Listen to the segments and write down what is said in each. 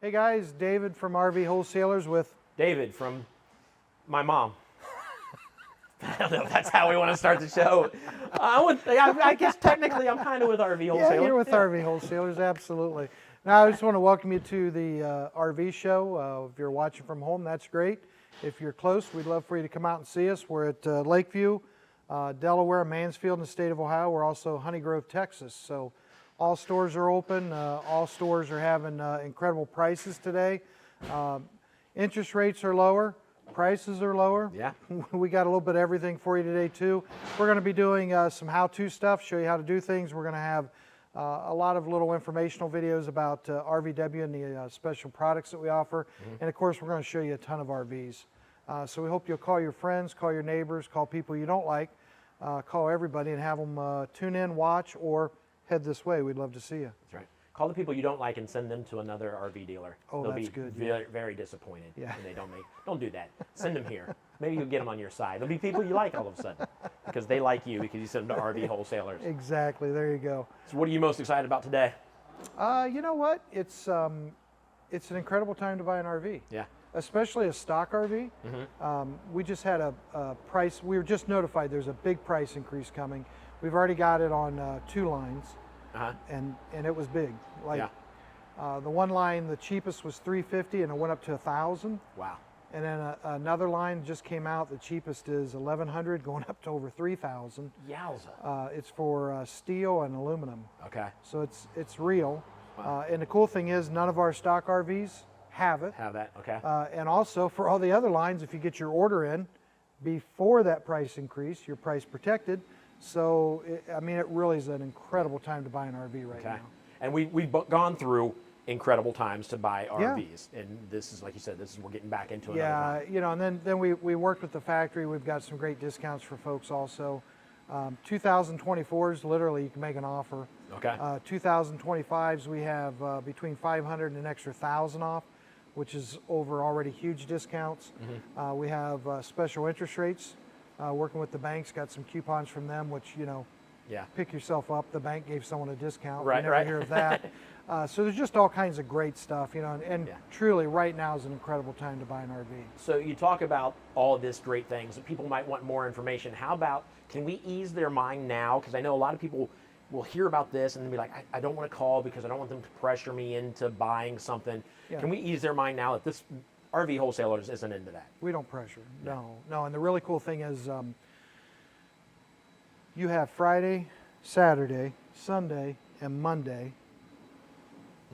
Hey guys, David from RV Wholesalers with David from my mom. I don't know if that's how we want to start the show. I guess technically I'm kind of with RV Wholesalers. Yeah, you're with RV Wholesalers, absolutely. Now I just want to welcome you to the RV show. If you're watching from home, that's great. If you're close, we'd love for you to come out and see us. We're at Lakeview, Delaware, Mansfield in the state of Ohio. We're also Honey Grove, Texas. So all stores are open. All stores are having incredible prices today. Interest rates are lower. Prices are lower. Yeah. We got a little bit of everything for you today too. We're going to be doing some how-to stuff, show you how to do things. We're going to have a lot of little informational videos about RVW and the special products that we offer. And of course, we're going to show you a ton of RVs. So we hope you'll call your friends, call your neighbors, call people you don't like, call everybody and have them tune in, watch, or head this way. We'd love to see you. That's right. Call the people you don't like and send them to another RV dealer. Oh, They'll that's be good. very, very disappointed Yeah. when they don't do that. Send them here. Maybe you'll get them on your side. There'll be people you like all of a sudden because they like you because you send them to RV Wholesalers. Exactly. There you go. So what are you most excited about today? You know what? It's an incredible time to buy an RV. Yeah. Especially a stock RV. We just had a price. We were just notified there's a big price increase coming. We've already got it on 2 lines, and it was big. Like the one line, the cheapest was $350, and it went up to $1,000. Wow. And then another line just came out. The cheapest is $1,100, going up to over $3,000. Yowza. It's for steel and aluminum. Okay. So it's real. Wow. And the cool thing is, none of our stock RVs have it. Have that. Okay. And also for all the other lines, if you get your order in before that price increase, you're price protected. So, I mean, it really is an incredible time to buy an RV right now. And we've gone through incredible times to buy RVs. And this is, like you said, we're getting back into another one. You know, and then we worked with the factory. We've got some great discounts for folks also. 2024s, literally, you can make an offer. Okay. 2025s, we have between 500 and an extra 1,000 off, which is over already huge discounts. We have special interest rates. Working with the banks, got some coupons from them, which, you know, pick yourself up. The bank gave someone a discount. Right, you never hear of that. So there's just all kinds of great stuff, you know, and truly right now is an incredible time to buy an RV. So you talk about all of this great things, and people might want more information. How about, can we ease their mind now? Because I know a lot of people will hear about this and be like, I don't want to call because I don't want them to pressure me into buying something. Can we ease their mind now that this RV Wholesalers isn't into that? We don't pressure. No. And the really cool thing is you have Friday, Saturday, Sunday, and Monday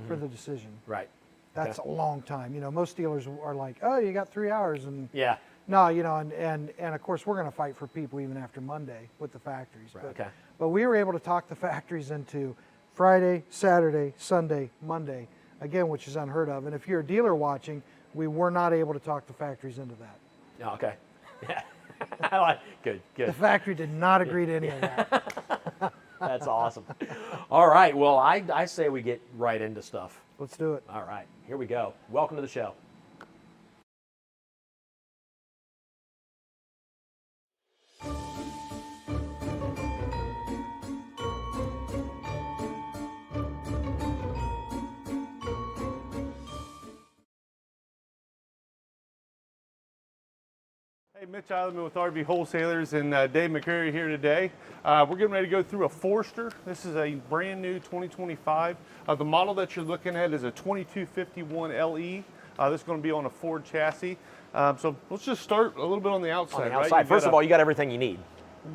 for the decision. Right. That's a long time. You know, most dealers are like, oh, you got 3 hours. And no, you know, and of course we're going to fight for people even after Monday with the factories. Right. But we were able to talk the factories into Friday, Saturday, Sunday, Monday, again, which is unheard of. And if you're a dealer watching, we were not able to talk the factories into that. Oh, okay. Yeah. I like good. The factory did not agree to any of that. That's awesome. All right. Well, I say we get right into stuff. Let's do it. All right. Here we go. Welcome to the show. Hey, Mitch Eilerman with RV Wholesalers and Dave McCurry here today. We're getting ready to go through a Forester. This is a brand new 2025. The model that you're looking at is a 2251 LE. This is going to be on a Ford chassis. So let's just start a little bit on the outside. On the outside, right? First of all, you got everything you need.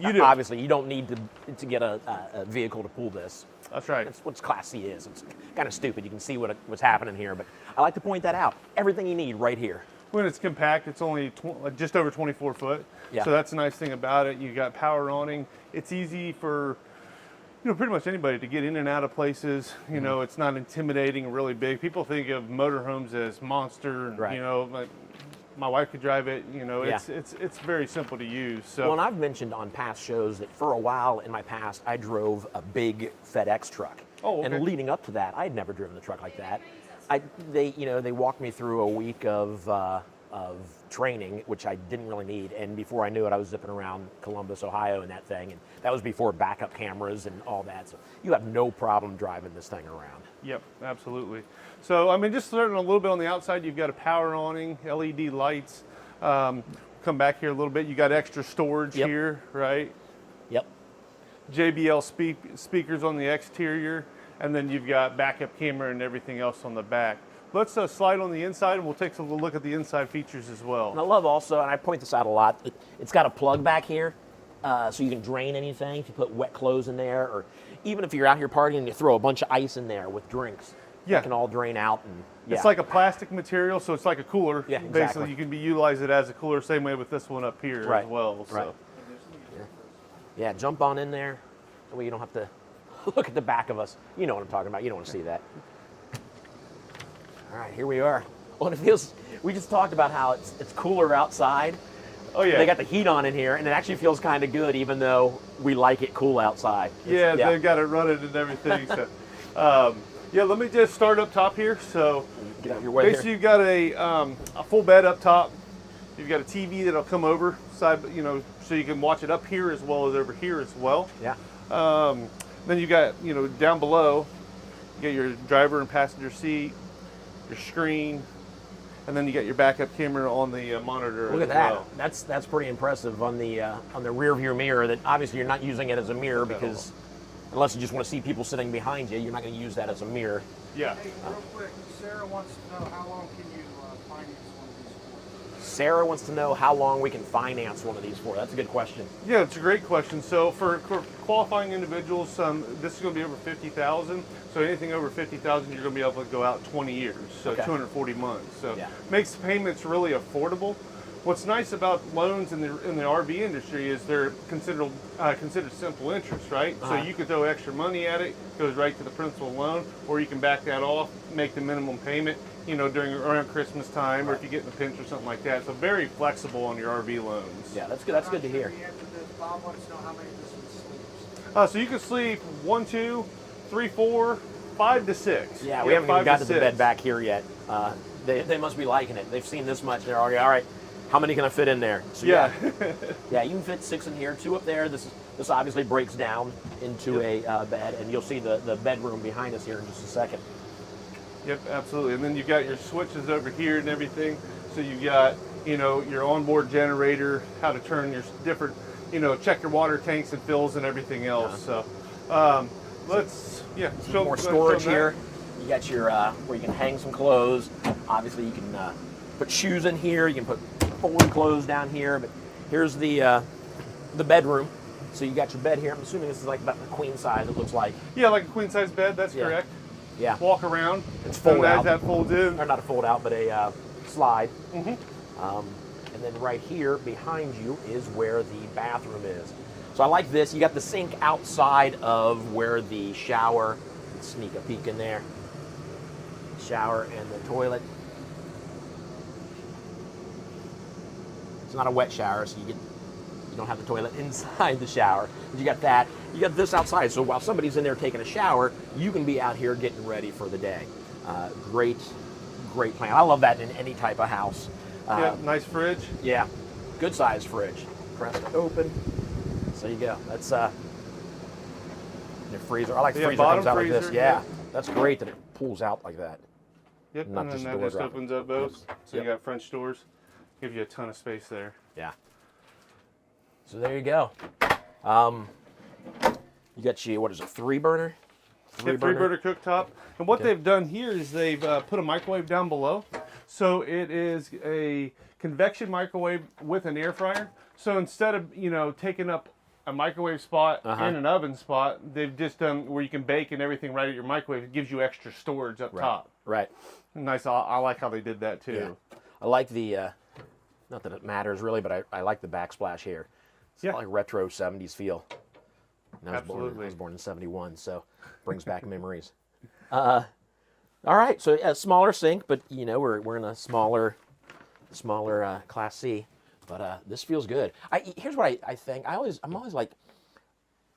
You do. Obviously, you don't need to get a vehicle to pull this. That's right. That's what Class C is. It's kind of stupid. You can see what's happening here, but I like to point that out. Everything you need right here. When it's compact, it's only just over 24 foot. So that's the nice thing about it. You got power awning. It's easy for, you know, pretty much anybody to get in and out of places. You know, it's not intimidating or really big. People think of motorhomes as monster. Right. You know, like my wife could drive it. You know, it's very simple to use. So. Well, and I've mentioned on past shows that for a while in my past, I drove a big FedEx truck. Oh, okay. And leading up to that, I had never driven a truck like that. They walked me through a week of of training, which I didn't really need. And before I knew it, I was zipping around Columbus, Ohio in that thing. And that was before backup cameras and all that. So you have no problem driving this thing around. Yep, absolutely. So, I mean, just starting a little bit on the outside, you've got a power awning, LED lights. Come back here a little bit, you got extra storage here, right? Yep. JBL speakers on the exterior, and then you've got backup camera and everything else on the back. Let's slide on the inside, and we'll take a look at the inside features as well. And I love also, and I point this out a lot, it's got a plug back here, so you can drain anything if you put wet clothes in there, or even if you're out here partying and you throw a bunch of ice in there with drinks. Yeah. It can all drain out. And It's like a plastic material, so it's like a cooler. Yeah, exactly. Basically, you can utilize it as a cooler, same way with this one up here as well. So. Right. Yeah, jump on in there. That way you don't have to look at the back of us. You know what I'm talking about. You don't want to see that. All right, here we are. Well, it feels, we just talked about how it's cooler outside. Oh, yeah. They got the heat on in here, and it actually feels kind of good, even though we like it cool outside. Yeah, they've got it running and everything. So, yeah, let me just start up top here. So, Get out of your way basically, here. you've got a full bed up top. You've got a TV that'll come over side, so you can watch it up here as well as over here as well. Yeah. Then you got, down below, you got your driver and passenger seat, your screen, and then you got your backup camera on the monitor. Look at as that. well. That's pretty impressive on the rear view mirror. That obviously you're not using it as a mirror because unless you just want to see people sitting behind you, you're not going to use that as a mirror. Yeah. Hey, real quick, Sarah wants to know how long can you finance one of these for? Sarah wants to know how long we can finance one of these for. That's a good question. Yeah, it's a great question. So for qualifying individuals, this is going to be over 50,000. So anything over 50,000, you're going to be able to go out 20 years, so Okay. 240 months. So Yeah. makes the payments really affordable. What's nice about loans in the RV industry is they're considered simple interest, right? So you could throw extra money at it, goes right to the principal loan, or you can back that off, make the minimum payment, around Christmas time, or if you get in a pinch or something like that. So very flexible on your RV loans. Yeah, that's good. That's good to hear. Bob wants to know how many of this one sleeps. So you can sleep 1, 2, 3, 4, 5 to 6. Yeah, we haven't even got to the bed back here yet. They must be liking it. They've seen this much. They're already all right. How many can I fit in there? So Yeah. yeah, you can fit 6 in here, 2 up there. This obviously breaks down into a bed, and you'll see the bedroom behind us here in just a second. Yep, absolutely. And then you've got your switches over here and everything. So you've got, your onboard generator, how to turn your different, check your water tanks and fills and everything else. So let's, show More show storage them here. You got your where you can hang some clothes. Obviously, you can put shoes in here. You can put folding clothes down here. But here's the bedroom. So you got your bed here. I'm assuming this is like about the queen size. It looks like. Yeah, like a queen size bed. That's Yeah. correct. Yeah. Walk around. It's fold out. That folds in. Or not a fold out, but a slide. And then right here behind you is where the bathroom is. So I like this. You got the sink outside of where the shower. Let's sneak a peek in there. Shower and the toilet. It's not a wet shower, so you don't have the toilet inside the shower. But you got that. You got this outside, so while somebody's in there taking a shower, you can be out here getting ready for the day. Great plan. I love that in any type of house. Yeah, nice fridge. Yeah, good size fridge. Press it open. So you go. That's your freezer. I like the Yeah, freezer bottom comes out like this. freezer, Yeah, yeah. that's great that it pulls out like that. Yep, Not and just then a that door just drop. opens up both. So Yep. you got French doors. Give you a ton of space there. Yeah. So there you go. You got what is it, 3-burner? Three burner cooktop. And what they've done here is they've put a microwave down below. So it is a convection microwave with an air fryer. So instead of, taking up a microwave spot and an oven spot, they've just done where you can bake and everything right at your microwave. It gives you extra storage up top. Right. Nice. I like how they did that too. Yeah. I like the, not that it matters really, but I like the backsplash here. It's got like retro 70s feel. And I was born in 71, so brings back memories. All right, so a smaller sink, but we're in a smaller Class C, but this feels good. Here's what I think. I'm always like,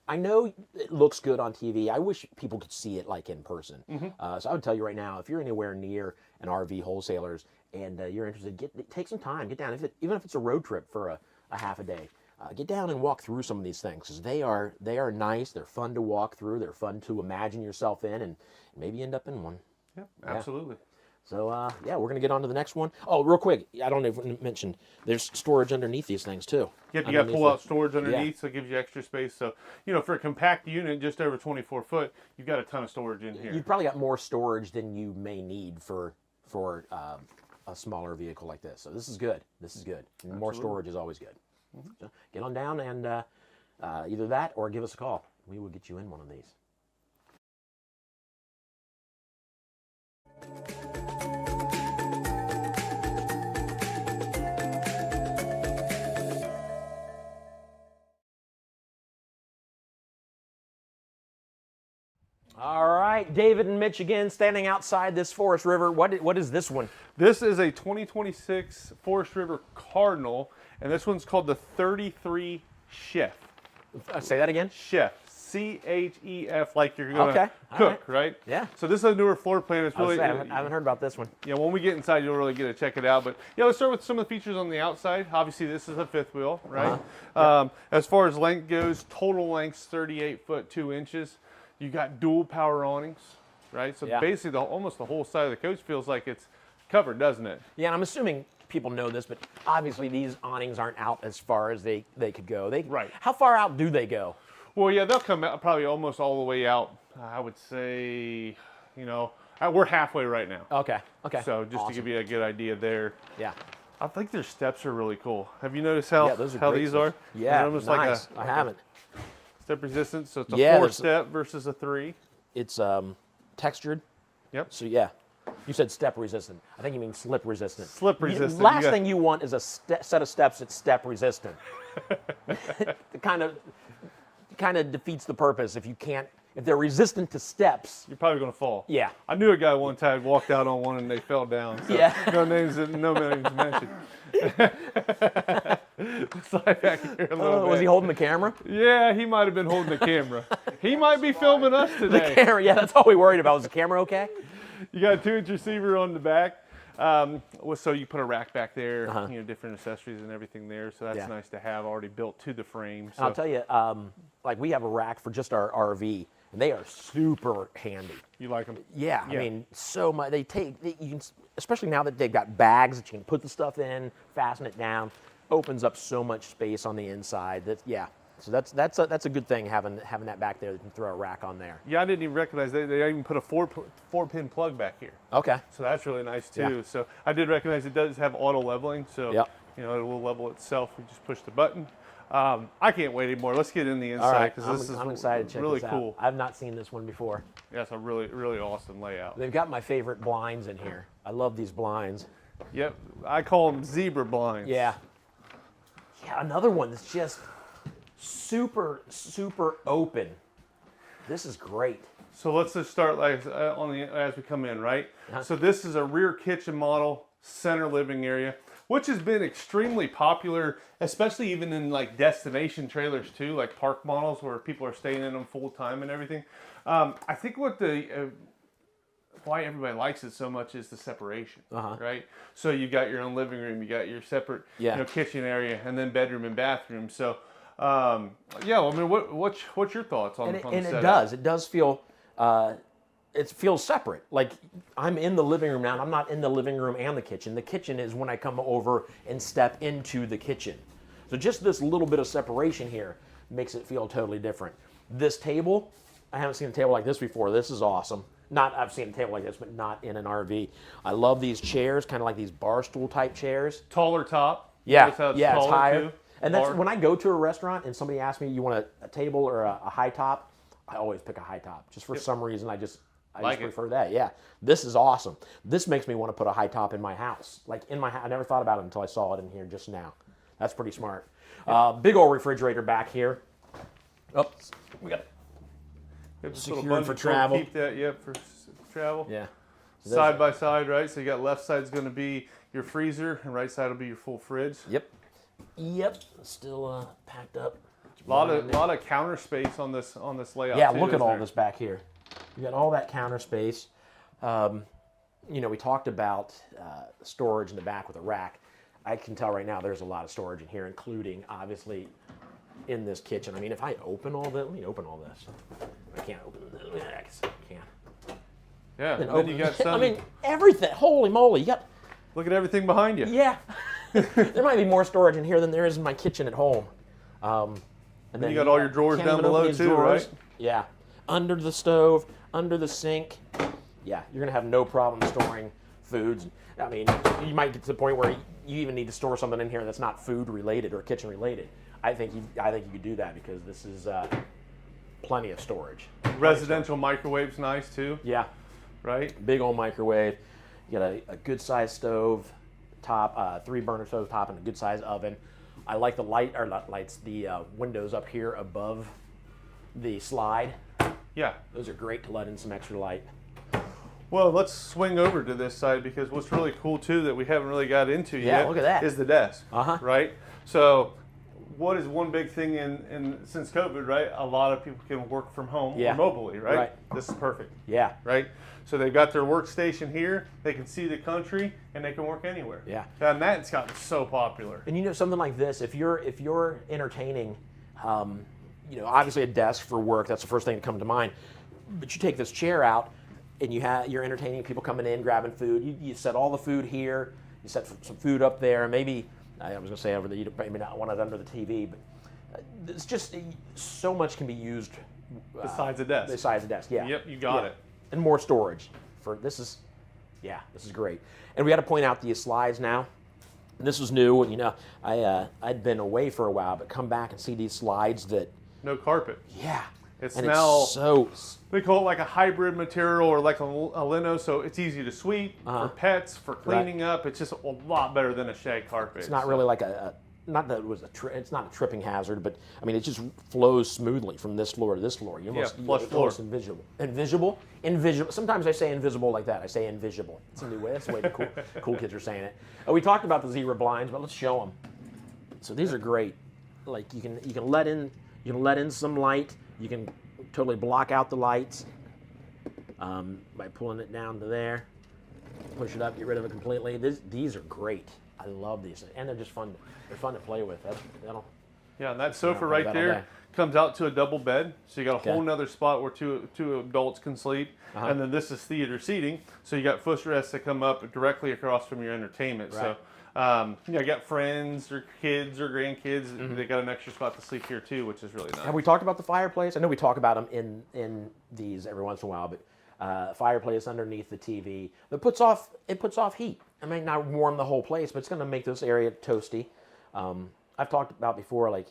I know it looks good on TV. I wish people could see it like in person. So I would tell you right now, if you're anywhere near an RV wholesalers and you're interested, take some time, get down, even if it's a road trip for a half a day. Get down and walk through some of these things because they are nice. They're fun to walk through. They're fun to imagine yourself in, and maybe end up in one. Yep, absolutely. So yeah, we're gonna get on to the next one. Oh, real quick, I don't even mention there's storage underneath these things too. Yep, you got pull-out storage underneath, so it gives you extra space. So for a compact unit, just over 24 foot, you've got a ton of storage in here. You've probably got more storage than you may need for a smaller vehicle like this. So this is good. This is good. And more storage is always good. So get on down and either that or give us a call. We will get you in one of these. All right, David and Mitch again, standing outside this Forest River. What is this one? This is a 2026 Forest River Cardinal, and this one's called the 33 Chef. Say that again. Chef, C-H-E-F, like you're going to cook, right? Yeah. So this is a newer floor plan. It's really, I haven't heard about this one. Yeah, when we get inside, you'll really get to check it out. But yeah, let's start with some of the features on the outside. Obviously, this is a fifth wheel, right? As far as length goes, total length's 38 foot 2 inches. You got dual power awnings, right? So basically, almost the whole side of the coach feels like it's covered, doesn't it? Yeah, and I'm assuming people know this, but obviously these awnings aren't out as far as they could go. Right. How far out do they go? Well, yeah, they'll come out probably almost all the way out. I would say, we're halfway right now. Okay. So just to give you a good idea there. Yeah. I think their steps are really cool. Have you noticed how these steps are? Yeah, they're almost nice. like I haven't. Step resistance, so it's a 4-step versus a 3. It's textured. Yep. So yeah, you said step resistant. I think you mean slip resistant. Slip resistant. Last thing you want is a set of steps that's step resistant. It kind of defeats the purpose if they're resistant to steps. You're probably going to fall. Yeah. I knew a guy one time walked out on one and they fell down. So Yeah. No names mentioned. Slide back here a little bit. Was he holding the camera? Yeah, he might have been holding the camera. He might be filming us today. The camera, yeah, that's all we worried about. Was the camera okay? You got a 2-inch receiver on the back. So you put a rack back there, different accessories and everything there. So that's nice to have already built to the frame. So. I'll tell you, like we have a rack for just our RV, and they are super handy. You like them? Yeah, I mean, so much. You can, especially now that they've got bags that you can put the stuff in, fasten it down, opens up so much space on the inside. So that's a good thing having that back there. That you can throw a rack on there. Yeah, I didn't even recognize they even put a 4-pin plug back here. Okay. So that's really nice too. Yeah. So I did recognize it does have auto leveling. So it will level itself. We just push the button. I can't wait anymore. Let's get in the inside because I'm excited to check really this cool. out. I've not seen this one before. Yeah, it's a really, really awesome layout. They've got my favorite blinds in here. I love these blinds. Yep, I call them zebra blinds. Yeah. Yeah, another one that's just super, super open. This is great. So let's just start as we come in, right? So this is a rear kitchen model, center living area, which has been extremely popular, especially even in like destination trailers too, like park models where people are staying in them full time and everything. I think what why everybody likes it so much is the separation, right? So you got your own living room, you got your separate kitchen area, and then bedroom and bathroom. So I mean, what's your thoughts on the setup? It does feel it feels separate. Like I'm in the living room now, and I'm not in the living room and the kitchen. The kitchen is when I come over and step into the kitchen. So just this little bit of separation here makes it feel totally different. This table, I haven't seen a table like this before. This is awesome. I've seen a table like this, but not in an RV. I love these chairs, kind of like these bar stool type chairs. Taller top. Yeah, It's it's taller higher. too. And that's when I go to a restaurant and somebody asks me, you want a table or a high top? I always pick a high top. Just for some reason, I just prefer that. Yeah, this is awesome. This makes me want to put a high top in my house. Like in my house, I never thought about it until I saw it in here just now. That's pretty smart. Big old refrigerator back here. Oh, we got it. Secured for travel. Keep that, for travel. Yeah. Side by side, right? So you got left side's going to be your freezer, and right side will be your full fridge. Yep. Still packed up. A lot of counter space on this layout. Yeah, too, look at all there? this back here. You got all that counter space. you know, we talked about storage in the back with a rack. I can tell right now there's a lot of storage in here, including obviously in this kitchen. I mean, if I open all this, let me open all this. I can't open this. I guess I can't. Yeah, and then Open, you got some. I mean, everything. Holy moly! You got. Look at everything behind you. Yeah. There might be more storage in here than there is in my kitchen at home. And then you got all your drawers can't down even open below these too, drawers. right? Yeah. Under the stove, under the sink. Yeah, you're gonna have no problem storing foods. I mean, you might get to the point where you even need to store something in here that's not food related or kitchen related. I think you could do that because this is plenty of storage. Residential microwave's nice too, Yeah. right? Big old microwave. You got a good sized stove top, 3 burner stove top, and a good sized oven. I like the the windows up here above the slide. Yeah. Those are great to let in some extra light. Well, let's swing over to this side because what's really cool too that we haven't really got into yet look at that. is the desk, Uh-huh. right? So what is one big thing in since COVID, right? A lot of people can work from home Yeah. or mobily, right? Right. This is perfect, Yeah. right? So they've got their workstation here, they can see the country, and they can work anywhere. Yeah. And that's gotten so popular. And you know, something like this, if you're entertaining, you know, obviously a desk for work, that's the first thing to come to mind. But you take this chair out, and you're entertaining people coming in, grabbing food. You set all the food here. You set some food up there. Maybe I was going to say over the, you maybe not want it under the TV, but it's just so much can be used Besides the desk. Besides the desk, yeah. Yep, you got it. And more storage for this is great. And we got to point out the slides now. And this was new, and you know, I'd been away for a while, but come back and see these slides that, No carpet. yeah, It and smells. it's so. They call it like a hybrid material or like a lino, so it's easy to sweep for pets, for cleaning up. It's just a lot better than a shag carpet. It's not really like not that it was it's not a tripping hazard, but I mean it just flows smoothly from this floor to this floor. You almost, flush it's floor. almost invisible. Invisible. Sometimes I say invisible like that. I say invisible. It's a new way. That's the way the cool kids are saying it. We talked about the zebra blinds, but let's show them. So these are great. Like you can let in some light. You can totally block out the lights by pulling it down to there. Push it up, get rid of it completely. These are great. I love these, and they're just fun. They're fun to play with. Yeah, and that sofa play right that all there day. comes out to a double bed, so you got a Okay. whole nother spot where two adults can sleep, and then this is theater seating, so you got footrests that come up directly across from your entertainment. Right. So, you got friends or kids or grandkids, they got an extra spot to sleep here too, which is really nice. Have we talked about the fireplace? I know we talk about them in these every once in a while, but fireplace underneath the TV that puts off heat. It may not warm the whole place, but it's going to make this area toasty. I've talked about before, like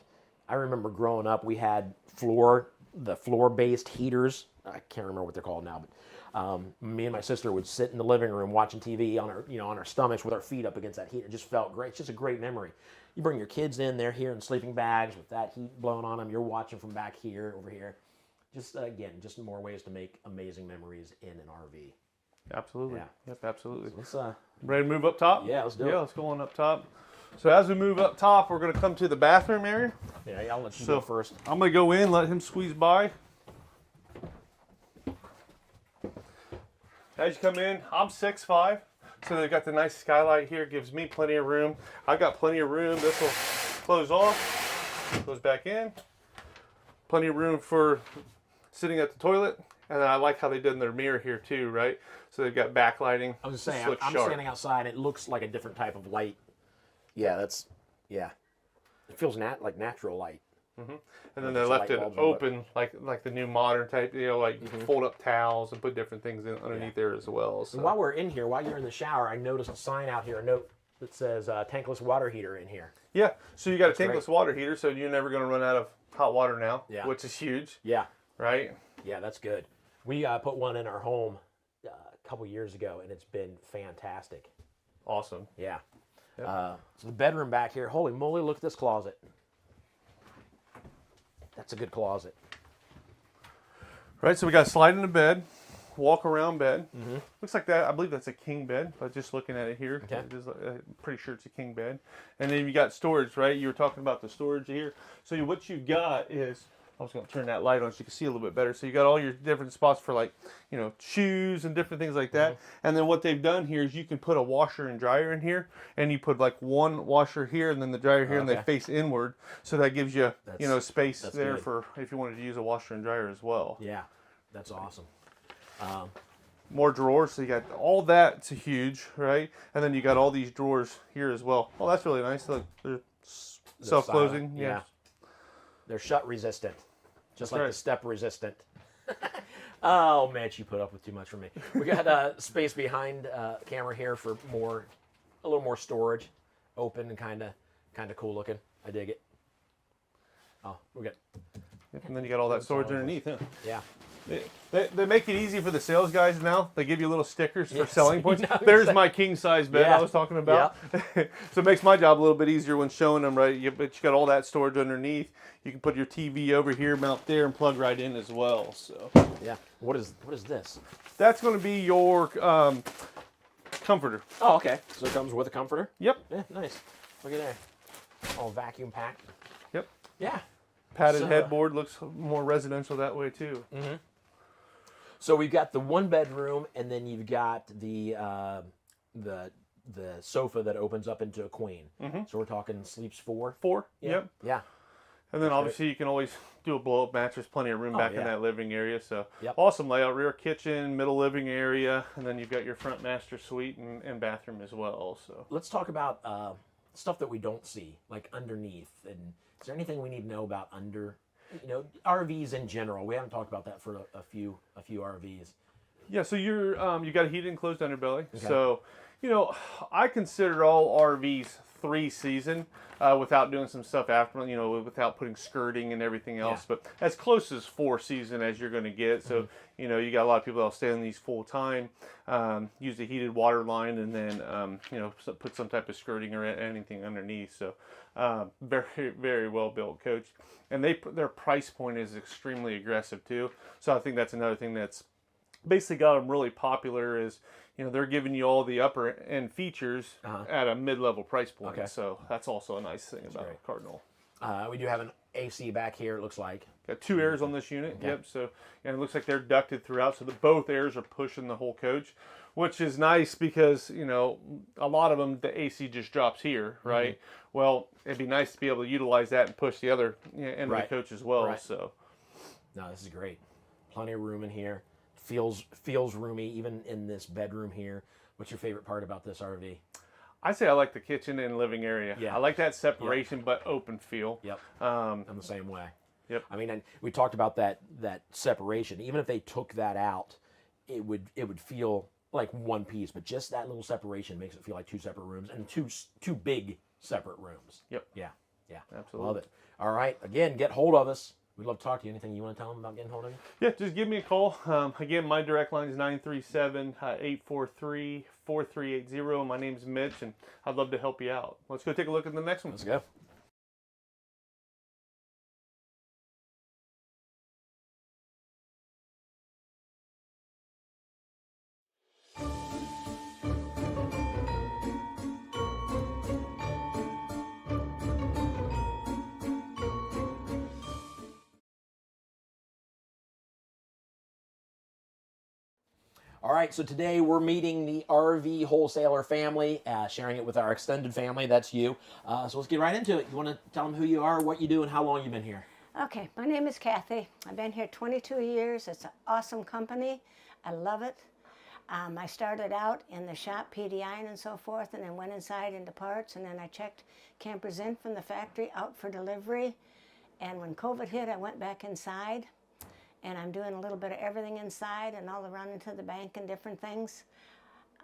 I remember growing up, we had floor-based heaters. I can't remember what they're called now, but me and my sister would sit in the living room watching TV on our stomachs with our feet up against that heat. It just felt great. It's just a great memory. You bring your kids in, they're here in sleeping bags with that heat blowing on them. You're watching from back here, over here. Just again, just more ways to make amazing memories in an RV. Absolutely. Yeah. Yep, absolutely. Let's Ready to move up top? Yeah, let's do it. Yeah, let's go on up top. So as we move up top, we're going to come to the bathroom area. yeah, I'll let you So go first. I'm going to go in, let him squeeze by. As you come in, I'm 6'5", so they've got the nice skylight here. Gives me plenty of room. I've got plenty of room. This will close off, goes back in. Plenty of room for sitting at the toilet. And then I like how they did in their mirror here too, right? So they've got backlighting. I was just saying, This looks I'm sharp. standing outside. It looks like a different type of light. Yeah, yeah. It feels like natural light. And then they Just left light it bulbs open, like the new modern type, like you can fold up towels and put different things in underneath there as well. So. And while we're in here, while you're in the shower, I noticed a sign out here, a note that says tankless water heater in here. Yeah, so you got a That's tankless great. water heater, so you're never going to run out of hot water now, Yeah. which is huge, Yeah, right? yeah, that's good. We put one in our home a couple years ago, and it's been fantastic. Awesome. Yeah. Yep. So the bedroom back here, holy moly, look at this closet. That's a good closet. Right, so we got a slide in the bed, walk around bed. Looks like that. I believe that's a king bed, but just looking at it here, Okay. it is, pretty sure it's a king bed. And then you got storage, right? You were talking about the storage here. So what you got is I was going to turn that light on so you can see a little bit better. So you got all your different spots for like, you know, shoes and different things like that. And then what they've done here is you can put a washer and dryer in here, and you put like one washer here and then the dryer here, and they face inward. So that gives you, you know, space there for if you wanted to use a washer and dryer as well. Yeah, that's awesome. More drawers, so you got all that. It's huge, right? And then you got all these drawers here as well. Oh, that's really nice. Look, they're self-closing. Yeah. They're shut resistant, just like the step resistant. Oh, Mitch, you put up with too much from me. We got space behind the camera here for a little more storage, open and kind of cool looking. I dig it. Oh, we're good. And then you got all that storage underneath, huh? Yeah. They make it easy for the sales guys now. They give you little stickers for selling points. You know, There's my king size bed I was talking about. Yeah. So it makes my job a little bit easier when showing them, right? But you got all that storage underneath. You can put your TV over here, mount there, and plug right in as well. So Yeah. What is this? that's going to be your comforter. Oh, okay. So it comes with a comforter? Yep. Yeah, nice. Look at there. All vacuum packed. Yep. Yeah. Padded headboard, looks more residential that way too. So we've got the one bedroom, and then you've got the sofa that opens up into a queen. So we're talking sleeps 4. 4. Yeah. Yep. Yeah. And then obviously you can always do a blow up mattress, plenty of room back in yeah. that living area. So Yep. awesome layout, rear kitchen, middle living area, and then you've got your front master suite and bathroom as well. So Let's talk about stuff that we don't see, like underneath. And is there anything we need to know about under, RVs in general? We haven't talked about that for a few RVs. yeah, so you got a heated enclosed underbelly. So, I consider all RVs 3 season without doing some stuff after, without putting skirting and everything else. Yeah. But as close as 4 season as you're going to get. So, you got a lot of people that'll stay on these full time, use the heated water line, and then, put some type of skirting or anything underneath. So, very, very well built coach. And their price point is extremely aggressive too. So I think that's another thing that's basically got them really popular is, they're giving you all the upper end features at a mid-level price point. Okay. So that's also a nice thing about great. Cardinal. We do have an AC back here, it looks like. Got 2 airs on this unit. Yep. So and it looks like they're ducted throughout, so both airs are pushing the whole coach, which is nice because a lot of them the AC just drops here, right? Well, it'd be nice to be able to utilize that and push the other end of the coach as well. Right. So No, this is great. Plenty of room in here. Feels roomy even in this bedroom here. What's your favorite part about this RV? I say I like the kitchen and living area. Yeah. I like that separation but open feel. Yep. I'm the same way. Yep. I mean, and we talked about that separation. Even if they took that out, it would feel like one piece. But just that little separation makes it feel like 2 separate rooms and two big separate rooms. Yep. Yeah. Absolutely. Love it. All right. Again, get hold of us. We'd love to talk to you. Anything you want to tell them about getting hold of you? Yeah, just give me a call. Again, my direct line is 937-843-4380. My name's Mitch, and I'd love to help you out. Let's go take a look at the next one. Let's go. All right, so today we're meeting the RV wholesaler family, sharing it with our extended family. That's you. So let's get right into it. You want to tell them who you are, what you do, and how long you've been here? Okay, my name is Kathy. I've been here 22 years. It's an awesome company. I love it. I started out in the shop, PDI and so forth, and then went inside into parts, and then I checked campers in from the factory out for delivery. And when COVID hit, I went back inside. And I'm doing a little bit of everything inside and all the running to the bank and different things.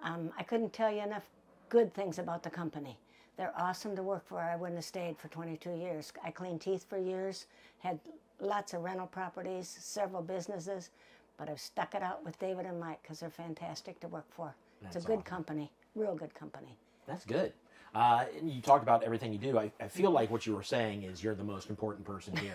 I couldn't tell you enough good things about the company. They're awesome to work for. I wouldn't have stayed for 22 years. I cleaned teeth for years, had lots of rental properties, several businesses, but I've stuck it out with David and Mike because they're fantastic to work for. It's a good company, real good company. That's good. And you talked about everything you do. I feel like what you were saying is you're the most important person here,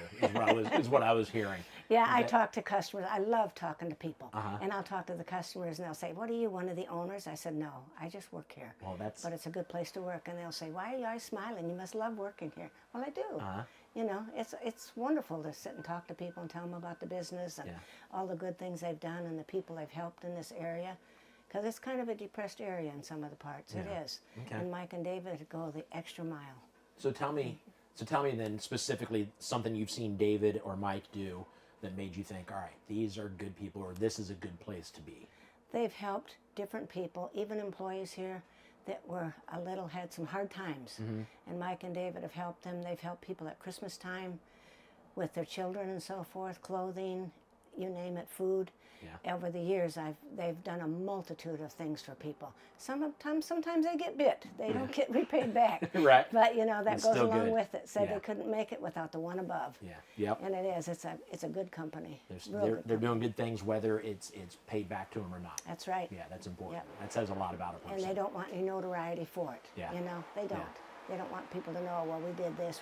is what I was hearing. Yeah, I talk to customers. I love talking to people. And I'll talk to the customers and they'll say, what are you, one of the owners? I said, no, I just work here. Well, But it's a good place to work. And they'll say, why are you always smiling? You must love working here. Well, I do. You know, it's wonderful to sit and talk to people and tell them about the business and all the good things they've done and the people they've helped in this area. Because it's kind of a depressed area in some of the parts. It is. Okay. And Mike and David go the extra mile. So tell me then specifically something you've seen David or Mike do that made you think, all right, these are good people, or this is a good place to be. They've helped different people, even employees here that had some hard times. And Mike and David have helped them. They've helped people at Christmas time with their children and so forth, clothing, you name it, food. Over the years, they've done a multitude of things for people. Sometimes they get bit. They don't get repaid back. Right. But you know that It's goes still along good. with it. Said they couldn't make it without the one above. Yeah. Yep. And it is. It's a good company. They're doing good things, whether it's paid back to them or not. That's right. Yeah, that's important. Yep. That says a lot about a person. And they don't want any notoriety for it. Yeah. You know, they don't. Yeah. They don't want people to know, well, we did this.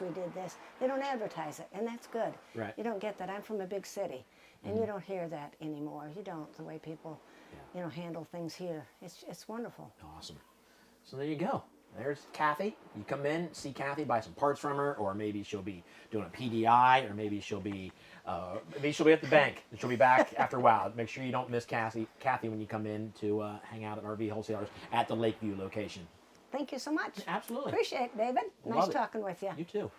They don't advertise it, and that's good. Right. You don't get that. I'm from a big city, and you don't hear that anymore. You don't, the way people, handle things here. It's wonderful. Awesome. So there you go. There's Kathy. You come in, see Kathy, buy some parts from her, or maybe she'll be doing a PDI, or maybe she'll be at the bank. And she'll be back after a while. Make sure you don't miss Kathy when you come in to hang out at RV Wholesalers at the Lakeview location. Thank you so much. Absolutely. Appreciate it, David. Love Nice it. talking with you. You too.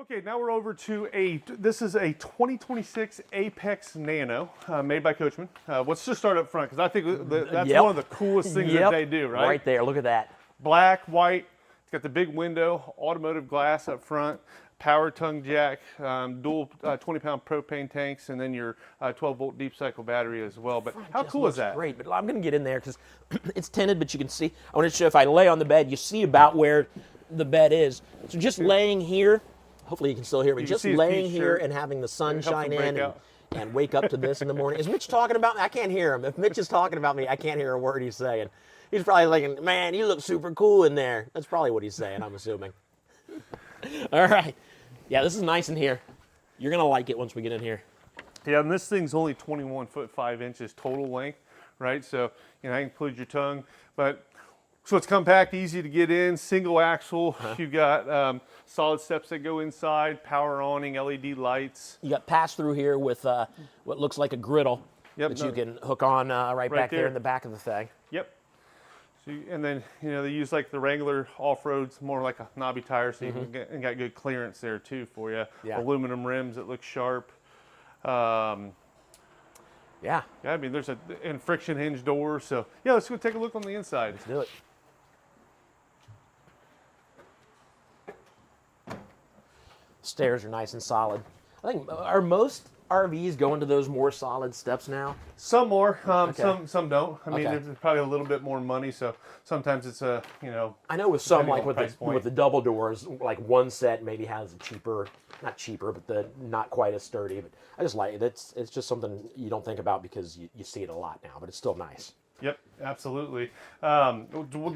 Okay, now we're over to this is a 2026 Apex Nano made by Coachman. Let's just start up front because I think that's Yep. one of the coolest things that they do, right? Right there. Look at that. Black, white, it's got the big window, automotive glass up front, power tongue jack, dual 20-pound propane tanks, and then your 12-volt deep cycle battery as well. But how Just cool is looks that? Great, but I'm going to get in there because it's tinted, but you can see. I want to show if I lay on the bed, you see about where the bed is. So just laying here, hopefully you can still hear me, You can just see his laying piece here shirt. and having the sun It helps shine him break in out. and wake up to this in the morning. Is Mitch talking about me? I can't hear him. If Mitch is talking about me, I can't hear a word he's saying. He's probably thinking, man, you look super cool in there. That's probably what he's saying, I'm assuming. All right. Yeah, this is nice in here. You're going to like it once we get in here. Yeah, and this thing's only 21 foot 5 inches total length, right? So, that includes your tongue. But so it's compact, easy to get in, single axle. You've got solid steps that go inside, power awning, LED lights. You got pass through here with what looks like a griddle that you can hook on right back there in the back of the thing. Yep. So and then, they use like the Wrangler off-roads, more like a knobby tire, so you can get, and got good clearance there too for you. Yeah. Aluminum rims that look sharp. Yeah. I mean, there's and friction hinge door. So yeah, let's go take a look on the inside. Let's do it. Stairs are nice and solid. I think, are most RVs going to those more solid steps now? Some more, some don't. I mean, Okay. there's probably a little bit more money, so sometimes it's I know with some, Depending like on with price the, point. with the double doors, like one set maybe has a cheaper, not cheaper, but the not quite as sturdy. But I just like it. It's just something you don't think about because you see it a lot now, but it's still nice. Yep, absolutely. Well,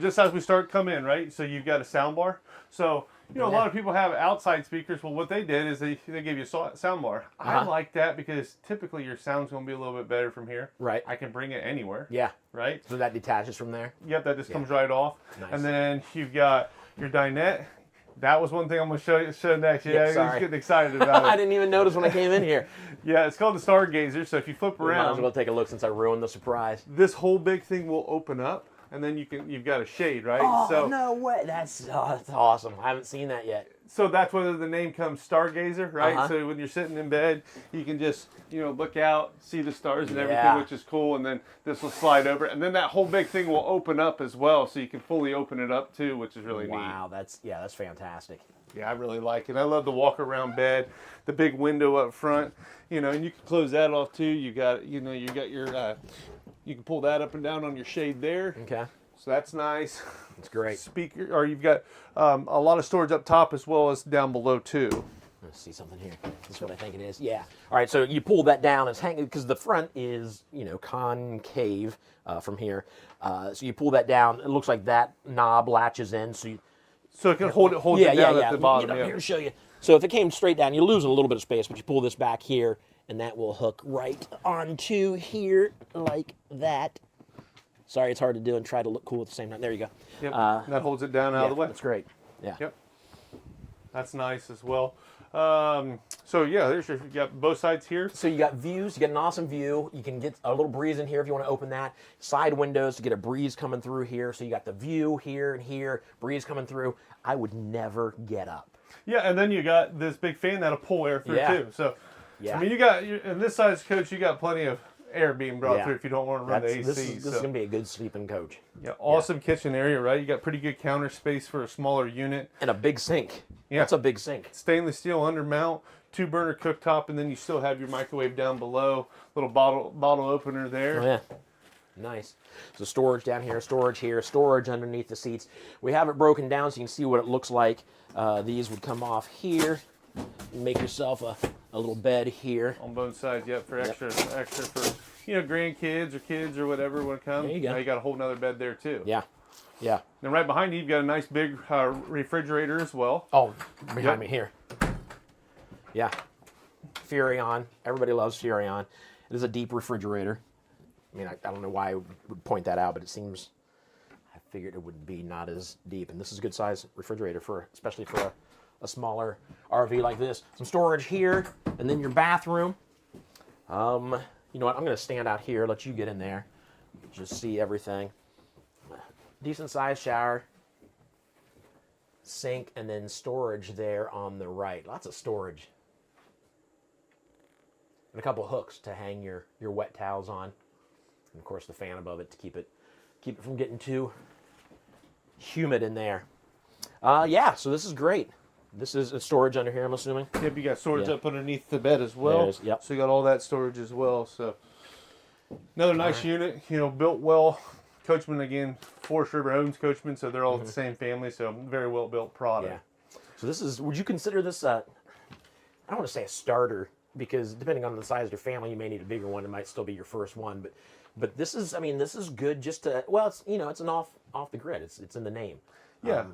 just as we come in, right? So you've got a sound bar. So, a lot of people have outside speakers. Well, what they did is they gave you a sound bar. I like that because typically your sound's going to be a little bit better from here. Right. I can bring it anywhere. Yeah. Right? So that detaches from there. Yep, that just comes right off. Nice. And then you've got your dinette. That was one thing I'm going to show next. Yeah, I was sorry. getting excited about I it. didn't even notice when I came in here. Yeah, it's called the Stargazer. So if you flip Might as around, well take a look since I ruined the surprise. this whole big thing will open up, and then you've got a shade, right? Oh, no way. That's awesome. I haven't seen that yet. So that's where the name comes, Stargazer, right? Uh-huh. So when you're sitting in bed, you can just, look out, see the stars and everything, Yeah. which is cool. And then this will slide over. And then that whole big thing will open up as well. So you can fully open it up too, which is really neat. Wow, that's fantastic. Yeah, I really like it. I love the walk around bed, the big window up front, and you can close that off too. You got, you got your, you can pull that up and down on your shade there. Okay. So that's nice. It's great. Speaker, or you've got a lot of storage up top as well as down below too. Let's see something here. This is what I think it is. Yeah. All right. So you pull that down. It's hanging because the front is, you know, concave from here. So you pull that down. It looks like that knob latches in. So you, So it can hold it down at the bottom. You know, Yeah. here to show you. So if it came straight down, you're losing a little bit of space, but you pull this back here, and that will hook right onto here like that. Sorry, it's hard to do and try to look cool at the same time. There you go. Yep. That holds it down out of the way. That's great. Yeah. Yep. That's nice as well. So yeah, you got both sides here. So you got views, you get an awesome view. You can get a little breeze in here if you want to open that. Side windows to get a breeze coming through here. So you got the view here and here, breeze coming through. I would never get up. Yeah, and then you got this big fan that'll pull air through Yeah. too. So, Yeah. I mean, in this size coach, you got plenty of air being brought through if you don't want to run the AC. This is going to be a good sleeping coach. Yeah, awesome kitchen area, right? You got pretty good counter space for a smaller unit. And a big sink. Yeah. That's a big sink. Stainless steel undermount, 2-burner cooktop, and then you still have your microwave down below. Little bottle opener there. Oh, yeah. Nice. So storage down here, storage here, storage underneath the seats. We have it broken down so you can see what it looks like. These would come off here. You make yourself a little bed here. On both sides, yep, for extra for, you know, grandkids or kids or whatever want to come. There you go. Now you got a whole nother bed there too. Yeah. Yeah. And right behind you, you've got a nice big refrigerator as well. Oh, behind me here. Yeah. Furrion. Everybody loves Furrion. It is a deep refrigerator. I mean, I don't know why I would point that out, but it seems, I figured it would be not as deep. And this is a good size refrigerator especially for a smaller RV like this. Some storage here, and then your bathroom. You know what? I'm going to stand out here, let you get in there, just see everything. Decent sized shower, sink, and then storage there on the right. Lots of storage. And a couple hooks to hang your wet towels on. And of course the fan above it to keep it from getting too humid in there. Yeah, so this is great. This is a storage under here, I'm assuming. Yep, you got storage Yeah. up underneath the bed as well. There it is, yep. So you got all that storage as well. So another nice unit, you know, built well. Coachman again, Forest River owns Coachman, so they're all the same family. So very well built product. Yeah. So this is, would you consider this I don't want to say a starter, because depending on the size of your family, you may need a bigger one. It might still be your first one, but this is, I mean, this is good just to, well, it's, you know, it's an off the grid. It's in the name. Yeah.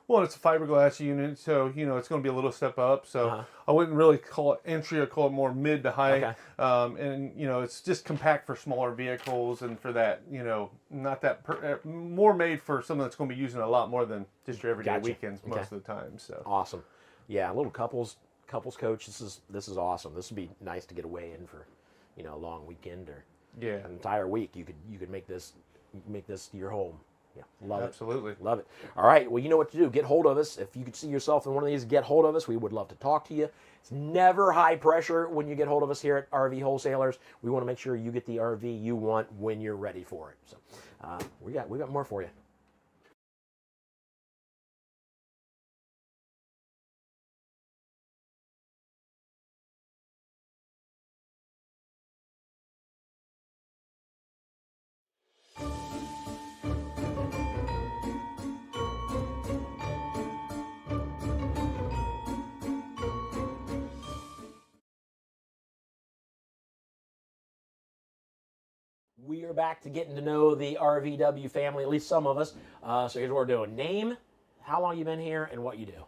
Well, it's a fiberglass unit, so, you know, it's going to be a little step up. So I wouldn't really call it entry. I'd call it more mid to high. Okay. And, you know, it's just compact for smaller vehicles and for that, you know, not that, more made for someone that's going to be using it a lot more than just your everyday Gotcha. weekends most Okay. of the time. So Awesome. Yeah, a little couples coach. This is awesome. This would be nice to get away in for, you know, a long weekend or yeah, an entire week. You could make this your home. Yeah, love absolutely. it. Love it. All right, well, you know what to do. Get hold of us. If you could see yourself in one of these, get hold of us. We would love to talk to you. It's never high pressure when you get hold of us here at RV Wholesalers. We want to make sure you get the RV you want when you're ready for it. So we got more for you. We are back to getting to know the RVW family, at least some of us. So here's what we're doing. Name, how long you been here, and what you do.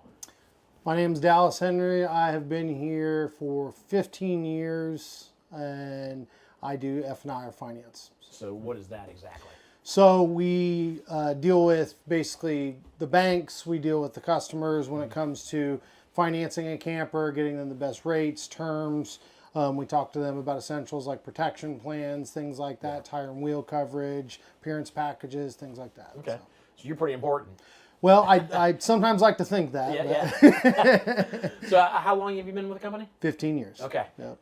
My name's Dallas Henry. I have been here for 15 years, and I do F&I or finance. So what is that exactly? So we deal with basically the banks. We deal with the customers when it comes to financing a camper, getting them the best rates, terms. We talk to them about essentials like protection plans, things like that, tire and wheel coverage, appearance packages, things like that. Okay. So you're pretty important. Well, I sometimes like to think that. Yeah. So how long have you been with the company? 15 years. Okay. Yep.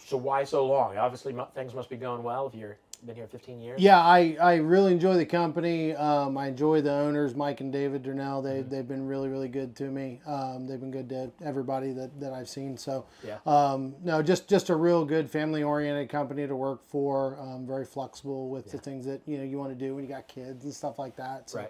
So why so long? Obviously things must be going well if you're... been here 15 years? Yeah, I really enjoy the company. I enjoy the owners, Mike and David Durnell. They've been really, really good to me. They've been good to everybody that I've seen. So, Yeah. no, just a real good family-oriented company to work for. Very flexible with the things that you want to do when you got kids and stuff like that. So,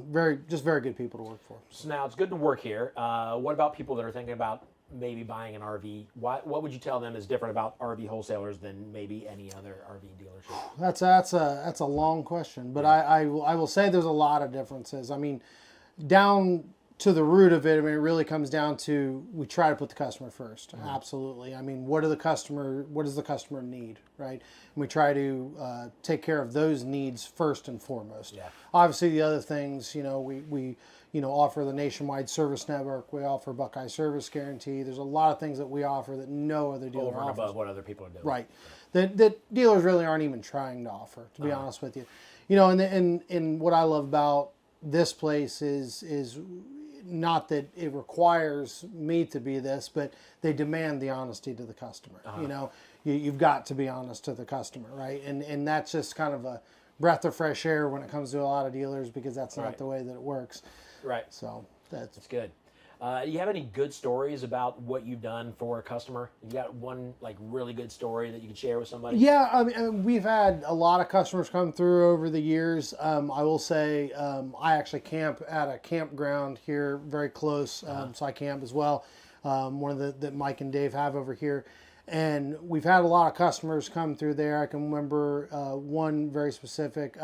very good people to work for. So now it's good to work here. What about people that are thinking about maybe buying an RV? What would you tell them is different about RV wholesalers than maybe any other RV dealership? That's a long question, but I will say there's a lot of differences. I mean, down to the root of it, I mean, it really comes down to we try to put the customer first. Absolutely. I mean, what does the customer need, right? And we try to take care of those needs first and foremost. Yeah. Obviously, the other things, we offer the nationwide service network. We offer Buckeye Service Guarantee. There's a lot of things that we offer that no other dealer Over and offers. above what other people are doing. Right. That dealers really aren't even trying to offer, to be honest with you. And what I love about this place is not that it requires me to be this, but they demand the honesty to the customer. You've got to be honest to the customer, right? And that's just kind of a breath of fresh air when it comes to a lot of dealers, because that's not the way that it works. Right. So that's good. Do you have any good stories about what you've done for a customer? You got one really good story that you can share with somebody? Yeah, I mean, we've had a lot of customers come through over the years. I will say I actually camp at a campground here very close, so I camp as well. One of that Mike and Dave have over here. And we've had a lot of customers come through there. I can remember one very specific.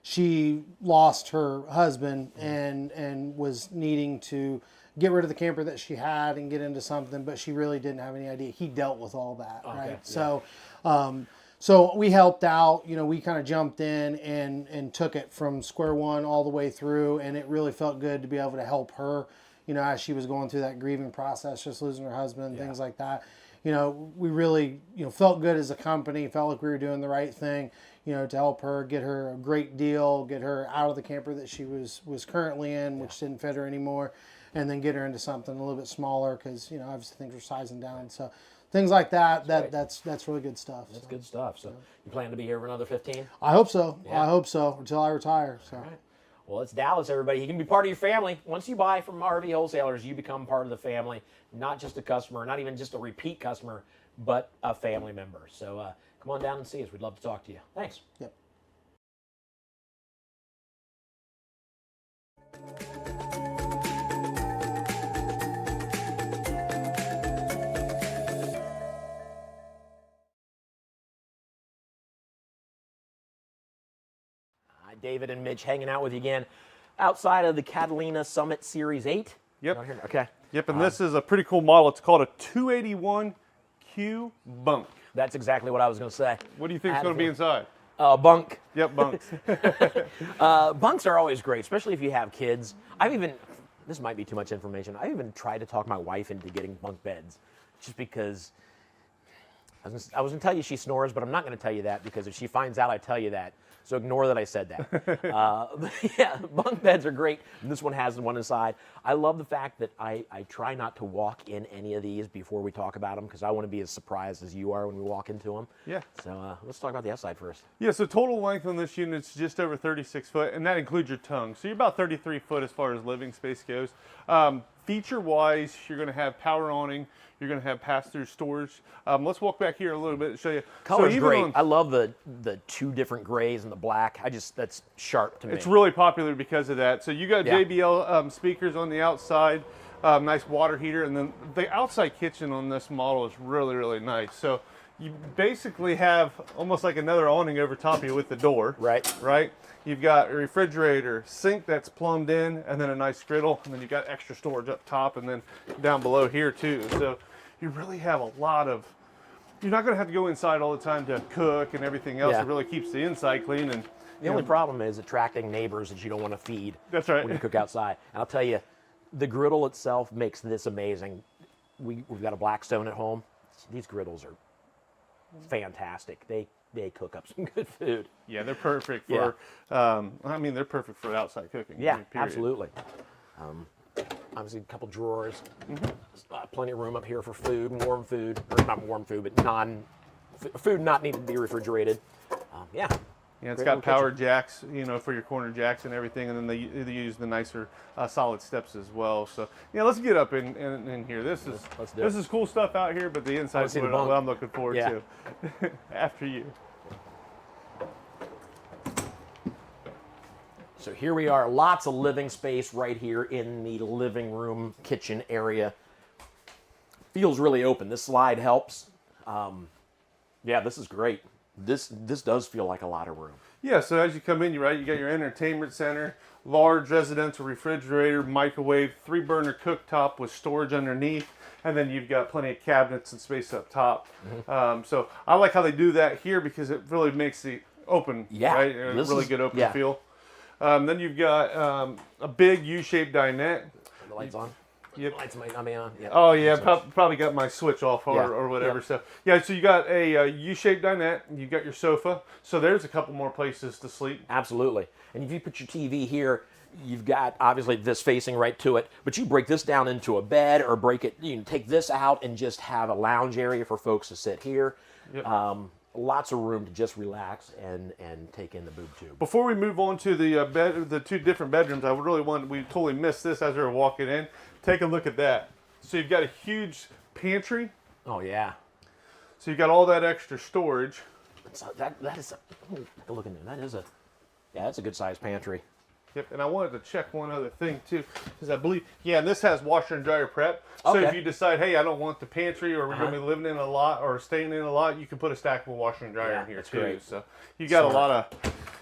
She lost her husband and was needing to get rid of the camper that she had and get into something, but she really didn't have any idea. He dealt with all that, right? Yeah. So we helped out. We kind of jumped in and took it from square one all the way through, and it really felt good to be able to help her, as she was going through that grieving process, just losing her husband and things like that. We really, felt good as a company, felt like we were doing the right thing, to help her, get her a great deal, get her out of the camper that she was currently in, which didn't fit her anymore, and then get her into something a little bit smaller because, obviously things were sizing down. So things like that, that's really good stuff. That's good stuff. So you plan to be here for another 15? I hope so. Yeah. I hope so until I retire. So. All right. Well, it's Dallas, everybody. You can be part of your family. Once you buy from RV wholesalers, you become part of the family, not just a customer, not even just a repeat customer, but a family member. So come on down and see us. We'd love to talk to you. Thanks. Yep. Hi, David and Mitch hanging out with you again outside of the Catalina Summit Series 8. Yep. Out here? Okay. Yep, and this is a pretty cool model. It's called a 281Q bunk. That's exactly what I was going to say. What do you think is going to be inside? Bunk. Yep, bunks. Bunks are always great, especially if you have kids. This might be too much information. I've even tried to talk my wife into getting bunk beds just because I was going to tell you she snores, but I'm not going to tell you that because if she finds out I tell you that, so ignore that I said that. Yeah, bunk beds are great. This one has one inside. I love the fact that I try not to walk in any of these before we talk about them because I want to be as surprised as you are when we walk into them. Yeah. So let's talk about the outside first. Yeah, so total length on this unit is just over 36 foot, and that includes your tongue. So you're about 33 foot as far as living space goes. Feature-wise, you're going to have power awning. You're going to have pass-through storage. Let's walk back here a little bit and show you. Color's great. I love the two different grays and the black. That's sharp to me. It's really popular because of that. So you got JBL speakers on the outside, nice water heater, and then the outside kitchen on this model is really, really nice. So you basically have almost like another awning over top of you with the door. Right. Right? You've got a refrigerator, sink that's plumbed in, and then a nice griddle, and then you've got extra storage up top and then down below here too. So you really have a lot of, you're not going to have to go inside all the time to cook and everything else. Yeah. It really keeps the inside clean. And The only problem is attracting neighbors that you don't want to feed. That's right. When you cook outside. And I'll tell you, the griddle itself makes this amazing. We've got a Blackstone at home. These griddles are fantastic. They cook up some good food. Yeah, they're perfect for, they're perfect for outside cooking. Yeah, period. absolutely. Obviously, a couple drawers. Plenty of room up here for food, warm food, or not warm food, but non-food food not needed to be refrigerated. Yeah. Yeah, it's Great got little power kitchen. jacks, for your corner jacks and everything, and then they use the nicer solid steps as well. So yeah, let's get up in here. This Let's do it. is cool stuff out here, but the inside's see the what bunk. I'm looking forward Yeah. to. After you. So here we are, lots of living space right here in the living room, kitchen area. Feels really open. This slide helps. Yeah, this is great. This does feel like a lot of room. Yeah, so as you come in, you got your entertainment center, large residential refrigerator, microwave, 3-burner cooktop with storage underneath, and then you've got plenty of cabinets and space up top. So I like how they do that here because it really makes the open, Yeah, right? A this really is- good open yeah. feel. Then you've got a big U-shaped dinette. The lights on? Yep. Lights might not be on. Yeah. Oh yeah, probably got my switch off Yeah, or whatever. yeah. So yeah, so you got a U-shaped dinette. You got your sofa. So there's a couple more places to sleep. Absolutely. And if you put your TV here, you've got obviously this facing right to it, but you break this down into a bed or you can take this out and just have a lounge area for folks to sit here. Yep. Lots of room to just relax and take in the boob tube. Before we move on to the 2 different bedrooms, we totally missed this as we were walking in. Take a look at that. So you've got a huge pantry. Oh yeah. So you've got all that extra storage. So that is take a look in there. That's a good sized pantry. Yep, and I wanted to check one other thing too, because I believe, and this has washer and dryer prep. So Okay. if you decide, hey, I don't want the pantry, or we're going to be living in a lot or staying in a lot, you can put a stackable washer and dryer Yeah, in here that's too. great. So you got Smart.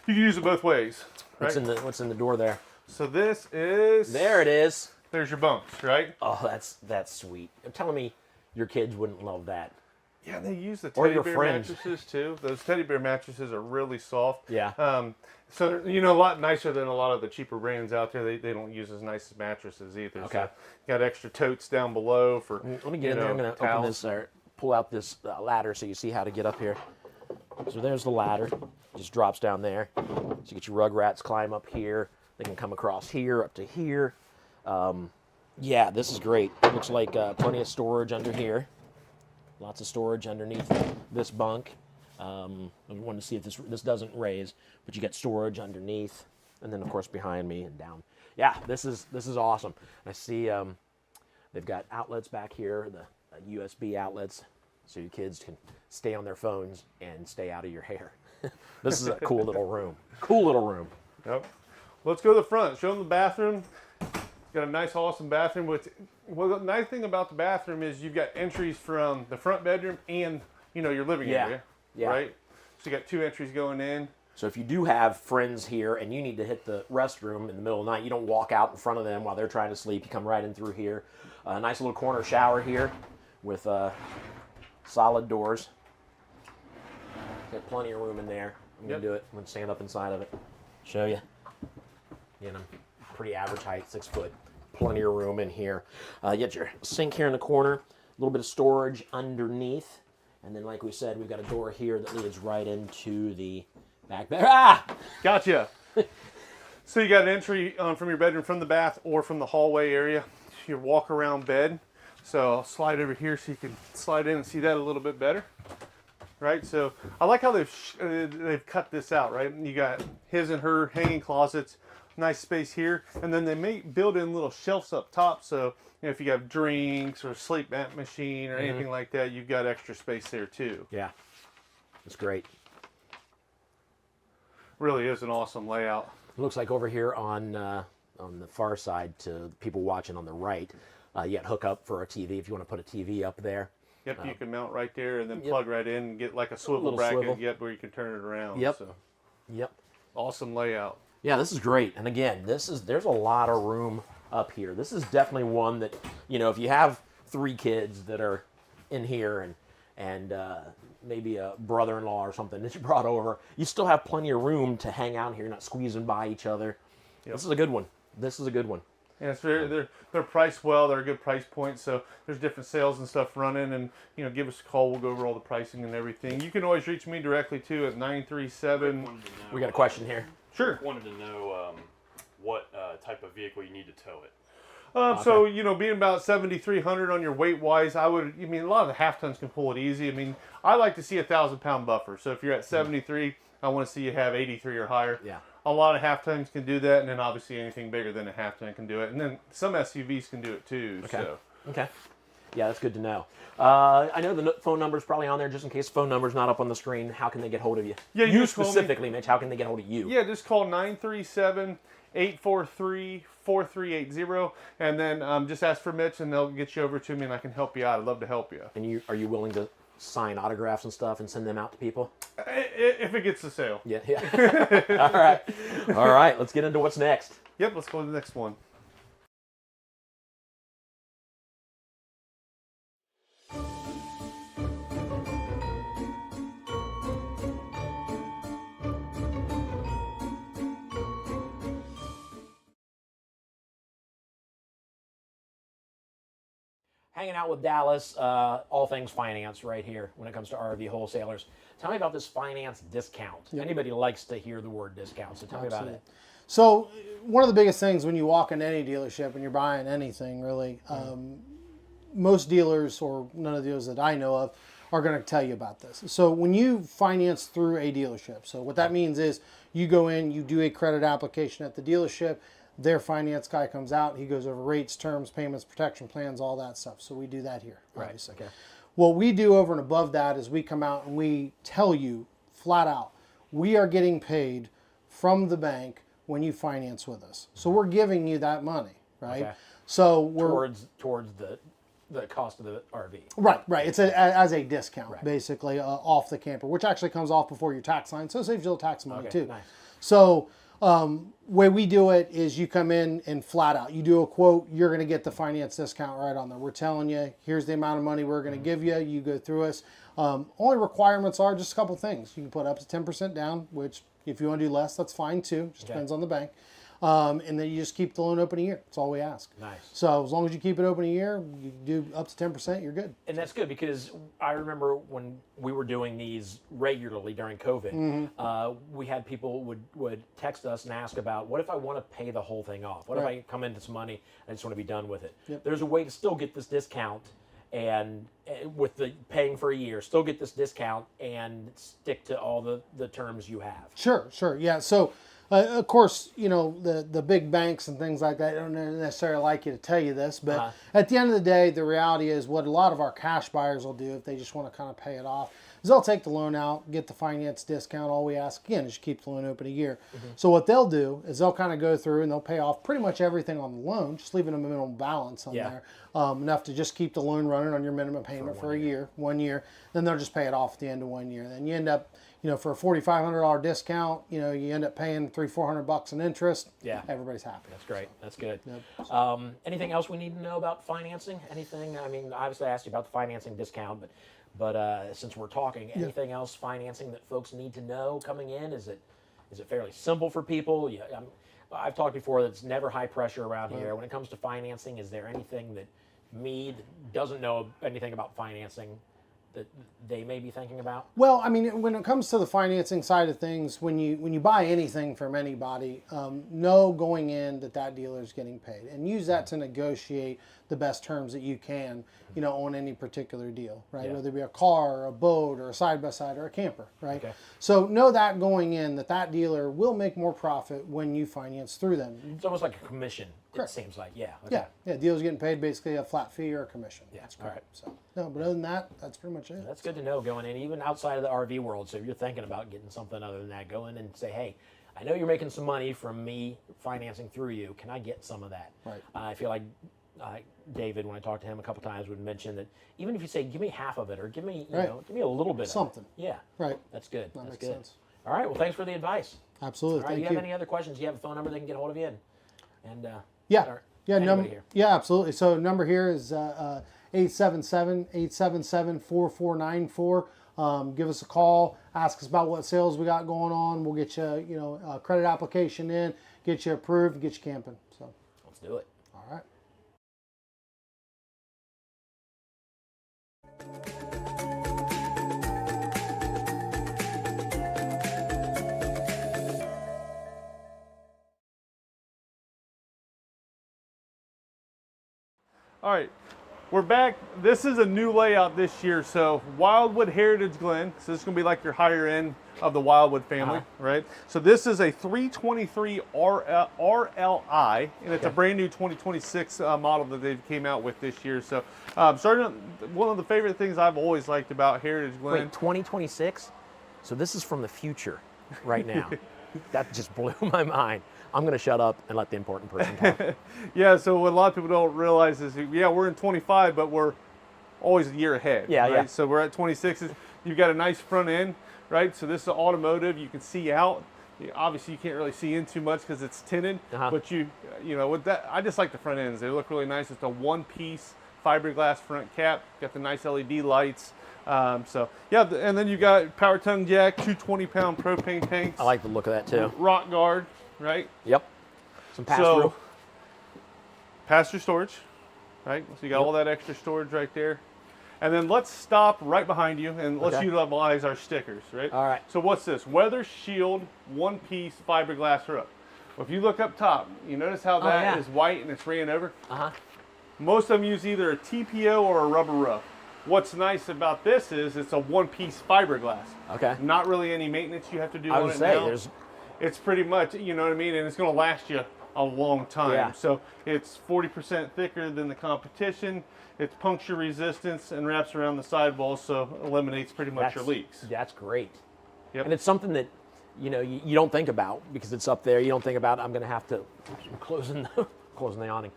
you can use it both ways. Right? What's in the door there? So this is There it is. There's your bunks, right? Oh, that's sweet. You're telling me your kids wouldn't love that. Yeah, they use the Or teddy your bear friends. mattresses too. Those teddy bear mattresses are really soft. Yeah. So a lot nicer than a lot of the cheaper brands out there. They don't use as nice mattresses either. Okay. So got extra totes down below for. Let me get in there. I'm going to open this or pull out this ladder so you see how to get up here. So there's the ladder. Just drops down there. So you get your rugrats climb up here. They can come across here up to here. Yeah, this is great. Looks like plenty of storage under here. Lots of storage underneath this bunk. I wanted to see if this doesn't raise, but you got storage underneath, and then of course behind me and down. Yeah, this is awesome. I see they've got outlets back here, the USB outlets, so your kids can stay on their phones and stay out of your hair. This is a cool little room. Cool little room. Yep. Let's go to the front. Show them the bathroom. Got a nice, awesome bathroom. Well, the nice thing about the bathroom is you've got entries from the front bedroom and your living area, Yeah. right? So you got 2 entries going in. So if you do have friends here and you need to hit the restroom in the middle of the night, you don't walk out in front of them while they're trying to sleep. You come right in through here. A nice little corner shower here with solid doors. Got plenty of room in there. I'm going to do it. I'm going to stand up inside of it. Show you. Pretty average height, 6 foot. Plenty of room in here. You got your sink here in the corner. A little bit of storage underneath. And then, like we said, we've got a door here that leads right into the back bed. Ah! Gotcha. So you got an entry from your bedroom from the bath or from the hallway area. Your walk around bed. So I'll slide over here so you can slide in and see that a little bit better. Right, so I like how they've cut this out. Right, you got his and her hanging closets, nice space here, and then they may build in little shelves up top. So if you have drinks or a sleep mat machine or anything like that, you've got extra space there too. Yeah, it's great. Really is an awesome layout. It looks like over here on the far side to people watching on the right, you got hook up for a TV if you want to put a TV up there. Yep, you can mount right there and then plug right in and get like a swivel Little bracket swivel. Yep, where you can turn it around. Yep. So, Yep. awesome layout. Yeah, this is great. And again, there's a lot of room up here. This is definitely one that, if you have 3 kids that are in here and maybe a brother-in-law or something that you brought over, you still have plenty of room to hang out here, not squeezing by each other. Yep. This is a good one. This is a good one. Yeah, it's they're priced well. They're a good price point. So there's different sales and stuff running, and give us a call. We'll go over all the pricing and everything. You can always reach me directly too at 937. We got a question here. Sure. Wanted to know what type of vehicle you need to tow it. So, you know, being about 7,300 on your weight wise, I mean, a lot of the half tons can pull it easy. I mean, I like to see a 1,000-pound buffer. So if you're at 73, I want to see you have 83 or higher. Yeah. A lot of half tons can do that, and then obviously anything bigger than a half ton can do it. And then some SUVs can do it too. Okay. So. Okay. Yeah, that's good to know. I know the phone number's probably on there just in case the phone number's not up on the screen. How can they get hold of you? Yeah, you just call me. specifically, Mitch. How can they get hold of you? Yeah, just call 937-843-4380, and then just ask for Mitch, and they'll get you over to me, and I can help you out. I'd love to help you. And are you willing to sign autographs and stuff and send them out to people? If it gets the sale. Yeah. All right. All right. Let's get into what's next. Yep, let's go to the next one. Hanging out with Dallas, all things finance right here when it comes to RV wholesalers. Tell me about this finance discount. Anybody likes to hear the word discount, so tell me about it. So one of the biggest things when you walk in any dealership and you're buying anything, really, most dealers, or none of the dealers that I know of, are going to tell you about this. So when you finance through a dealership, so what that means is you go in, you do a credit application at the dealership, their finance guy comes out, he goes over rates, terms, payments, protection plans, all that stuff. So we do that here, obviously. Okay. What we do over and above that is we come out and we tell you flat out, we are getting paid from the bank when you finance with us. So we're giving you that money, right? Okay. So we're towards the cost of the RV. right. It's as a discount, basically, off the camper, which actually comes off before your tax line, so it saves you a little tax money too. Nice. So way we do it is you come in and flat out, you do a quote, you're going to get the finance discount right on there. We're telling you, here's the amount of money we're going to give you. You go through us. Only requirements are just a couple things. You can put up to 10% down, which if you want to do less, that's fine too. Just depends on the bank. And then you just keep the loan open a year. That's all we ask. Nice. So as long as you keep it open a year, you do up to 10%, you're good. And that's good because I remember when we were doing these regularly during COVID, we had people would text us and ask about, what if I want to pay the whole thing off? What if I come into some money and I just want to be done with it? Yep. There's a way to still get this discount and with the paying for a year, still get this discount and stick to all the terms you have. Sure. Yeah. So of course, you know, the big banks and things like that don't necessarily like you to tell you this, but at the end of the day, the reality is what a lot of our cash buyers will do if they just want to kind of pay it off is they'll take the loan out, get the finance discount. All we ask, again, is you keep the loan open a year. So what they'll do is they'll kind of go through and they'll pay off pretty much everything on the loan, just leaving a minimum balance on there, enough to just keep the loan running on your minimum payment for a year, 1 year. Then they'll just pay it off at the end of 1 year. Then you end up, you know, for a $4,500 discount, you know, you end up paying $300-400 in interest. Yeah. Everybody's happy. That's great. That's good. Yep. Anything else we need to know about financing? Anything? I mean, obviously I asked you about the financing discount, but since we're talking, anything else financing that folks need to know coming in? Is it fairly simple for people? Yeah, I've talked before that it's never high pressure around here. When it comes to financing, is there anything that me that doesn't know anything about financing that they may be thinking about? Well, I mean, when it comes to the financing side of things, when you buy anything from anybody, know going in that dealer is getting paid, and use that to negotiate the best terms that you can, you know, on any particular deal, right? Yeah. Whether it be a car, or a boat, or a side-by-side, or a camper, right? Okay. So know that going in that dealer will make more profit when you finance through them. It's almost like a commission, Correct. it seems like. Yeah. Okay. Yeah, dealers getting paid basically a flat fee or a commission. Yeah, That's all correct. right. So no, but other than that, that's pretty much it. That's good to know going in, even outside of the RV world. So if you're thinking about getting something other than that, go in and say, hey, I know you're making some money from me financing through you. Can I get some of that? Right. I feel like David, when I talked to him a couple times, would mention that even if you say, give me half of it, or give me, give me a little bit Something. of it. Yeah. Right. That's good. That That's makes good. sense. All right. Well, thanks for the advice. Absolutely. All right. Thank You have any other questions? You have a phone number they can get a hold of you? And Yeah, anybody here. Yeah, absolutely. So number here is 877-877-4494. Give us a call. Ask us about what sales we got going on. We'll get you, you know, a credit application in, get you approved, and get you camping. So Let's do it. all right. All right, we're back. This is a new layout this year. So Wildwood Heritage Glen. So this is gonna be like your higher end of the Wildwood family, right? So this is a 323 RLI, and it's a brand new 2026 model that they came out with this year. So one of the favorite things I've always liked about Heritage Glen. Wait, 2026? So this is from the future right now. That just blew my mind. I'm going to shut up and let the important person talk. Yeah, so what a lot of people don't realize is, yeah, we're in 25, but we're always a year ahead. Yeah, right? yeah. So we're at 26. You've got a nice front end, right? So this is automotive. You can see out. Obviously, you can't really see in too much because it's tinted. But you know, with that, I just like the front ends. They look really nice. It's a one-piece fiberglass front cap. Got the nice LED lights. So yeah, and then you got power tongue jack, 220-pound propane tanks. I like the look of that too. Rock guard, right? Yep. Some pass So through. pass-through storage, right? So you got all that extra storage right there. And then let's stop right behind you and let's utilize our stickers, right? All right. So what's this? Weather Shield one-piece fiberglass roof. Well, if you look up top, you notice how that is white and it's ran over? Most of them use either a TPO or a rubber roof. What's nice about this is it's a one-piece fiberglass. Okay. Not really any maintenance you have to do I on would it say now. there's. It's pretty much, you know what I mean, and it's going to last you a long time. Yeah. So it's 40% thicker than the competition. It's puncture resistance and wraps around the sidewall, so eliminates pretty much your leaks. That's great. Yep. And it's something that, you know, you don't think about because it's up there. You don't think about, I'm going to have to, I'm closing the awning.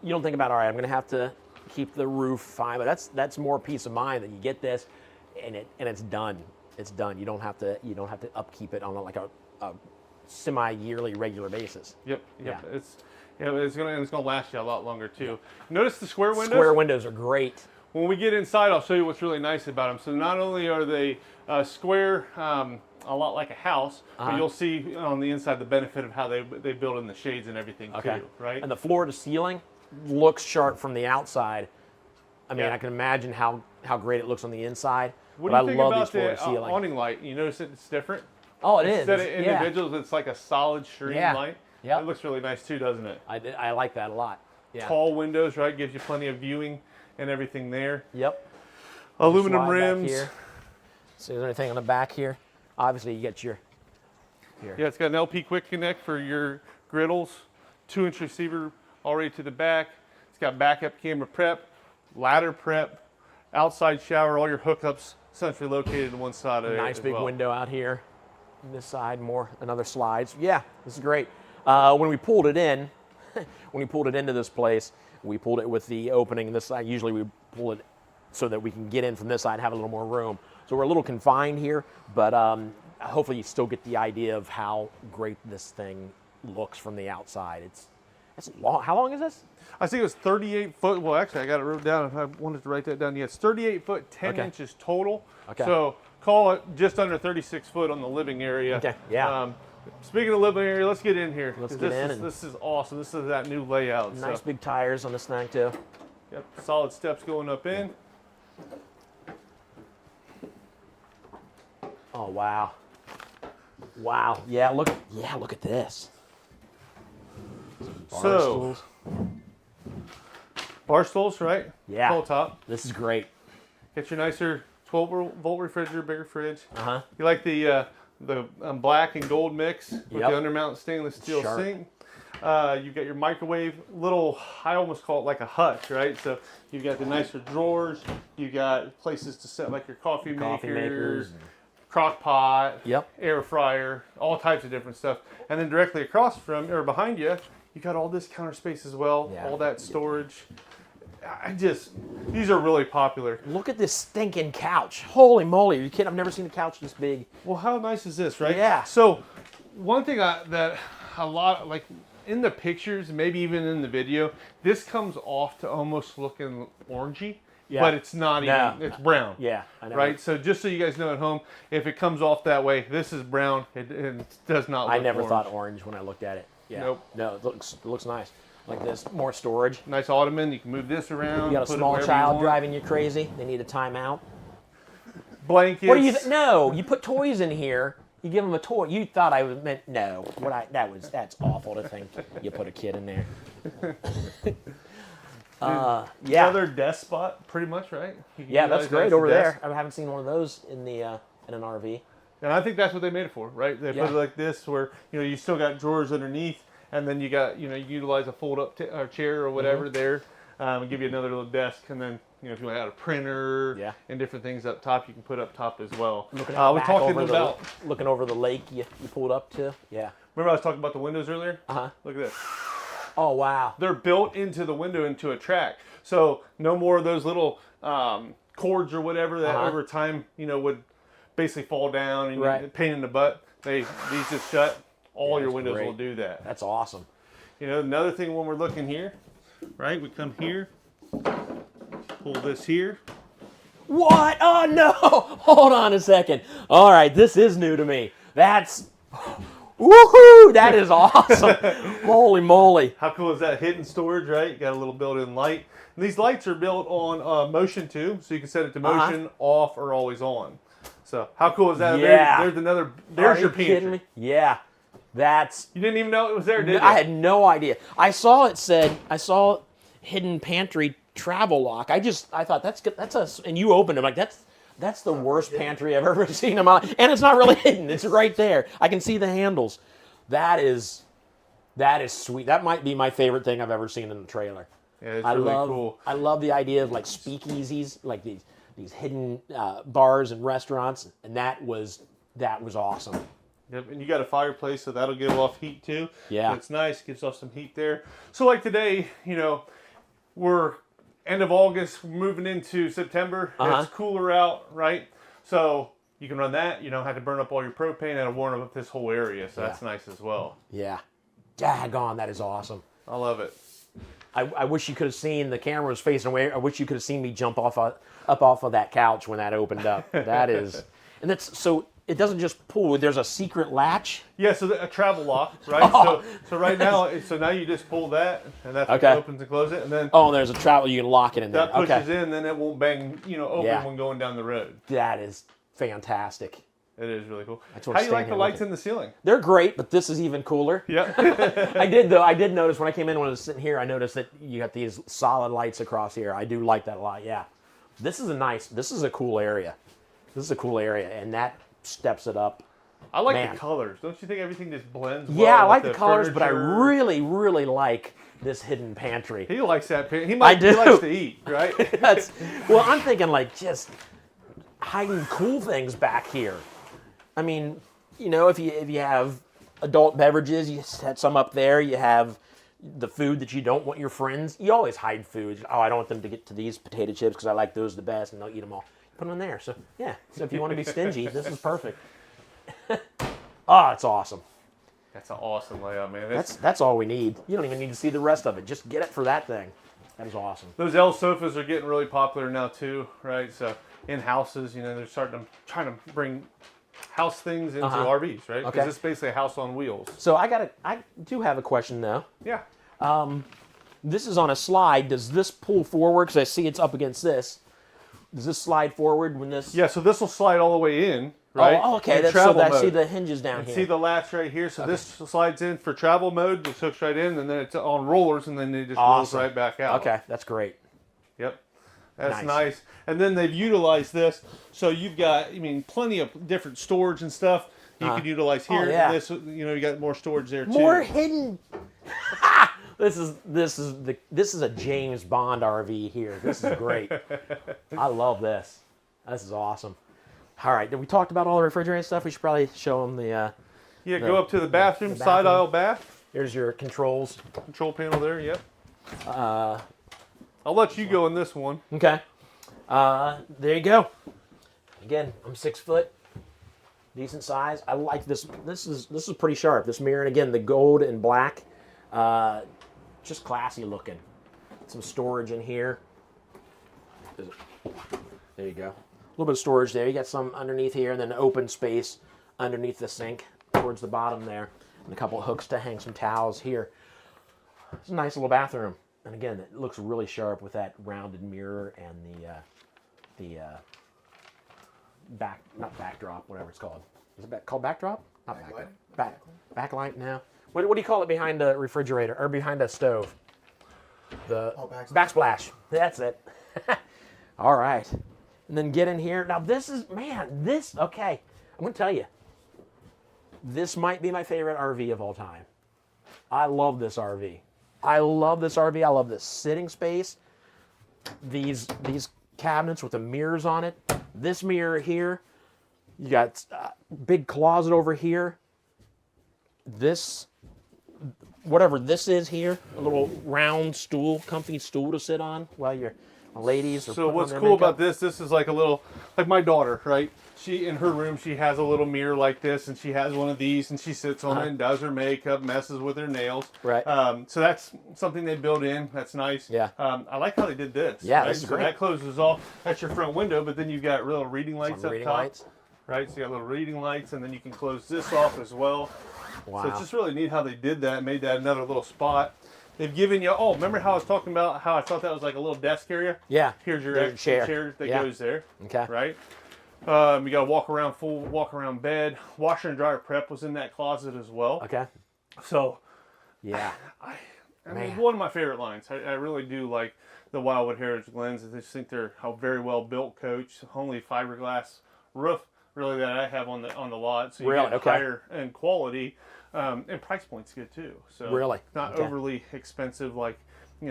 You don't think about, all right, I'm going to have to keep the roof fine, but that's more peace of mind that you get this, and it's done. It's done. You don't have to upkeep it on like a semi-yearly regular basis. Yep. Yeah. It's gonna last you a lot longer too. Notice the square windows. Square windows are great. When we get inside, I'll show you what's really nice about them. So not only are they square, a lot like a house, but you'll see on the inside the benefit of how they build in the shades and everything too, right? And the floor to ceiling looks sharp from the outside. I mean, Yeah. I can imagine how great it looks on the inside. What but do you I think love about these floor the to ceiling. awning light? You notice it's different? Oh, it is. Instead of It's- individuals, it's like a solid stream light. Yeah. It looks really nice too, doesn't it? I like that a lot. Yeah. Tall windows, right? Gives you plenty of viewing and everything there. Yep. Aluminum Slide back rims. here. So is there anything on the back here? Obviously, you get your. Here. Yeah, it's got an LP Quick Connect for your griddles. 2-inch receiver already to the back. It's got backup camera prep, ladder prep, outside shower, all your hookups centrally located in one side of it. Nice as big well. window out here. This side, another slides. Yeah, this is great. When we pulled it in, when we pulled it into this place, we pulled it with the opening this side. Usually we pull it so that we can get in from this side and have a little more room. So we're a little confined here, but hopefully you still get the idea of how great this thing looks from the outside. It's long. How long is this? I think it was 38 foot. Well, actually, I got it wrote down. If I wanted to write that down, yeah, it's 38 foot, 10 inches total. Okay. So call it just under 36 foot on the living area. Okay, yeah. Speaking of living area, let's get in here. Let's 'cause get this in is, and- this is awesome. This is that new layout. Nice so. big tires on this thing too. Yep, solid steps going up in. Oh wow. Wow. Yeah. Look at this. Bar So, stools. bar stools, right? Yeah. Full top. This is great. Get your nicer 12-volt refrigerator, bigger fridge. Uh-huh. You like the black and gold mix with Yep. the undermount stainless steel Sharp. sink. You got your microwave, little, I almost call it like a hutch, right? So you've got the nicer drawers. You got places to set like your coffee makers, crock pot, Yep. air fryer, all types of different stuff. And then directly across from, or behind you, you got all this counter space as well, Yeah. all that storage. These are really popular. Look at this stinking couch. Holy moly, are you kidding? I've never seen a couch this big. Well, how nice is this, right? Yeah. So, one thing that a lot, like in the pictures, maybe even in the video, this comes off to almost looking orangey, Yeah. but it's not No. even, it's brown. Yeah, I know. Right? So, just so you guys know at home, if it comes off that way, this is brown. It does not look I never orange. thought orange when I looked at it. Yeah. Nope. No, it looks nice. Like this, more storage. Nice ottoman. You can move this around. You got a put it small wherever you child want. driving you crazy. They need a timeout. Blankets. What do you? No, you put toys in here. You give them a toy. You thought I meant no. That's awful to think. You put a kid in there. Yeah. Another desk spot, pretty much, right? You can Yeah, that's utilize that great as a over desk. there. I haven't seen one of those in the in an RV. And I think that's what they made it for, right? They Yeah. put it like this, where you still got drawers underneath, and then you got you utilize a fold-up chair or whatever there, and give you another little desk, and then if you want to add a printer Yeah. and different things up top, you can put up top as well. Looking We're back talking over about. looking over the lake you pulled up to. Yeah. Remember I was talking about the windows earlier? Uh-huh. Look at this. Oh wow. They're built into the window into a track, so no more of those little cords or whatever that over time would basically fall down and Right. pain in the butt. These just shut. All your that's windows great. will do that. That's awesome. Another thing when we're looking here, right? We come here, pull this here. What? Oh no! Hold on a second. All right, this is new to me. That's woohoo! That is awesome. Holy moly! How cool is that? Hidden storage, right? You got a little built-in light. And these lights are built on motion too, so you can set it to motion, off, or always on. So how cool is that? Yeah. There's another. Are There's you your pantry. kidding me? Yeah, that's. You didn't even know it was there, did you? I had no idea. I saw hidden pantry travel lock. I thought that's good. And you opened it like that's the worst pantry I've ever seen in my life. And it's not really hidden. It's right there. I can see the handles. That is sweet. That might be my favorite thing I've ever seen in a trailer. Yeah, it's really cool. I love the idea of like speakeasies, like these hidden bars and restaurants, and that was awesome. Yep, and you got a fireplace, so that'll give off heat too. Yeah. And it's nice, gives off some heat there. So like today, we're end of August, moving into September. It's cooler out, right? So you can run that. You don't have to burn up all your propane. That'll warm up this whole area, so that's nice as well. Yeah. Daggone, that is awesome. I love it. I wish you could have seen the camera was facing away. I wish you could have seen me jump up off of that couch when that opened up. That is, and that's so. It doesn't just pull. There's a secret latch. Yeah, so a travel lock, right? So right now, now you just pull that, and that's what opens and closes it, and then There's a travel. You can lock it in there. that pushes in, then it won't bang, open when going down the road. That is fantastic. It is really cool. what How do you I'm like the standing lights looking. in the ceiling? They're great, but this is even cooler. Yeah. I did notice when I came in when I was sitting here. I noticed that you got these solid lights across here. I do like that a lot. Yeah. This is a cool area. This is a cool area, and that steps it up. I like Man. the colors. Don't you think everything just blends well? Yeah, I with like the colors, but I furniture? really, really like this hidden pantry. He likes that. He do. likes to eat, right? Well, I'm thinking like just hiding cool things back here. I mean, if you have adult beverages, you set some up there. You have the food that you don't want your friends. You always hide food. Oh, I don't want them to get to these potato chips because I like those the best, and they'll eat them all. Put them in there. So yeah. So if you want to be stingy, this is perfect. Oh, it's awesome. That's an awesome layout, man. That's all we need. You don't even need to see the rest of it. Just get it for that thing. That is awesome. Those L sofas are getting really popular now too, right? So in houses, they're trying to bring house things into RVs, right? Because it's basically a house on wheels. So I do have a question though. Yeah. This is on a slide. Does this pull forward? Because I see it's up against this. Does this slide forward when this? Yeah. So this will slide all the way in, right? Oh, okay. In So travel I see mode. the hinges down And here. see the latch right here. So this slides in for travel mode. It hooks right in, and then it's on rollers, and then it just rolls Awesome. right back out. Okay, that's great. Yep. That's Nice. nice. And then they've utilized this. So you've got, plenty of different storage and stuff you can utilize here. yeah. This, you got more storage there too. More hidden. This is a James Bond RV here. This is great. I love this. This is awesome. All right, we talked about all the refrigerator stuff. We should probably show them the. Go up to the bathroom, the side bathroom. aisle bath. Here's your controls. Control panel there, yep. I'll let you go in this one. Okay. There you go. Again, I'm 6 foot. Decent size. I like this. This is pretty sharp. This mirror, and again, the gold and black, just classy looking. Some storage in here. There you go. A little bit of storage there. You got some underneath here, and then open space underneath the sink towards the bottom there, and a couple of hooks to hang some towels here. It's a nice little bathroom. And again, it looks really sharp with that rounded mirror and the not backdrop, whatever it's called. Is it called backdrop? Not backlight. Backlight now. What do you call it behind a refrigerator or behind a stove? The backsplash. backsplash. That's it. All right. And then get in here. Now this is, man, okay. I'm going to tell you. This might be my favorite RV of all time. I love this RV. I love this RV. I love this sitting space. These cabinets with the mirrors on it. This mirror here. You got a big closet over here. This, whatever this is here, a little round stool, comfy stool to sit on while your ladies are So putting what's on their cool makeup. about this is like a little, like my daughter, right? She, in her room, she has a little mirror like this, and she has one of these, and she sits on it and does her makeup, messes with her nails. Right. So that's something they built in. That's nice. Yeah. I like how they did this. Yeah, right? this is So great. that closes off. That's your front window, but then you've got little reading lights Some up reading top. lights. Right. So you got little reading lights, and then you can close this off as well. Wow. So it's just really neat how they did that, made that another little spot. They've given you, oh, remember how I was talking about how I thought that was like a little desk area? Yeah. Here's your There's a extra chair. chair that Yeah. goes there. Okay. Right? You got a full walk around bed. Washer and dryer prep was in that closet as well. Okay. So, Yeah. I mean, Man. one of my favorite lines. I really do like the Wildwood Heritage Glens. I just think they're a very well built coach. Only fiberglass roof really that I have on the lot. So you Really? get Okay. higher end quality. And price point's good too. So Really? not Okay. overly expensive like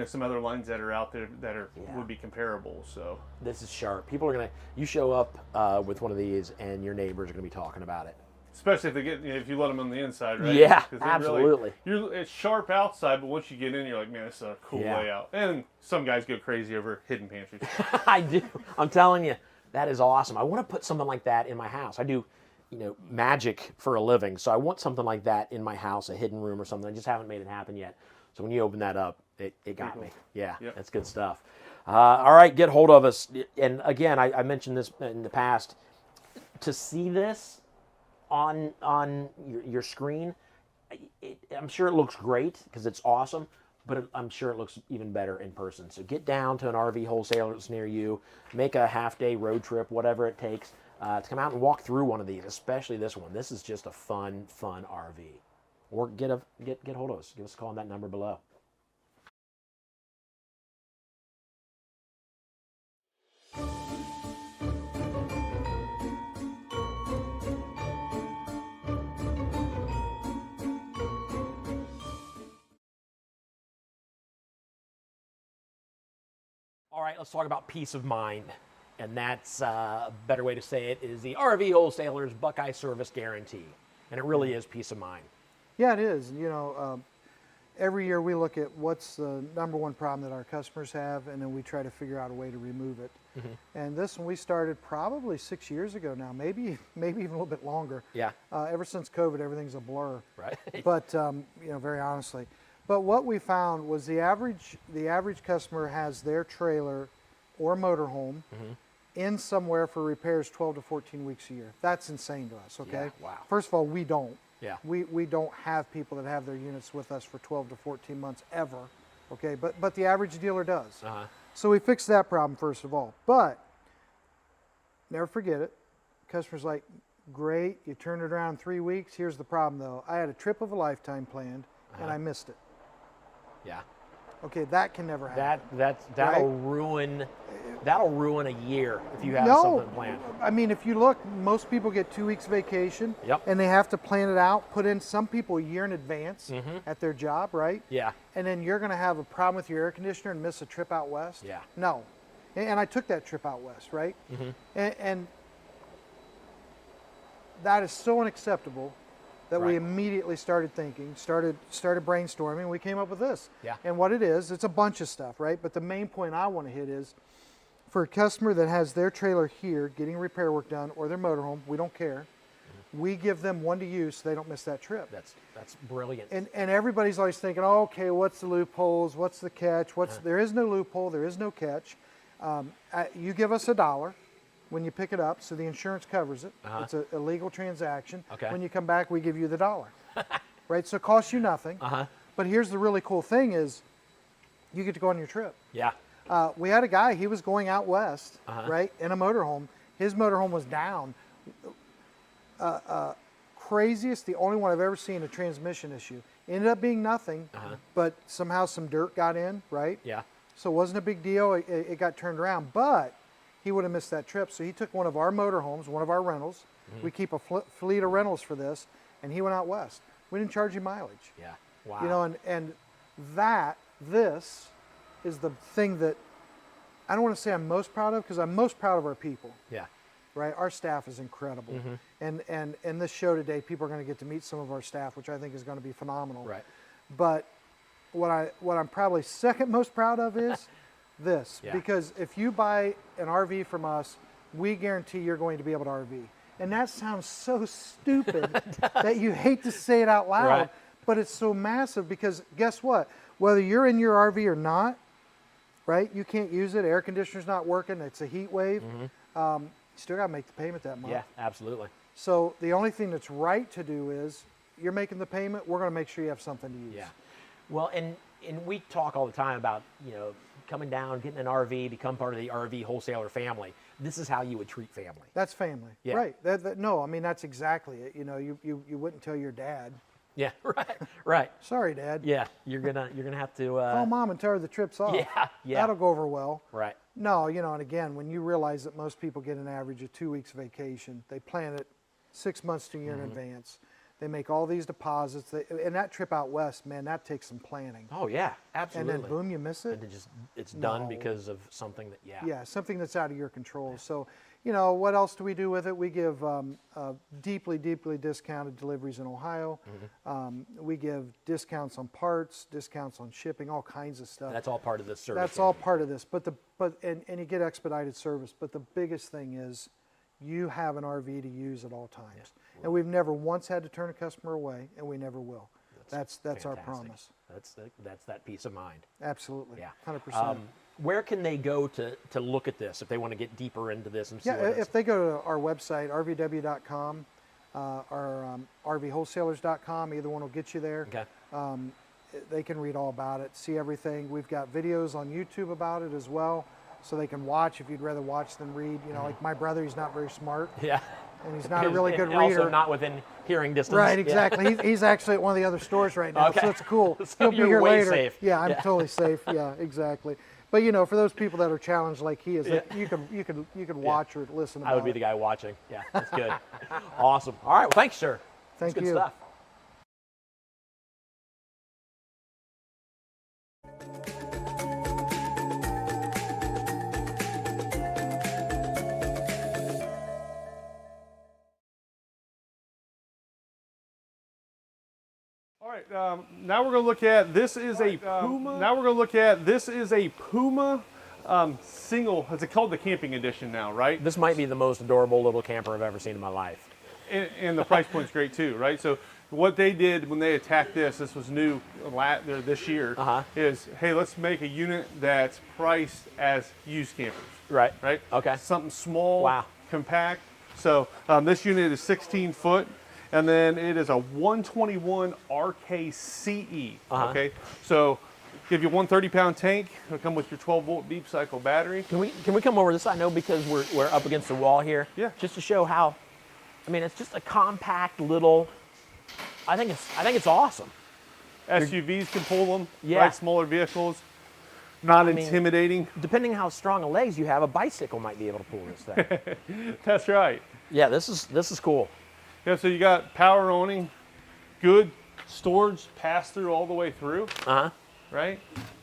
some other lines that are out there that are would be comparable. So This is sharp. People are gonna. You show up with one of these, and your neighbors are gonna be talking about it. especially if they get if you let them on the inside, right? Yeah, 'Cause they absolutely. It's sharp outside, but once you get in, you're like, man, this is a cool Yeah. layout. And some guys go crazy over hidden pantries. I do. I'm telling you, that is awesome. I want to put something like that in my house. I do, magic for a living, so I want something like that in my house, a hidden room or something. I just haven't made it happen yet. So when you open that up, it got me. Yeah, Yep. that's good stuff. All right, get hold of us. And again, I mentioned this in the past. To see this on your screen, I'm sure it looks great because it's awesome, but I'm sure it looks even better in person. So get down to an RV wholesaler that's near you, make a half-day road trip, whatever it takes, to come out and walk through one of these, especially this one. This is just a fun RV. Or get hold of us. Give us a call on that number below. All right, let's talk about peace of mind. And that's a better way to say it is the RV Wholesalers Buckeye Service Guarantee. And it really is peace of mind. Yeah, it is. Every year we look at what's the number one problem that our customers have, and then we try to figure out a way to remove it. And this one we started probably 6 years ago now, maybe even a little bit longer. Yeah. Ever since COVID, everything's a blur. Right. But very honestly, but what we found was the average customer has their trailer or motorhome in somewhere for repairs 12 to 14 weeks a year. That's insane to us. Okay. Yeah, wow. First of all, we don't. Yeah. We don't have people that have their units with us for 12 to 14 months ever. Okay. But the average dealer does. Uh-huh. So we fixed that problem first of all. But never forget it. Customer's like, great, you turned it around in 3 weeks. Here's the problem though. I had a trip of a lifetime planned and I missed it. Yeah. Okay, that can never happen. That'll ruin a year if you have No, something planned. I mean, if you look, most people get 2 weeks vacation, Yep. and they have to plan it out, put in some people a year in advance at their job, right? Yeah. And then you're going to have a problem with your air conditioner and miss a trip out west? Yeah. No. And I took that trip out west, right? And that is so unacceptable that we Right. immediately started thinking, started brainstorming, and we came up with this. Yeah. And what it is, it's a bunch of stuff, right? But the main point I want to hit is, for a customer that has their trailer here getting repair work done, or their motorhome, we don't care. We give them one to use so they don't miss that trip. That's brilliant. And everybody's always thinking, oh, okay, what's the loopholes? What's the catch? There is no loophole. There is no catch. You give us $1 when you pick it up, so the insurance covers it. It's a legal transaction. Okay. When you come back, we give you the $1. Right? So it costs you nothing. But here's the really cool thing is you get to go on your trip. Yeah. We had a guy, he was going out west, right, in a motorhome. His motorhome was down. Craziest, the only one I've ever seen a transmission issue. Ended up being nothing, but somehow some dirt got in, right? Yeah. So it wasn't a big deal. It got turned around, but he would have missed that trip. So he took one of our motorhomes, one of our rentals. We keep a fleet of rentals for this, and he went out west. We didn't charge him mileage. Yeah. Wow. You know, and this is the thing that I don't want to say I'm most proud of, because I'm most proud of our people. Yeah. Right, our staff is incredible, and in this show today, people are going to get to meet some of our staff, which I think is going to be phenomenal. Right. But what I'm probably second most proud of is this, Yeah. because if you buy an RV from us, we guarantee you're going to be able to RV, and that sounds so stupid that you hate to say it out loud, Right. but it's so massive, because guess what? Whether you're in your RV or not, right? You can't use it. Air conditioner's not working. It's a heat wave. You still got to make the payment that month. Yeah, absolutely. So the only thing that's right to do is you're making the payment. We're going to make sure you have something to use. Yeah. Well, and we talk all the time about, you know, coming down, getting an RV, become part of the RV wholesaler family. This is how you would treat family. That's family. Yeah. Right. No, I mean, that's exactly it. You know, you wouldn't tell your dad, Yeah. Right. Right. sorry, Dad. Yeah. You're gonna have to. Call Mom and tell her the trip's off. Yeah. Yeah. That'll go over well. Right. No, you know, and again, when you realize that most people get an average of 2 weeks vacation, they plan it 6 months to a year in advance. They make all these deposits. And that trip out west, man, that takes some planning. Oh yeah. And Absolutely. then boom, you miss it. And it's done No. because of something that Yeah, something that's out of your control. So, you know, what else do we do with it? We give deeply, deeply discounted deliveries in Ohio. We give discounts on parts, discounts on shipping, all kinds of stuff. That's all part of the service. That's all part of this. But and you get expedited service. But the biggest thing is you have an RV to use at all times. And we've never once had to turn a customer away, and we never will. That's our fantastic. promise. That's that peace of mind. Absolutely. Yeah. 100%. Where can they go to look at this if they want to get deeper into this and see Yeah, what it's- if they go to our website, rvw.com or rvwholesalers.com, either one will get you there. Okay. They can read all about it, see everything. We've got videos on YouTube about it as well, so they can watch if you'd rather watch than read. You know, like my brother, he's not very smart, Yeah. and he's not a really good and reader. Also not within hearing distance. Right, Yeah. exactly. He's actually at one of the other stores right now, Okay. so it's cool. So He'll be you're here way later. safe. Yeah, I'm Yeah. totally safe. Yeah, exactly. But you know, for those people that are challenged like he is, Yeah. you can watch or listen. I would about be it. the guy watching. Yeah, that's good. Awesome. All right. Well, thanks, sir. Thank That's good you. stuff. All right, now we're going to look at this is a Puma. Now we're going to look at this is a Puma single. It's called the camping edition now, right? This might be the most adorable little camper I've ever seen in my life. And the price point's great too, right? So what they did when they attacked this was new this year, is hey, let's make a unit that's priced as used campers, Right. right? Okay. Something small, Wow. compact. So this unit is 16 foot. And then it is a 121 RKCE. Okay, so give you 130-pound tank. It'll come with your 12-volt deep cycle battery. Can we come over this? I know because we're up against the wall here. Yeah. Just to show how. I mean, it's just a compact little. I think it's awesome. SUVs can pull them. Yeah. Right, smaller vehicles. Not mean- intimidating. Depending how strong a legs you have, a bicycle might be able to pull this thing. That's right. Yeah, this is cool. Yeah, so you got power owning, good storage pass through all the way through, right?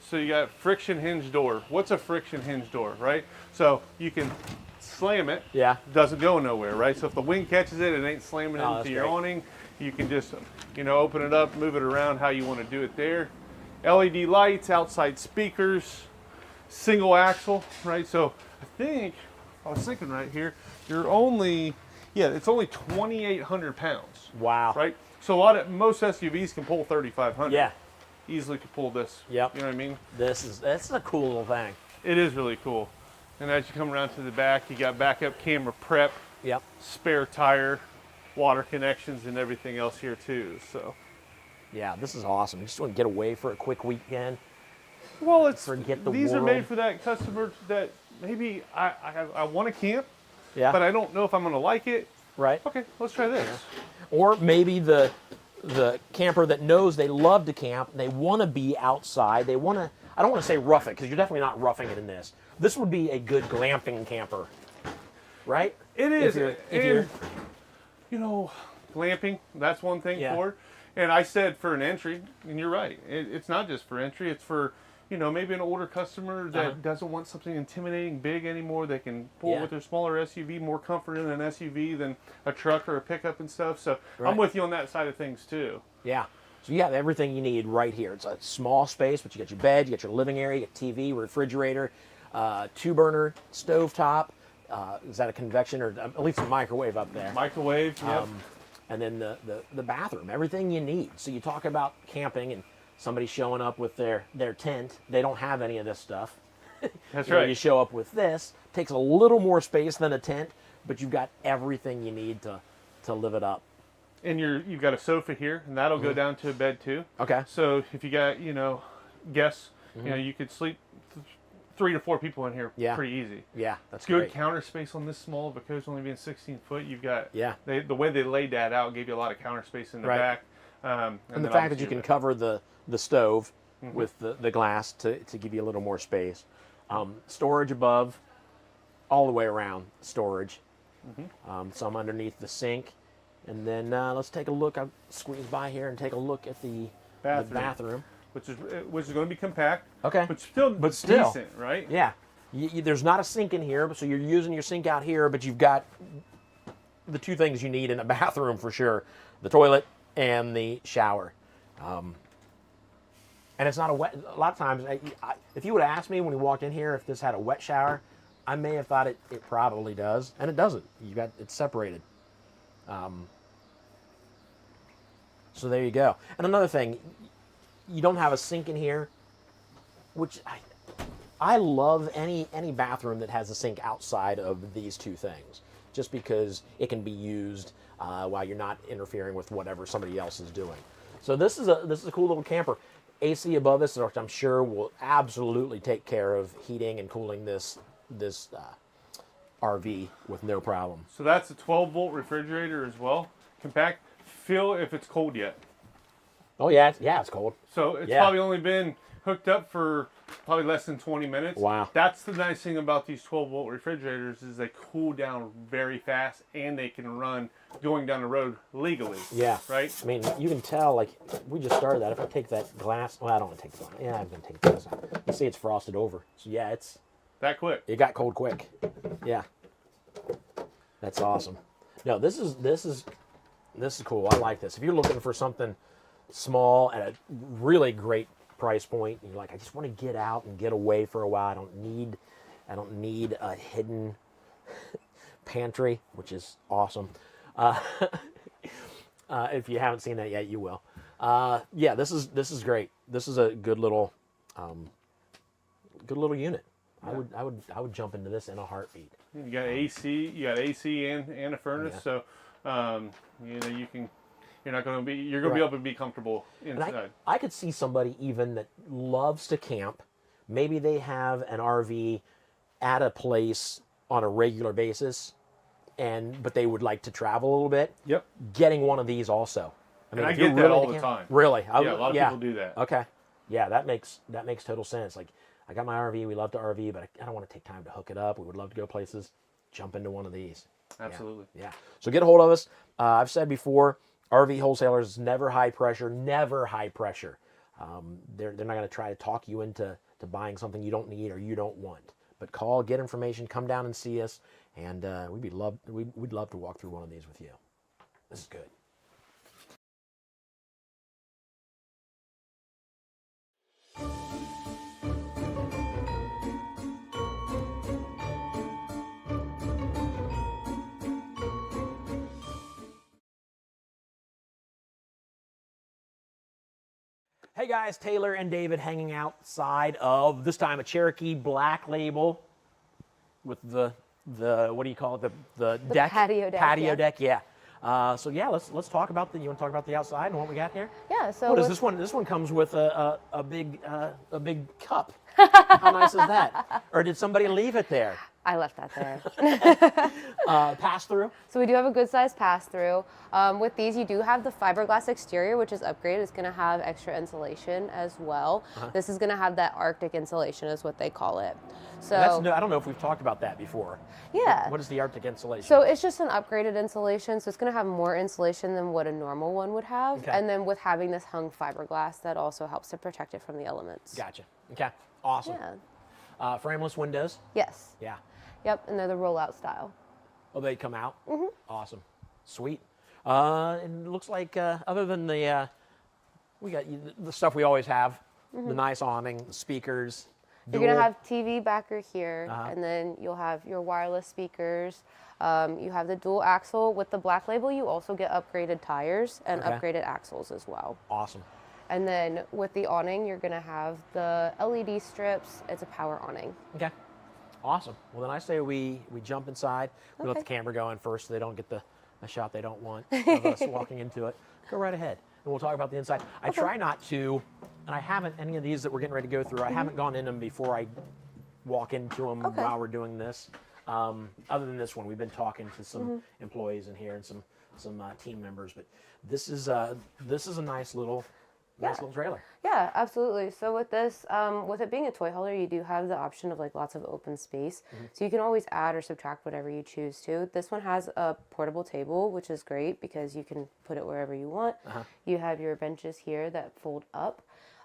So you got friction hinge door. What's a friction hinge door, right? So you can slam it. Yeah. Doesn't go nowhere, right? So if the wind catches it, it ain't slamming Oh, into that's your great. awning. You can just, open it up, move it around how you want to do it there. LED lights, outside speakers, single axle, right? So I was thinking right here, it's only 2,800 pounds. Wow. Right? So most SUVs can pull 3,500. Yeah. Easily could pull this. Yep. You know what I mean? This is a cool little thing. It is really cool. And as you come around to the back, you got backup camera prep, Yep. spare tire, water connections, and everything else here too. So, Yeah, this is awesome. You just want to get away for a quick weekend. well, Forget the these are world. made for that customer that maybe I want to camp, Yeah. but I don't know if I'm going to like it. Right. Okay, let's try this. Or maybe the the camper that knows they love to camp, they want to be outside, they want to, I don't want to say rough it, because you're definitely not roughing it in this. This would be a good glamping camper, right? It is. If you're, You know, glamping, that's one thing Yeah. for it. And I said for an entry, and you're right, it's not just for entry, it's for, you know, maybe an older customer that doesn't want something intimidating big anymore. They can pull Yeah. with their smaller SUV, more comfort in an SUV than a truck or a pickup and stuff. So Right. I'm with you on that side of things too. yeah. So you have everything you need right here. It's a small space, but you got your bed, you got your living area, you got TV, refrigerator, 2-burner stovetop. Is that a convection or at least a microwave up there? Microwave, yep. And then the bathroom, everything you need. So you talk about camping and somebody showing up with their tent. They don't have any of this stuff. That's You know, right. you show up with this. Takes a little more space than a tent, but you've got everything you need to live it up. And you've got a sofa here, and that'll go down to a bed too. Okay. So if you got, you know, guests, you know, you could sleep 3 to 4 people in here Yeah. pretty easy. Yeah, that's Good great. counter space on this small because only being 16 foot. You've got Yeah. the way they laid that out gave you a lot of counter space in the Right. back. And the then fact that obviously you can your- cover the stove with the glass to give you a little more space. Storage above, all the way around storage. Some underneath the sink. And then let's take a look. I'll squeeze by here and take a look at the bathroom. which is going to be compact. Okay. But still decent, right? Yeah. There's not a sink in here, so you're using your sink out here, but you've got the two things you need in a bathroom for sure, the toilet and the shower. And it's not a wet, a lot of times, if you would have asked me when we walked in here if this had a wet shower, I may have thought it probably does, and it doesn't. It's separated. So there you go. And another thing, you don't have a sink in here, which I love any bathroom that has a sink outside of these two things, just because it can be used while you're not interfering with whatever somebody else is doing. So this is a cool little camper. AC above this, which I'm sure will absolutely take care of heating and cooling this RV with no problem. So that's a 12-volt refrigerator as well. Compact. Feel if it's cold yet. Oh yeah, it's cold. So it's Yeah. probably only been hooked up for probably less than 20 minutes. Wow. That's the nice thing about these 12-volt refrigerators is they cool down very fast and they can run going down the road legally. Yeah. Right? I mean, you can tell, like, we just started that. If I take that glass, well, I don't want to take the glass. Yeah, I'm going to take the glass out. You see it's frosted over. So yeah, That quick. it got cold quick. Yeah. That's awesome. No, this is cool. I like this. If you're looking for something small at a really great price point, you're like, I just want to get out and get away for a while. I don't need a hidden pantry, which is awesome. If you haven't seen that yet, you will. Yeah, this is great. This is a good little unit. Yeah. I would jump into this in a heartbeat. You got AC and a furnace, Yeah. so you're going to be able to be comfortable And inside. I could see somebody even that loves to camp. Maybe they have an RV at a place on a regular basis, but they would like to travel a little bit. Yep. Getting one of these also. And I if you're get that really all into the camp- time. Really? Yeah, a lot of people do that. Okay. Yeah, that makes total sense. Like, I got my RV. We love to RV, but I don't want to take time to hook it up. We would love to go places. Jump into one of these. Absolutely. Yeah. So get a hold of us. I've said before, RV wholesalers never high pressure. Never high pressure. They're not going to try to talk you into buying something you don't need or you don't want. But call, get information, come down and see us, and we'd love to walk through one of these with you. This is good. Hey guys, Taylor and David hanging outside of, this time, a Cherokee Black Label with the what do you call it, the deck? patio deck, Patio yeah. deck, yeah. So yeah, let's talk about you want to talk about the outside and what we got here? Yeah, so What is with- this one? This one comes with a big cup. How nice is that? Or did somebody leave it there? I left that there. Pass through. So we do have a good size pass through. With these, you do have the fiberglass exterior, which is upgraded. It's going to have extra insulation as well. This is going to have that Arctic insulation, is what they call it. So I don't know if we've talked about that before. yeah. What is the Arctic insulation? So it's just an upgraded insulation. So it's going to have more insulation than what a normal one would have. Okay. And then with having this hung fiberglass, that also helps to protect it from the elements. Gotcha. Okay. Awesome. Yeah. Frameless windows. Yes. Yeah. Yep. And they're the rollout style. Oh, they come out. Mm-hmm. Awesome. Sweet. And it looks like other than the we got the stuff we always have, the nice awning, the speakers. You're going to have TV backer here, Uh-huh. and then you'll have your wireless speakers. You have the dual axle. With the black label, you also get upgraded tires and Okay. upgraded axles as well. Awesome. And then with the awning, you're going to have the LED strips. It's a power awning. Okay. Awesome. Well, then I say we jump inside. We let the Okay. camera go in first so they don't get the shot they don't want of us walking into it. Go right ahead. And we'll talk about the inside. I try not to, and I haven't, any of these that we're getting ready to go through, I haven't gone in them before I walk into them Okay. while we're doing this. Other than this one, we've been talking to some employees in here and some team members, but this is a nice little trailer. Yeah, absolutely. So with this, with it being a toy hauler, you do have the option of like lots of open space. So you can always add or subtract whatever you choose to. This one has a portable table, which is great because you can put it wherever you want. You have your benches here that fold up.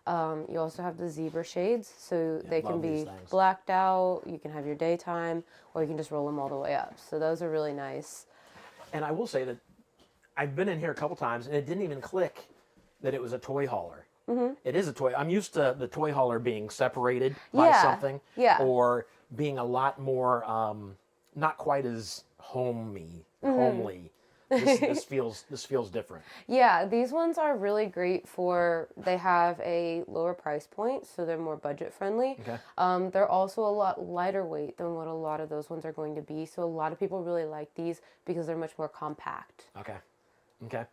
You also have the zebra shades, so they can love these be things. blacked out. You can have your daytime, or you can just roll them all the way up. So those are really nice. And I will say that I've been in here a couple times and it didn't even click that it was a toy hauler. It is a toy. I'm used to the toy hauler being separated by Yeah, something, yeah. or being a lot more not quite as homely. This feels different. Yeah, these ones are really great for, they have a lower price point, so they're more budget friendly. Okay. They're also a lot lighter weight than what a lot of those ones are going to be. So a lot of people really like these because they're much more compact. Okay.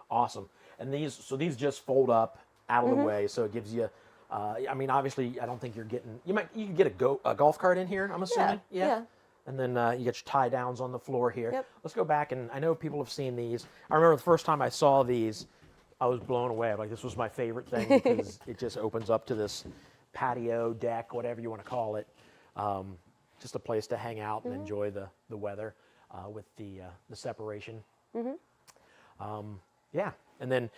Awesome. And these just fold up out of the way, so it gives you. I mean, obviously, I don't think you're getting. You can get a golf cart in here. I'm assuming. Yeah. And then you get your tie downs on the floor here. Yep. Let's go back, and I know people have seen these. I remember the first time I saw these, I was blown away. I'm like, this was my favorite thing because it just opens up to this patio, deck, whatever you want to call it. Just a place to hang out and enjoy the weather with the separation. Yeah. And then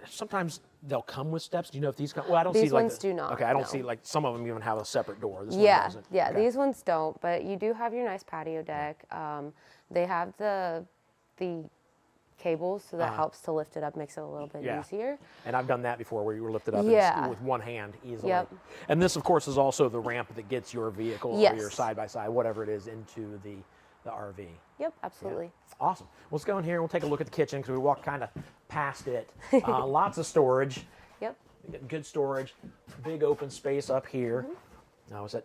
sometimes they'll come with steps. Do you know if these come? Well, I don't see These like ones do not, Okay, I don't no. see like some of them even have a separate door. This one Yeah, doesn't. yeah, Okay. these ones don't, but you do have your nice patio deck. They have the cables, so that helps to lift it up, makes it a little bit Yeah. easier. And I've done that before, where you were lifted up Yeah. with one hand easily. Yep. And this, of course, is also the ramp that gets your vehicle or Yes. your side by side, whatever it is, into the RV. Yep, absolutely. Awesome. Let's go in here and we'll take a look at the kitchen because we walked kind of past it. Lots of storage. Yep. You get good storage. Big open space up here. Now is that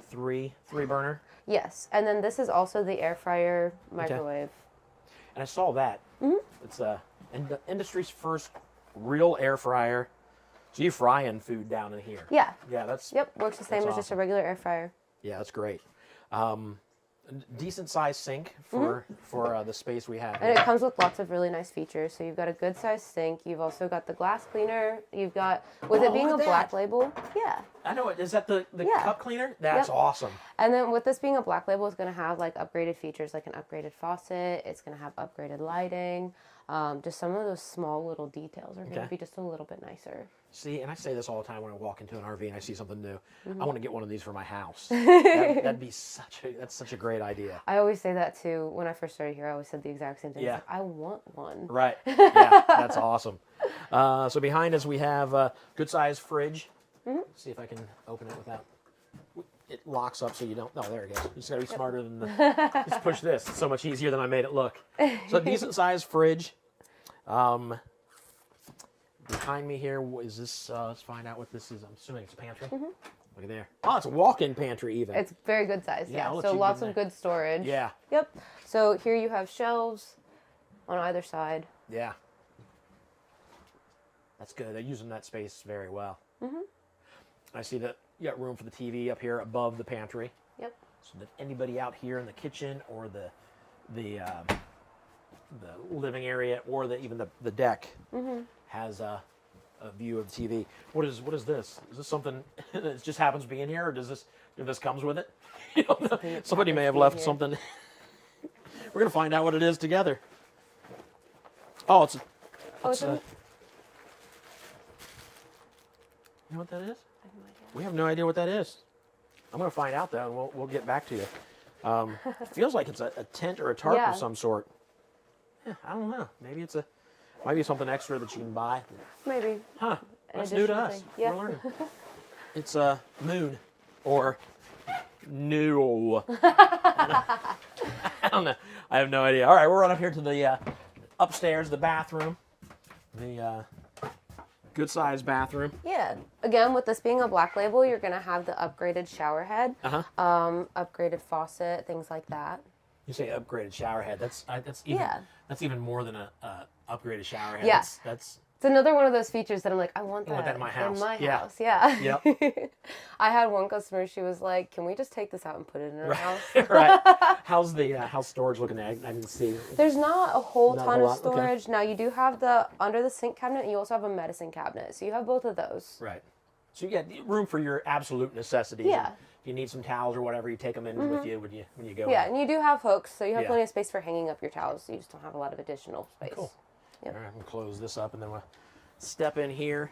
three burner? Yes, and then this is also the air fryer microwave. And I saw that. It's the industry's first real air fryer. So you're frying food down in here. Yeah. Yeah, that's Yep, works the same That's as just a awesome. regular air fryer. Yeah, that's great. Decent sized sink for the space we have And it here. comes with lots of really nice features. So you've got a good sized sink. You've also got the glass cleaner. You've got, with it being a look at black that. label, yeah. I know it. Is that the Yeah. cup cleaner? That's Yep. awesome. And then with this being a black label, it's going to have like upgraded features, like an upgraded faucet. It's going to have upgraded lighting. Just some of those small little details are going Okay. to be just a little bit nicer. See, and I say this all the time when I walk into an RV and I see something new. Mm-hmm. I want to get one of these for my house. That'd be that's such a great idea. I always say that too. When I first started here, I always said the exact same thing. Yeah. It's like, I want one. Right. Yeah, that's awesome. So behind us we have a good sized fridge. See if I can open it without. It locks up so you don't. No, there it goes. You just gotta be smarter than the. Just push this. It's so much easier than I made it look. So a decent sized fridge. Behind me here is this. Let's find out what this is. I'm assuming it's a pantry. Look at there. Oh, it's a walk-in pantry even. It's very good size. Yeah, I'll Yeah. let So you lots get in of there. good storage. Yeah. Yep. So here you have shelves on either side. Yeah. That's good. They're using that space very well. I see that you got room for the TV up here above the pantry. Yep. so that anybody out here in the kitchen or the living area or even the deck has a view of the TV. What is this? Is this something that just happens to be in here, or does this comes with it? You know, somebody may have left something. We're gonna find out what it is together. Oh, it's a, you know what that is? We have no idea what that is. I'm gonna find out though, and we'll get back to you. It feels like it's a tent or a tarp Yeah. of some sort. Yeah, I don't know. Maybe might be something extra that you can buy. Maybe. Huh? An That's new to additional us. thing. Yeah. We're learning. It's a moon or no. I don't know. I have no idea. All right, we're on up here to the upstairs, the bathroom, the good sized bathroom. Yeah. Again, with this being a black label, you're gonna have the upgraded shower head, upgraded faucet, things like that. You say upgraded shower head. That's even more than a upgraded shower head. Yeah. That's It's another one of those features that I'm like, I want that, that in my house. In my Yeah. house, yeah. Yep. I had one customer. She was like, "Can we just take this out and put it in our house?" right. How's storage looking? I didn't see. There's not a whole Not a ton whole of lot, okay. storage. Now you do have the under the sink cabinet, and you also have a medicine cabinet. So you have both of those. Right. So you got room for your absolute necessities. Yeah. If you need some towels or whatever, you take them in with you when you go. Yeah, in. and you do have hooks, so you have Yeah. plenty of space for hanging up your towels. So you just don't have a lot of additional space. Cool. Yep. All right, we'll close this up and then we'll step in here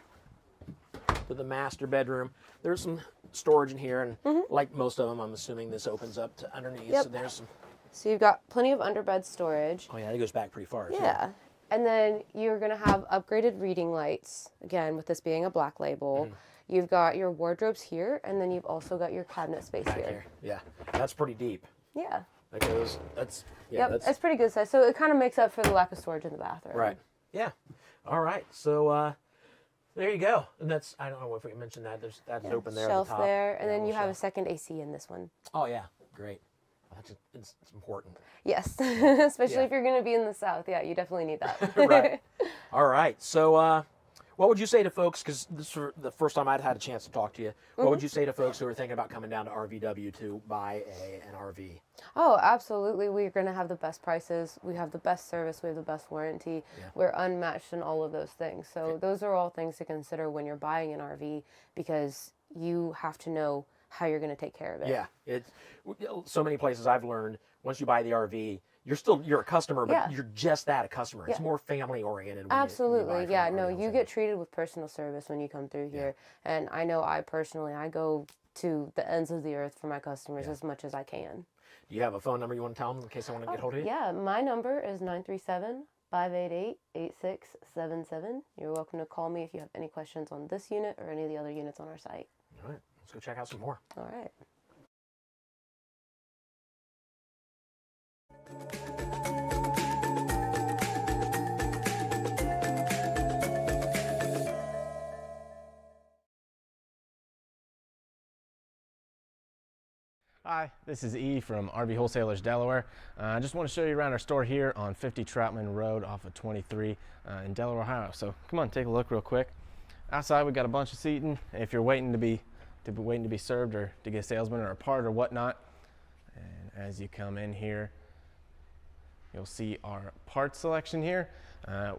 to the master bedroom. There's some storage in here, and like most of them, I'm assuming this opens up to underneath. Yep. So there's some. So you've got plenty of underbed storage. Oh yeah, it goes back pretty far. too. Yeah. And then you're going to have upgraded reading lights, again, with this being a black label. You've got your wardrobes here, and then you've also got your cabinet space Back here. here. Yeah, that's pretty deep. Yeah. That goes. That's. Yeah. Yep, That's it's pretty good size. So it kind of makes up for the lack of storage in the bathroom. right. Yeah. All right. So there you go. And that's. I don't know if we mentioned that. That's open there. Shelf at the top. there, and Yeah, then you little have a shelf. second AC in this one. Oh yeah. Great. It's important. Yes, especially Yeah. if you're going to be in the South. Yeah, you definitely need that. Right. All right. So, what would you say to folks? Because this is the first time I'd had a chance to talk to you. What would you say to folks who are thinking about coming down to RVW to buy an RV? Oh, absolutely. We're going to have the best prices. We have the best service. We have the best warranty. Yeah. We're unmatched in all of those things. So those are all things to consider when you're buying an RV, because you have to know how you're going to take care of it. Yeah. It's so many places I've learned. Once you buy the RV, you're a customer, but Yeah. you're just that, a customer. It's Yeah. more family oriented. Absolutely. Yeah. No, you get treated with personal service when you come through here. And I know I go to the ends of the earth for my customers as much as I can. Do you have a phone number you want to tell them in case I want to get hold of you? Yeah, my number is 937-588-8677. You're welcome to call me if you have any questions on this unit or any of the other units on our site. All right. Let's go check out some more. All right. Hi, this is E from RV Wholesalers Delaware. I just want to show you around our store here on 50 Troutman Road off of 23 in Delaware, Ohio. So come on, take a look real quick. Outside we got a bunch of seating. If you're waiting to be served or to get a salesman or a part or whatnot, and as you come in here, you'll see our parts selection here.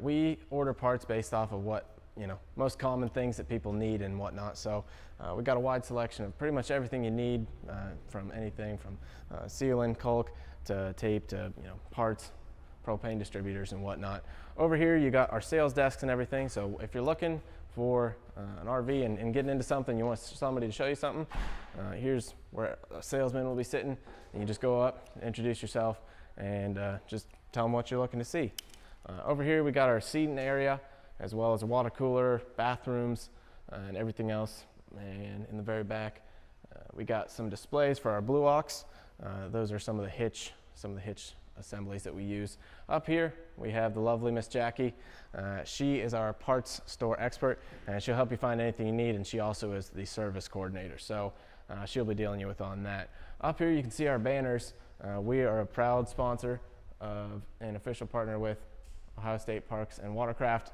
We order parts based off of what most common things that people need and whatnot. So we got a wide selection of pretty much everything you need, from anything from sealant, caulk to tape to parts, propane distributors and whatnot. Over here you got our sales desks and everything. So if you're looking for an RV and getting into something, you want somebody to show you something, here's where a salesman will be sitting, and you just go up, introduce yourself, and just tell them what you're looking to see. Over here we got our seating area, as well as a water cooler, bathrooms, and everything else. And in the very back, we got some displays for our Blue Ox. Those are some of the hitch assemblies that we use. Up here, we have the lovely Miss Jackie. She is our parts store expert, and she'll help you find anything you need, and she also is the service coordinator. So she'll be dealing with on that. Up here, you can see our banners. We are a proud sponsor of and official partner with Ohio State Parks and Watercraft.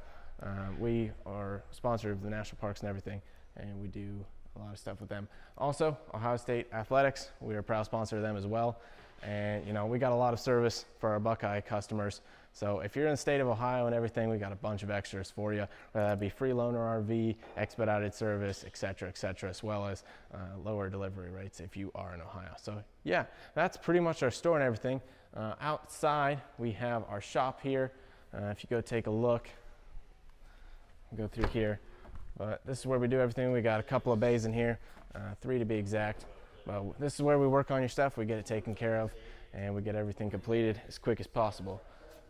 We are sponsor of the national parks and everything, and we do a lot of stuff with them. Also, Ohio State Athletics, we are a proud sponsor of them as well. And, you know, we got a lot of service for our Buckeye customers. So if you're in the state of Ohio and everything, we got a bunch of extras for you, whether that be free loaner RV, expedited service, et cetera, as well as lower delivery rates if you are in Ohio. So yeah, that's pretty much our store and everything. Outside, we have our shop here. If you go take a look, go through here. But this is where we do everything. We got a couple of bays in here, 3 to be exact. But this is where we work on your stuff. We get it taken care of, and we get everything completed as quick as possible.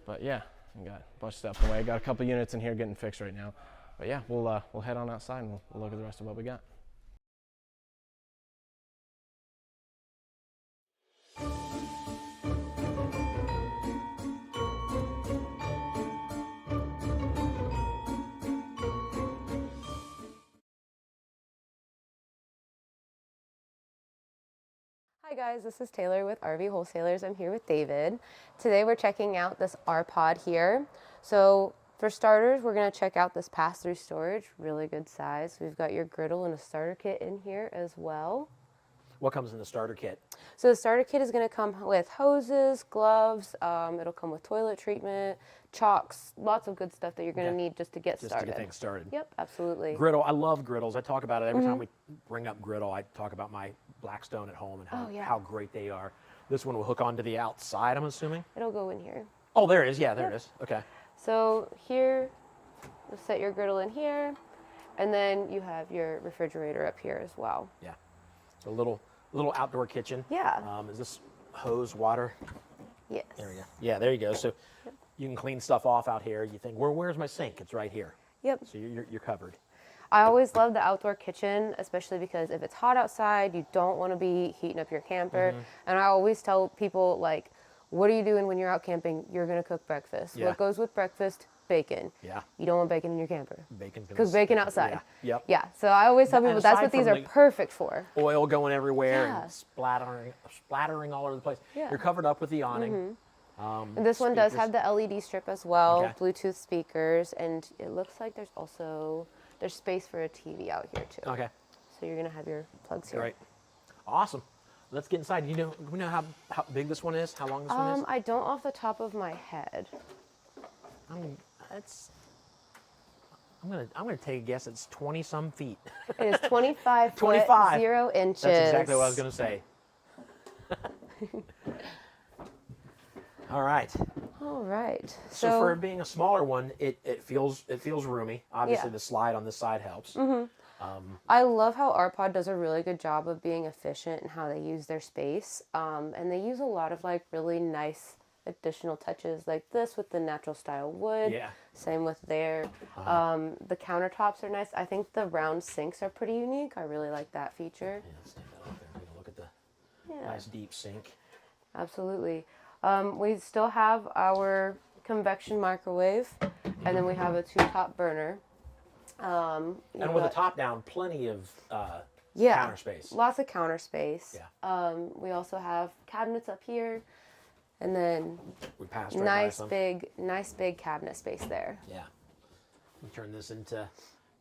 But yeah, we got a bunch of stuff in the way. Got a couple units in here getting fixed right now. But yeah, we'll head on outside and we'll look at the rest of what we got. Hi guys, this is Taylor with RV Wholesalers. I'm here with David. Today we're checking out this R-Pod here. So for starters, we're going to check out this pass-through storage, really good size. We've got your griddle and a starter kit in here as well. What comes in the starter kit? So the starter kit is going to come with hoses, gloves, it'll come with toilet treatment, chalks, lots of good stuff that you're going to need just to get started. Just to get things started. Yep, absolutely. Griddle, I love griddles. I talk about it every time we bring up griddle. I talk about my Blackstone at home and how great they are. This one will hook onto the outside, I'm assuming? It'll go in here. Oh, there it is. Yeah, there it is. Okay. So here, you'll set your griddle in here, and then you have your refrigerator up here as well. Yeah. So a little outdoor kitchen. Yeah. Is this hose water? Yes. There we go. Yeah, there you go. So you can clean stuff off out here. You think, where's my sink? It's right here. Yep. So you're covered. I always love the outdoor kitchen, especially because if it's hot outside, you don't want to be heating up your camper. And I always tell people, like, what are you doing when you're out camping? You're going to cook breakfast. Yeah. What goes with breakfast? Bacon. Yeah. You don't want bacon in your camper. Bacon. Because bacon outside. Yeah. Yep. Yeah. So I always tell And people that's aside what these from are the perfect for. Oil going everywhere Yeah. and splattering all over the place. Yeah. You're covered up with the awning. And this one does have the LED strip as well, Okay. Bluetooth speakers, and it looks like there's space for a TV out here too. Okay. So you're gonna have your plugs here. Great. Awesome. Let's get inside. Do we know how big this one is? How long this one is? I don't off the top of my head. I'm gonna take a guess. It's 20-some feet. It is 25 25. foot 0 inches. That's exactly what I was gonna say. All right. All right. So for it being a smaller one, it feels roomy. Obviously, Yeah. the slide on this side helps. I love how R-Pod does a really good job of being efficient in how they use their space. And they use a lot of like really nice additional touches like this with the natural style wood. Yeah. Same with there. The countertops are nice. I think the round sinks are pretty unique. I really like that feature. Yeah, let's take that off there. Take a look at the Yeah. nice deep sink. Absolutely. We still have our convection microwave, and then we have a 2-top burner. And with the top down, plenty of yeah, counter space. Lots of counter space. Yeah. We also have cabinets up here, and then We passed right by nice some. big cabinet space there. Yeah. We turn this into,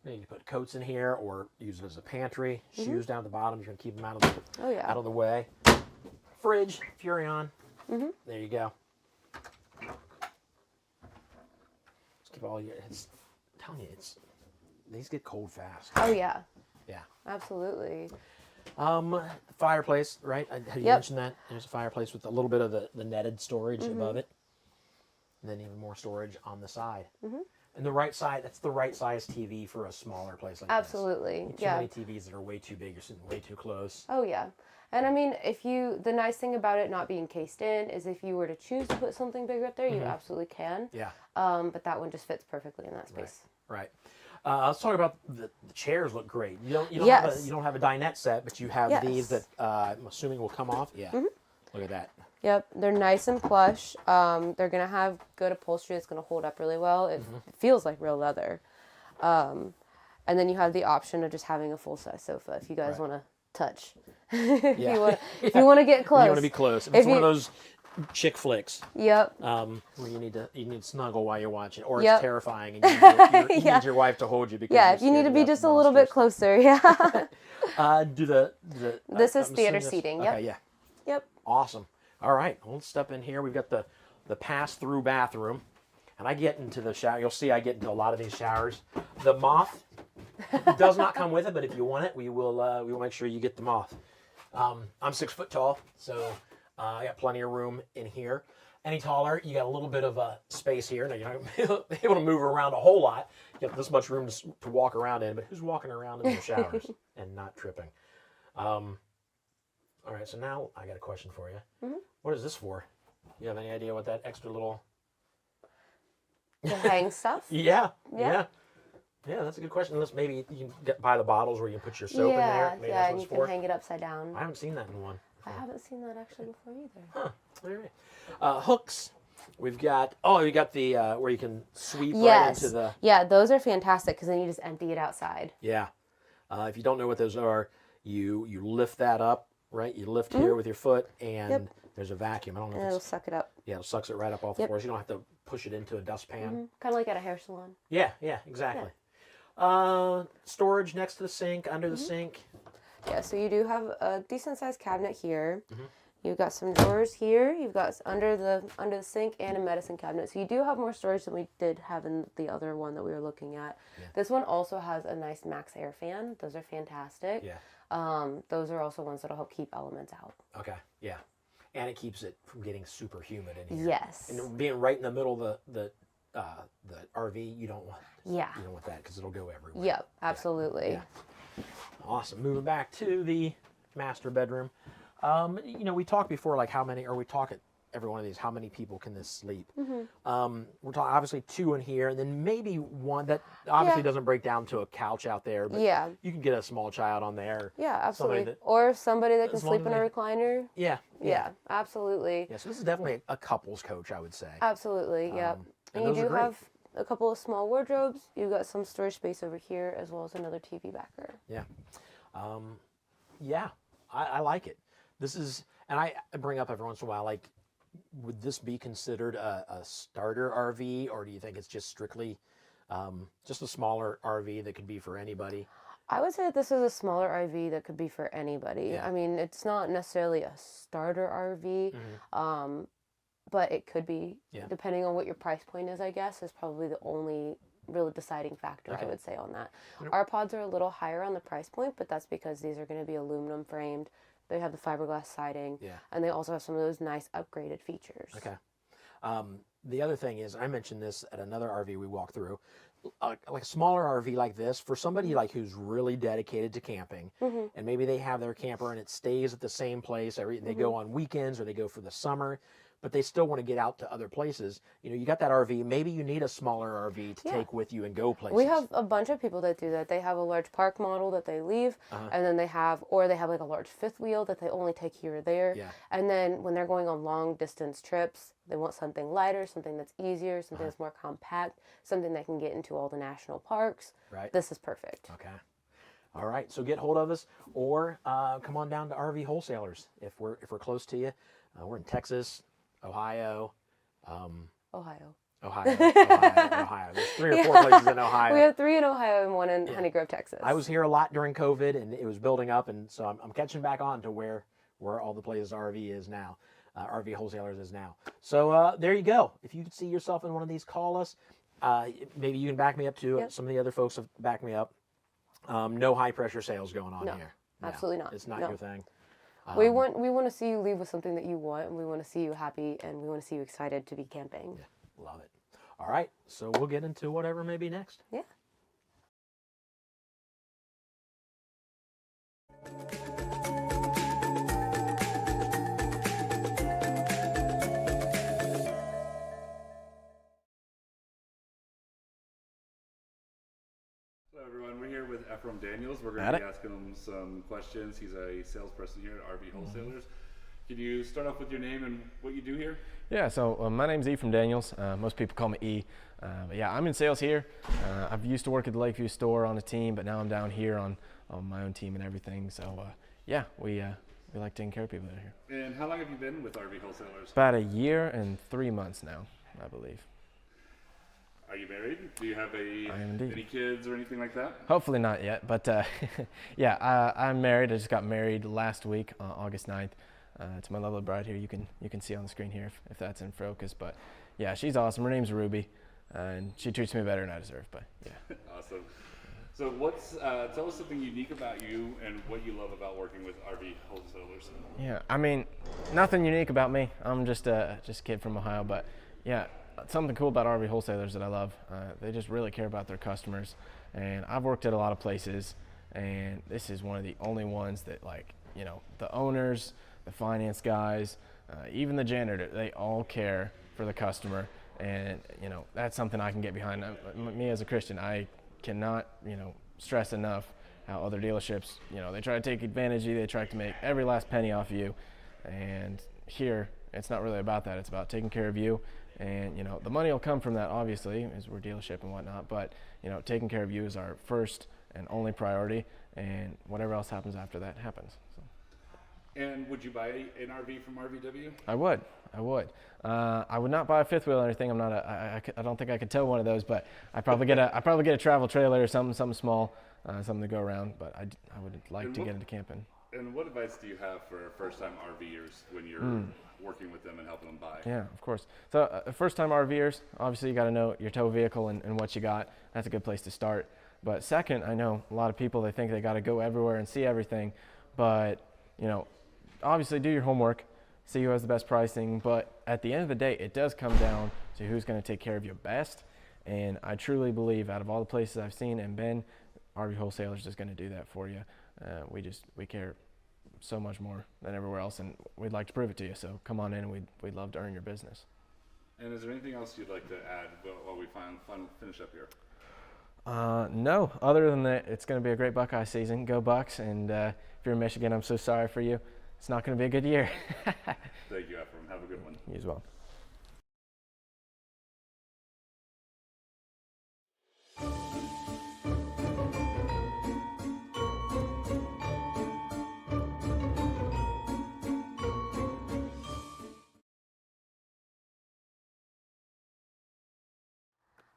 you can put coats in here or use it as a pantry. Shoes down at the bottom. You're going to keep them out of the way. Fridge, Furrion. There you go. Just keep all your, I'm telling you, these get cold fast. Oh yeah, Yeah. absolutely. Fireplace, right? Had you Yep. mentioned that? There's a fireplace with a little bit of the netted storage above it. And then even more storage on the side. And the right side, that's the right size TV for a smaller place like Absolutely. this. Too Yeah. many TVs that are way too big, you're sitting way too close. Oh yeah. And I mean, the nice thing about it not being cased in is if you were to choose to put something bigger up there, you absolutely can. Yeah. But that one just fits perfectly in that space. Right. Let's talk about the chairs. Look great. You don't Yes. have a dinette set, but you have Yes. these that I'm assuming will come off. Yeah. Look at that. Yep, they're nice and plush. They're gonna have good upholstery. It's gonna hold up really well. It feels like real leather. And then you have the option of just having a full size sofa if you guys Right. want to touch. Yeah. If you want to get close. You want to be close. If If it's one of you- those chick flicks. Yep. Where you need to snuggle while you're watching, or Yep. it's terrifying, and you Yeah. need your wife to hold you because Yeah, you're if you need to scared be of just a the little bit monsters. closer, yeah. This is theater seating, yep. Okay, yeah. Yep. Awesome. All right, well, let's step in here. We've got the pass-through bathroom, and I get into the shower. You'll see I get into a lot of these showers. The moth does not come with it, but if you want it, we will make sure you get the moth. I'm 6 foot tall, so I got plenty of room in here. Any taller, you got a little bit of space here. Now, you're not gonna be able to move around a whole lot. You have this much room to walk around in, but who's walking around in their showers and not tripping? All right, so now I got a question for you. Mm-hmm. What is this for? You have any idea what that extra little... To hang stuff? Yeah. Yeah. Yeah, that's a good question. Unless maybe you can buy the bottles where you can put your soap in there. Maybe yeah, that's and what you it's can for. hang it upside down. I haven't seen that in one. I haven't seen that actually before either. Huh. All right. Hooks. We got the where you can sweep right Yes. into the... Yeah, those are fantastic because then you just empty it outside. Yeah. If you don't know what those are, you lift that up, right? You lift here with your foot, and there's a vacuum. I don't know And if it'll it's... suck it up. Yeah, it sucks it right up off the floor. So you don't have to push it into a dustpan. Kind of like at a hair salon. Yeah, exactly. Storage next to the sink, under the sink. Yeah, so you do have a decent sized cabinet here. You've got some drawers here. You've got under the sink and a medicine cabinet. So you do have more storage than we did have in the other one that we were looking at. Yeah. This one also has a nice max air fan. Those are fantastic. Yeah. Those are also ones that'll help keep elements out. Okay. Yeah. And it keeps it from getting super humid in here. Yes. And being right in the middle of the RV, you don't want. Yeah. You don't want that because it'll go everywhere. Yep. Absolutely. Yeah. Awesome. Moving back to the master bedroom. We talked before, like we talk at every one of these, how many people can this sleep? We're talking obviously 2 in here, and then maybe one that obviously doesn't break down to a couch out there, but you can get a small child on there. Yeah, absolutely. Or somebody that can as long sleep as in a they- recliner. Yeah. Yeah, absolutely. Yeah, so this is definitely a couple's coach, I would say. Absolutely, yep. and And you those are do great. have a couple of small wardrobes. You've got some storage space over here, as well as another TV backer. Yeah. I like it. This is, and I bring up every once in a while, like, would this be considered a starter RV, or do you think it's just strictly just a smaller RV that could be for anybody? I would say that this is a smaller RV that could be for anybody. Yeah. I mean, it's not necessarily a starter RV, but it could be, depending on what your price point is, I guess, is probably the only really deciding factor, I would say, on that. Our pods are a little higher on the price point, but that's because these are going to be aluminum framed. They have the fiberglass siding, and they also have some of those nice upgraded features. Okay. The other thing is, I mentioned this at another RV we walked through, like a smaller RV like this, for somebody like who's really dedicated to camping, and maybe they have their camper and it stays at the same place. They go on weekends or they go for the summer, but they still want to get out to other places. You got that RV. Maybe you need a smaller RV to take with you and go places. We have a bunch of people that do that. They have a large park model that they leave, and then they have like a large fifth wheel that they only take here or there. Yeah. And then when they're going on long distance trips, they want something lighter, something that's easier, something that's more compact, something that can get into all the national parks. Right. This is perfect. Okay. All right. So get hold of us, or come on down to RV Wholesalers if we're close to you. We're in Texas, Ohio. Ohio. Ohio. There's 3 or 4 places in Ohio. We have 3 in Ohio and 1 in Honey Grove, Texas. I was here a lot during COVID, and it was building up, and so I'm catching back on to where all the places RV is now, RV Wholesalers is now. So there you go. If you could see yourself in one of these, call us. Maybe you can back me up too. Yep. Some of the other folks have backed me up. No high pressure sales going on here. No, absolutely not. It's not No. your thing. We want to see you leave with something that you want, and we want to see you happy, and we want to see you excited to be camping. Yeah, love it. All right, so we'll get into whatever may be next. Yeah. Hello everyone, we're here with Ephraim Daniels. We're going Got to be it. asking him some questions. He's a salesperson here at RV Wholesalers. Can you start off with your name and what you do here? Yeah, so my name's Ephraim Daniels. Most people call me E. But yeah, I'm in sales here. I've used to work at the Lakeview store on a team, but now I'm down here on my own team and everything. So yeah, we we like taking care of people that are here. And how long have you been with RV Wholesalers? About a year and 3 months now, I believe. Are you married? Do you have I am indeed. any kids or anything like that? Hopefully not yet, but yeah, I'm married. I just got married last week, August 9th, to my lovely bride here. You can see on the screen here if that's in focus. But yeah, she's awesome. Her name's Ruby, and she treats me better than I deserve. But yeah. Awesome. So tell us something unique about you and what you love about working with RV Wholesalers. Yeah, I mean, nothing unique about me. I'm just a kid from Ohio, but yeah, something cool about RV Wholesalers that I love. They just really care about their customers, and I've worked at a lot of places, and this is one of the only ones that, like, you know, the owners, the finance guys, even the janitor, they all care for the customer, and you know, that's something I can get behind. Me as a Christian, I cannot, you know, stress enough how other dealerships, you know, they try to take advantage of you, they try to make every last penny off of you, and here it's not really about that. It's about taking care of you, and you know, the money will come from that, obviously, as we're a dealership and whatnot, but you know, taking care of you is our first and only priority, and whatever else happens after that happens. So. And would you buy an RV from RVW? I would. I would not buy a fifth wheel or anything. I don't think I could tow one of those, but I'd probably get a travel trailer or something small, something to go around. But I would like to get into camping. And what advice do you have for first-time RVers when you're working with them and helping them buy? Yeah, of course. So first-time RVers, obviously you got to know your tow vehicle and what you got. That's a good place to start. But second, I know a lot of people, they think they got to go everywhere and see everything, but you know, obviously do your homework, see who has the best pricing, but at the end of the day, it does come down to who's going to take care of you best. And I truly believe out of all the places I've seen and been, RV Wholesalers is going to do that for you. We care so much more than everywhere else, and we'd like to prove it to you. So come on in, and we'd love to earn your business. And is there anything else you'd like to add while we finish up here? No, other than that, it's going to be a great Buckeye season. Go Bucks, and if you're in Michigan, I'm so sorry for you. It's not going to be a good year. Thank you, Ephraim. Have a good one. You as well.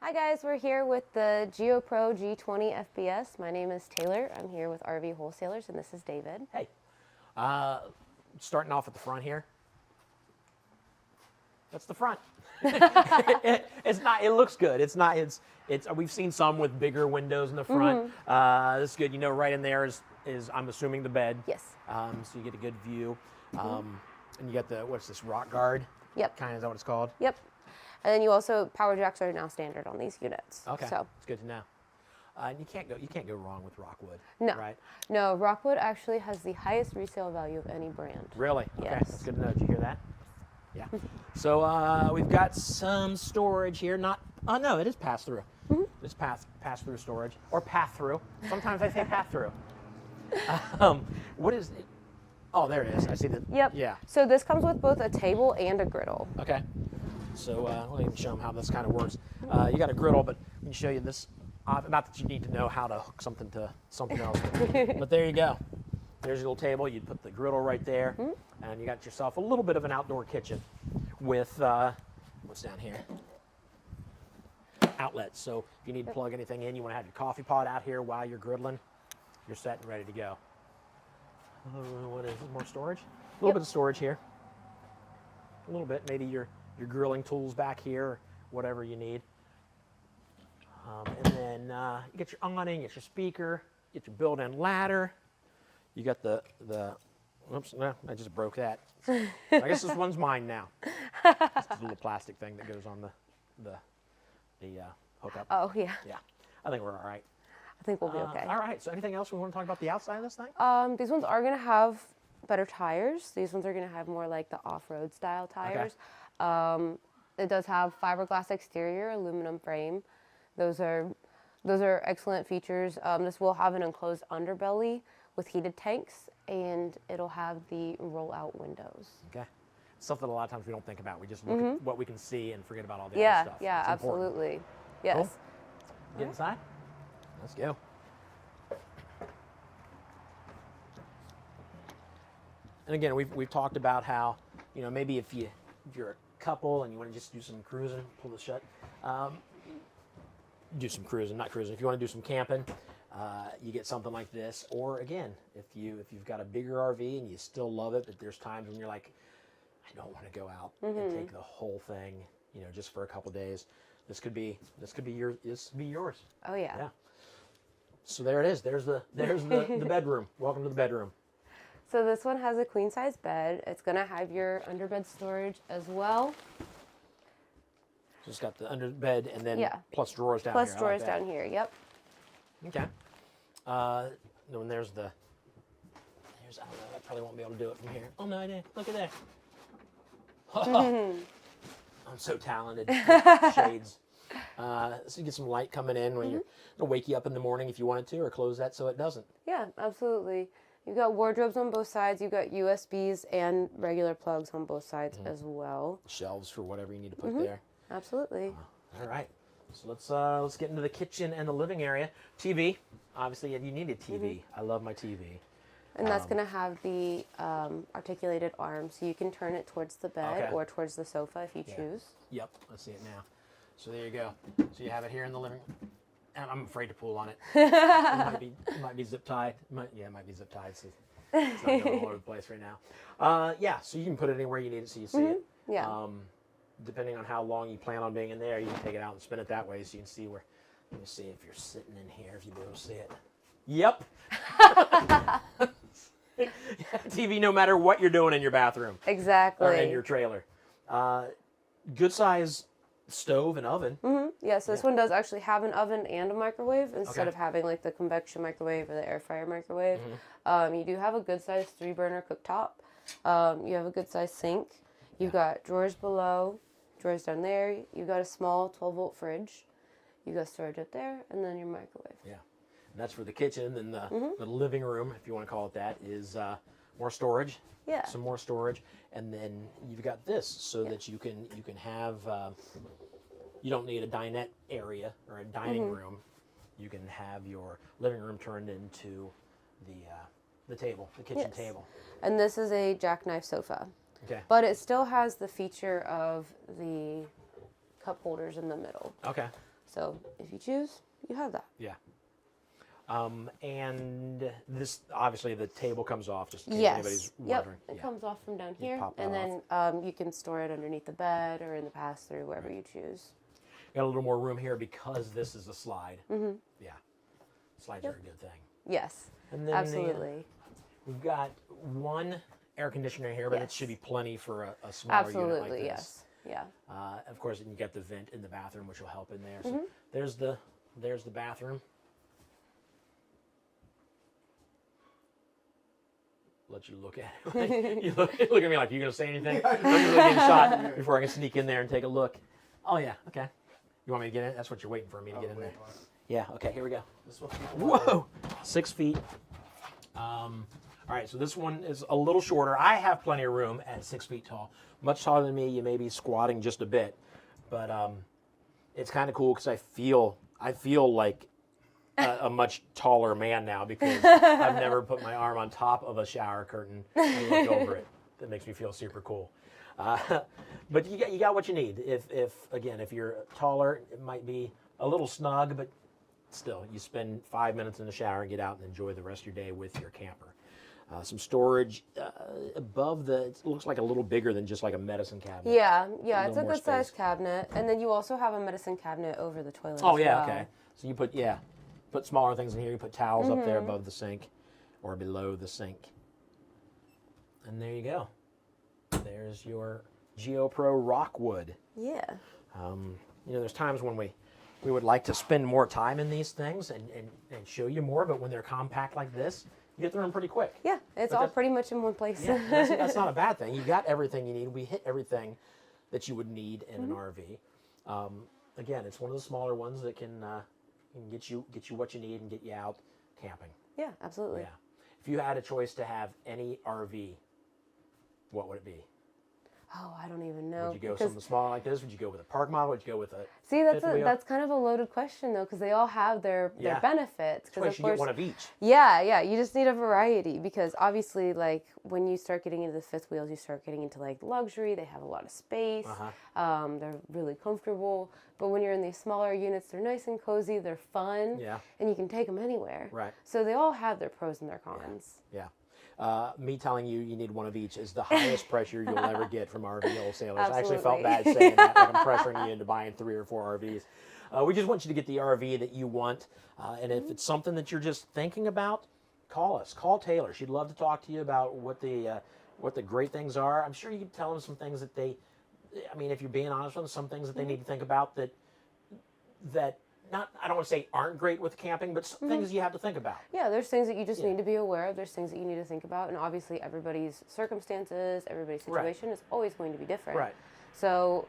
Hi guys, we're here with the GeoPro G20 FBS. My name is Taylor. I'm here with RV Wholesalers, and this is David. Hey, starting off at the front here. That's the front. It's not. It looks good. It's not. It's. We've seen some with bigger windows in the front. This is good. You know, right in there is I'm assuming the bed. Yes. So you get a good view. And you got the, what's this, rock guard? Yep. Kind of, is that what it's called? Yep. And then you also, power jacks are now standard on these units. Okay. So it's good to know. And you can't go wrong with Rockwood. No. Right? No, Rockwood actually has the highest resale value of any brand. Really? Okay. Yes. That's good to know. Did you hear that? Yeah. So we've got some storage here. Not. Oh no, it is pass through. It's pass through storage or path through. Sometimes I say path through. What is it? Oh, there it is. I see the. Yep. Yeah. So this comes with both a table and a griddle. Okay. So let me show them how this kind of works. You got a griddle, but let me show you this. Not that you need to know how to hook something to something else, but there you go. There's your little table. You put the griddle right there, and you got yourself a little bit of an outdoor kitchen with what's down here? Outlets. So if you need to plug anything in, you want to have your coffee pot out here while you're griddling, you're set and ready to go. What is it? More storage? A little bit of storage here. A little bit, maybe your grilling tools back here, or whatever you need. And then you get your awning, get your speaker, get your built-in ladder. You got the oops, no, I just broke that. I guess this one's mine now. It's a little plastic thing that goes on the hookup. Oh, yeah. Yeah, I think we're all right. I think we'll be okay. All right, so anything else we want to talk about the outside of this thing? These ones are going to have better tires. These ones are going to have more like the off-road style tires. It does have fiberglass exterior, aluminum frame. Those are excellent features. This will have an enclosed underbelly with heated tanks, and it'll have the roll-out windows. Okay. Something a lot of times we don't think about. We just look at what we can see and forget about all the Yeah, other stuff. yeah, It's important. absolutely. Yes. Cool. Get inside. Let's go. And again, we've talked about how, you know, maybe if you're a couple and you want to just do some cruising, pull the shut, do some cruising, not cruising. If you want to do some camping, you get something like this. Or again, if you've got a bigger RV and you still love it, but there's times when you're like, I don't want to go out and take the whole thing, you know, just for a couple days. This could be yours. Oh yeah. Yeah. So there it is. There's the bedroom. Welcome to the bedroom. So this one has a queen size bed. It's gonna have your underbed storage as well. So it's got the under bed and then Yeah. plus drawers down Plus here. drawers down here. Yep. Okay. Then there's I don't know, I probably won't be able to do it from here. Oh no, I did. Look at that. I'm so talented. with shades. So you get some light coming in when it'll wake you up in the morning if you wanted to, or close that so it doesn't. Yeah, absolutely. You've got wardrobes on both sides. You've got USBs and regular plugs on both sides as well. Shelves for whatever you need to put there. Absolutely. All right. So let's get into the kitchen and the living area. TV. Obviously, you need a TV. I love my TV. And that's going to have the articulated arm, so you can turn it towards the bed Okay. or towards the sofa if you choose. Yep. Let's see it now. So there you go. So you have it here in the living room. And I'm afraid to pull on it. It might be zip tied. It might be zip tied. So it's not going all over the place right now. Yeah, so you can put it anywhere you need it so you see it. Yeah. Depending on how long you plan on being in there, you can take it out and spin it that way so you can see where. Let me see if you're sitting in here, if you'll be able to see it. Yep. TV no matter what you're doing in your bathroom. Exactly. Or in your trailer. Good size stove and oven. Yeah, so this one does actually have an oven and a microwave instead Okay. of having like the convection microwave or the air fryer microwave. You do have a good sized 3-burner cooktop. You have a good sized sink. You've got drawers below, drawers down there. You've got a small 12-volt fridge. You've got storage up there, and then your microwave. Yeah. And that's for the kitchen. And the living room, if you want to call it that, is more storage. Yeah. Some more storage. And then you've got this so that you can have, you don't need a dinette area or a dining room. You can have your living room turned into the table, the kitchen table. And this is a jackknife sofa. Okay. But it still has the feature of the cup holders in the middle. Okay. So if you choose, you have that. Yeah. And this, obviously, the table comes off, just in case Yes. anybody's Yep. wondering. It Yeah. comes off from down here, pop that and then you can store it underneath the bed or in the pass-through, wherever you choose. Got a little more room here because this is a slide. Yeah. Slides are a good thing. Yes, And then absolutely. we've got one air conditioner here, but it Yes. should be plenty for a smaller unit like Absolutely, this. yes. Yeah. Of course, you got the vent in the bathroom, which will help in there. So there's the bathroom. Let you look at it. you look at me like, you going to say anything? I'm just getting shot before I can sneak in there and take a look. Oh, yeah, okay. You want me to get in? That's what you're waiting for me to get in there. Yeah, okay, here we go. Whoa! 6 feet. All right, so this one is a little shorter. I have plenty of room at 6 feet tall. Much taller than me, you may be squatting just a bit. But it's kind of cool because I feel like a much taller man now because I've never put my arm on top of a shower curtain and look over it. That makes me feel super cool. But you got what you need. If you're taller, it might be a little snug, but still, you spend 5 minutes in the shower and get out and enjoy the rest of your day with your camper. Some storage above it looks like a little bigger than just like a medicine cabinet. Yeah, it's little a more good sized space. cabinet, and then you also have a medicine cabinet over the toilet. Oh as yeah, well. okay. So you put smaller things in here. You put towels up there above the sink or below the sink. And there you go. There's your GeoPro Rockwood. Yeah. There's times when we would like to spend more time in these things and show you more, but when they're compact like this, you get through them pretty quick. Yeah, it's all pretty much in one place. Yeah, that's not a bad thing. You got everything you need. We hit everything that you would need in an RV. Again, it's one of the smaller ones that can get you what you need and get you out camping. Yeah, absolutely. Yeah. If you had a choice to have any RV, what would it be? Oh, I don't even know. Would you go because- something smaller like this? Would you go with a park model? Would you go with a See, fifth wheel? that's kind of a loaded question though, because they all have their Yeah. benefits. That's why you should get one of each. Yeah, you just need a variety because obviously, like when you start getting into the fifth wheels, you start getting into like luxury. They have a lot of space. They're really comfortable. But when you're in these smaller units, they're nice and cozy. They're fun. Yeah. And you can take them anywhere. Right. So they all have their pros and their cons. Yeah. Me telling you need one of each is the highest pressure you'll ever get from RV wholesalers. I actually felt bad saying that, like I'm pressuring you into buying 3 or 4 RVs. We just want you to get the RV that you want, and if it's something that you're just thinking about, call us. Call Taylor. She'd love to talk to you about what the great things are. I'm sure you can tell them some things that if you're being honest with them, some things that they need to think about that not, I don't want to say aren't great with camping, but some things you have to think about. Yeah, there's things that you just need to be aware of. There's things that you need to think about. And obviously everybody's circumstances, everybody's situation is always going to be different. Right. So,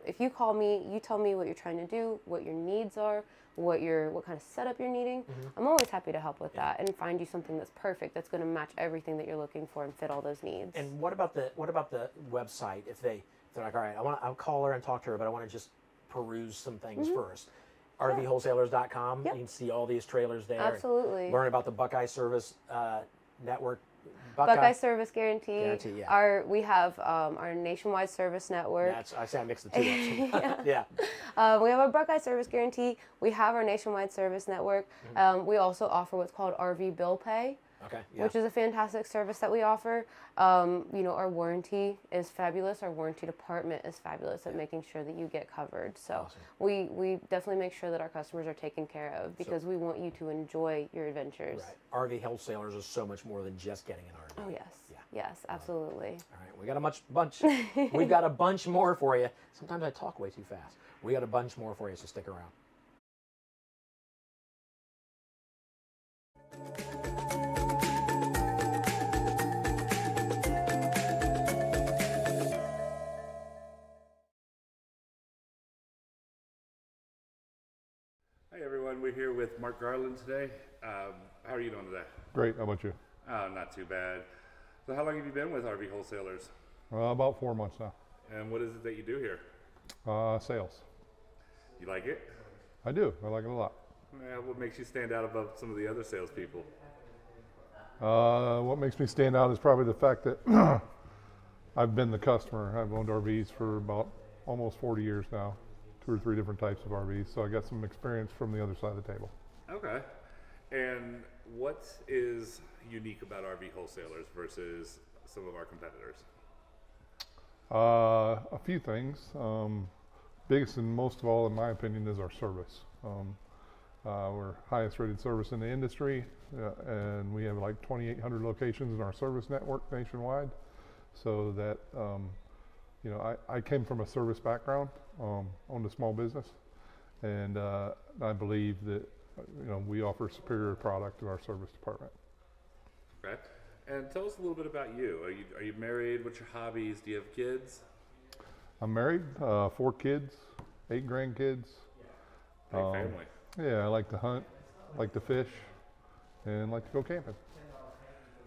if you call me, you tell me what you're trying to do, what your needs are, what kind of setup you're needing. I'm always happy to help with that and find you something that's perfect, that's going to match everything that you're looking for and fit all those needs. And what about the website? If they're like, all right, I'll call her and talk to her, but I want to just peruse some things first. RVwholesalers.com. Yep. You can see all these trailers there. Absolutely. Learn about the Buckeye Service Network. Buckeye Service Guarantee. Yeah. We have our nationwide service network. I say I mixed the two up. Yeah. We have our Buckeye Service Guarantee. We have our nationwide service network. We also offer what's called RV Bill Pay. Okay. Yeah. Which is a fantastic service that we offer. Our warranty is fabulous. Our warranty department is fabulous at making sure that you get covered. So Awesome. we definitely make sure that our customers are taken care of because we want you to enjoy your adventures. Right. RV wholesalers is so much more than just getting an RV. Oh yes. Yeah. Yes, absolutely. All right. We got we've got a bunch more for you. Sometimes I talk way too fast. We got a bunch more for you, so stick around. Hi everyone, we're here with Mark Garland today. How are you doing today? Great, how about you? Not too bad. So how long have you been with RV Wholesalers? About 4 months now. And what is it that you do here? Sales. You like it? I do, I like it a lot. What makes you stand out above some of the other salespeople? What makes me stand out is probably the fact that I've been the customer. I've owned RVs for about almost 40 years now, 2 or 3 different types of RVs, so I got some experience from the other side of the table. Okay. And what is unique about RV Wholesalers versus some of our competitors? A few things. Biggest and most of all, in my opinion, is our service. We're highest rated service in the industry, and we have like 2,800 locations in our service network nationwide. So that, I came from a service background, owned a small business, and I believe that, we offer superior product to our service department. Okay. And tell us a little bit about you. Are you married? What's your hobbies? Do you have kids? I'm married, 4 kids, 8 grandkids. Big family. Yeah, I like to hunt, like to fish, and like to go camping.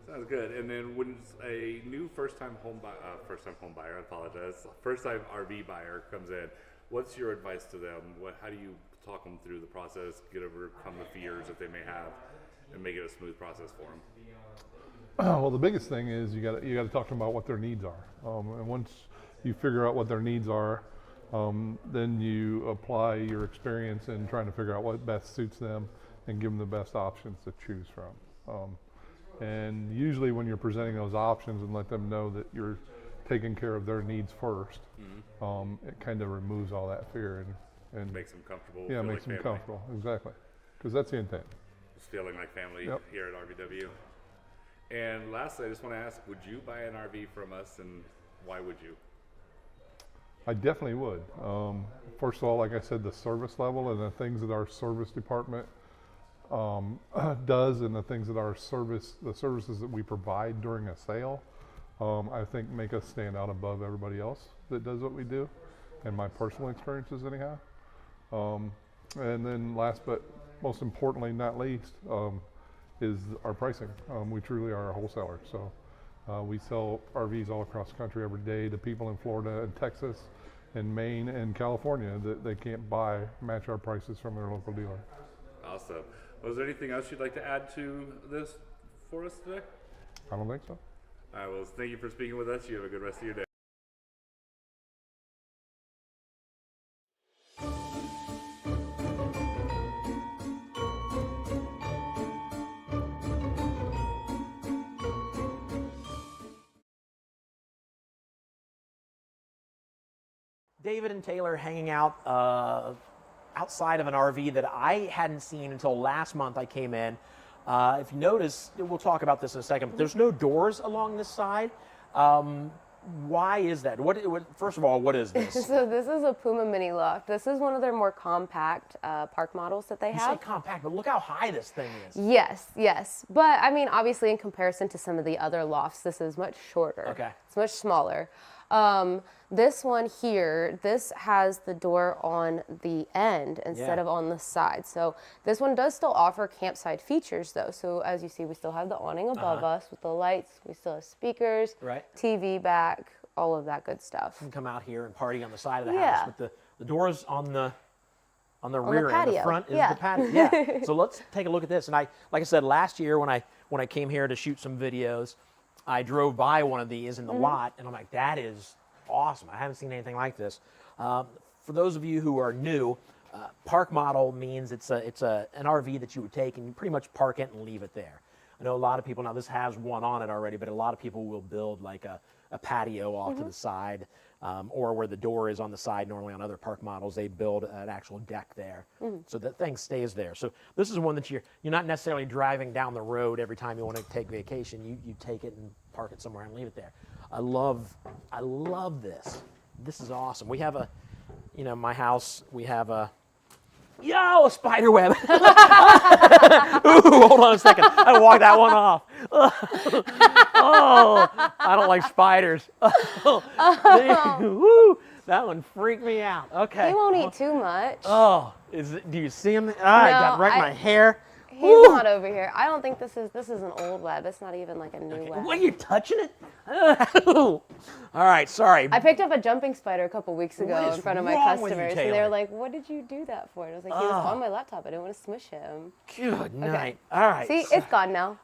Sounds good. And then when a new first-time home buyer, I apologize, first-time RV buyer comes in, what's your advice to them? How do you talk them through the process, overcome the fears that they may have, and make it a smooth process for them? Well, the biggest thing is you got to talk to them about what their needs are, and once you figure out what their needs are, then you apply your experience in trying to figure out what best suits them and give them the best options to choose from. And usually when you're presenting those options and let them know that you're taking care of their needs first, it kind of removes all that fear and Makes them comfortable. yeah, feel makes like them family. comfortable, exactly, because that's the intent. Just feeling like family Yep. here at RVW. And lastly, I just want to ask, would you buy an RV from us, and why would you? I definitely would. First of all, like I said, the service level and the things that our service department does, and the things that the services that we provide during a sale, I think make us stand out above everybody else that does what we do, and my personal experiences anyhow. And then last but most importantly, not least, is our pricing. We truly are a wholesaler, so We sell RVs all across the country every day to people in Florida and Texas and Maine and California that they can't match our prices from their local dealer. Awesome. Was there anything else you'd like to add to this for us today? I don't think so. All right, well, thank you for speaking with us. You have a good rest of your day. David and Taylor hanging out outside of an RV that I hadn't seen until last month I came in. If you notice, we'll talk about this in a second, but there's no doors along this side. Why is that? First of all, what is this? So this is a Puma Mini Loft. This is one of their more compact park models that they You have. say compact, but look how high this thing is. Yes. But I mean, obviously in comparison to some of the other lofts, this is much shorter. Okay. It's much smaller. This one here, this has the door on the end instead of on the side. So this one does still offer campsite features though. So as you see, we still have the awning above us with the lights. We still have speakers, Right. TV back, all of that good stuff. You can come out here and party on the side of the Yeah. house, but the doors on the rear end, the patio. front is Yeah. the patio. Yeah. So let's take a look at this. And like I said, last year when I came here to shoot some videos, I drove by one of these in the lot, and I'm like, that is awesome. I haven't seen anything like this. For those of you who are new, park model means it's an RV that you would take and you pretty much park it and leave it there. I know a lot of people, now this has one on it already, but a lot of people will build like a patio off to the side, or where the door is on the side. Normally on other park models, they build an actual deck there, so that thing stays there. So this is one that you're not necessarily driving down the road every time you want to take vacation. You take it and park it somewhere and leave it there. I love this. This is awesome. We have my house, we have a spider web. Ooh, hold on a second. I walked that one off. Oh, I don't like spiders. Woo, that one freaked me out. Okay. He won't eat too much. Oh, do you see him? I got right in my hair. He's not over here. I don't think this is an old web. It's not even like a new web. What, are you touching it? All right, sorry. I picked up a jumping spider a couple weeks ago What is in front of my wrong with you, customers, and they Taylor? were like, "What did you do that for?" And I was like, "He was on my laptop. I didn't want to smush him." Good night. All right. See, it's gone now.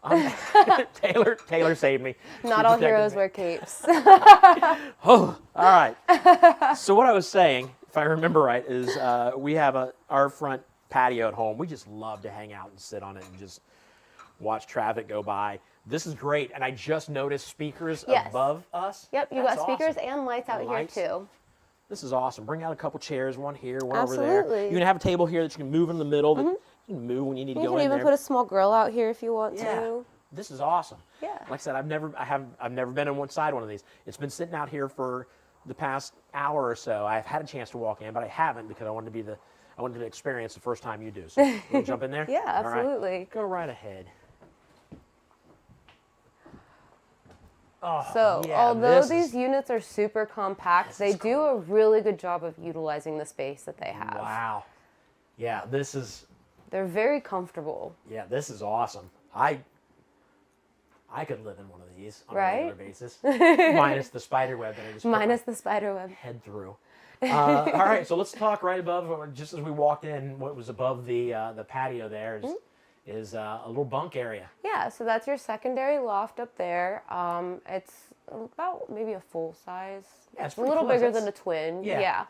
Taylor saved me. Not She all protected heroes me. wear capes. Oh, all right. So what I was saying, if I remember right, is we have our front patio at home. We just love to hang out and sit on it and just watch traffic go by. This is great, and I just noticed speakers Yes. above us. Yep, you That's got speakers awesome. and lights out Lights. here too. This is awesome. Bring out a couple chairs, one here, one over there. Absolutely. You can have a table here that you can move in the middle. That you can move when you need to You go can in even there. put a small grill out here if you want Yeah. to. This is awesome. Yeah. Like I said, I've never been inside one of these. It's been sitting out here for the past hour or so. I've had a chance to walk in, but I haven't because I wanted to experience the first time you do. So we'll jump in there. Yeah, All right. absolutely. Go right ahead. Oh, So, yeah, although this these is- units are super compact, they do a really good job of utilizing the space that they have. Wow. Yeah, this is They're very comfortable. awesome. I could live in one of these on a Right? regular basis, minus the spider web that I just put my Minus the spider web. head through. All right, so let's talk right above, or just as we walked in, what was above the patio there is a little bunk area. Yeah, so that's your secondary loft up there. It's about maybe a full size. Yeah, it's a pretty little close. bigger That's- than a twin. Yeah.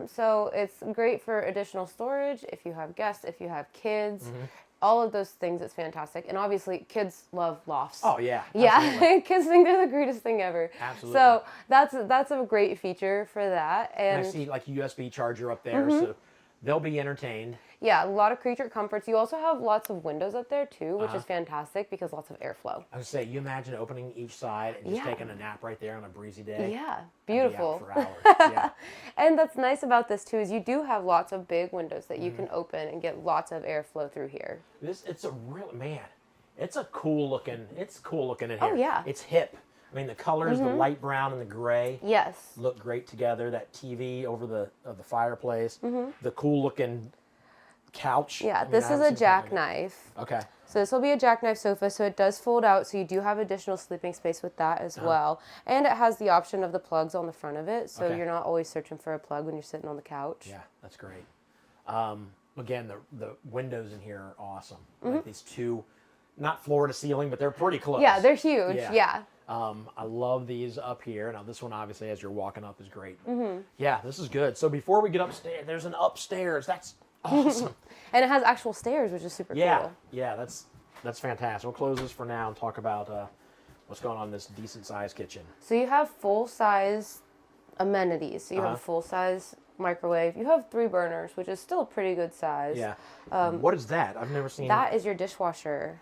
So it's great for additional storage if you have guests, if you have kids. Mm-hmm. All of those things, it's fantastic. And obviously, kids love lofts. Oh yeah. Yeah, absolutely. kids think they're the greatest thing ever. Absolutely. So that's a great feature for that. And And I see like a USB charger up there, so they'll be entertained. yeah, a lot of creature comforts. You also have lots of windows up there too, which Uh-huh. is fantastic because lots of airflow. I would say, you imagine opening each side and just Yeah. taking a nap right there on a breezy day. Yeah, I'd be out beautiful. for hours. Yeah. And that's nice about this too is you do have lots of big windows that you Mm-hmm. can open and get lots of airflow through here. It's a real man. It's cool looking in here. Oh, yeah. It's hip. I mean, the colors, the light brown and the gray, Yes. look great together. That TV over the fireplace, Mm-hmm. the cool looking couch. Yeah, I mean, this I is haven't a seen something like jackknife. that. Okay. So this will be a jackknife sofa, so it does fold out, so you do have additional sleeping space with that as well. And it has the option of the plugs on the front of it, so Okay. you're not always searching for a plug when you're sitting on the couch. Yeah, that's great. Again, the windows in here are awesome. Like these two, not floor to ceiling, but they're pretty close. Yeah, they're huge. Yeah. I love these up here. Now this one, obviously, as you're walking up, is great. Yeah, this is good. So before we get upstairs, there's an upstairs. That's awesome. And it has actual stairs, which is super cool. Yeah, that's fantastic. We'll close this for now and talk about what's going on in this decent-sized kitchen. So you have full-size amenities. So you have a full-size microwave. You have 3 burners, which is still a pretty good size. Yeah. What is that? I've never seen That is your dishwasher.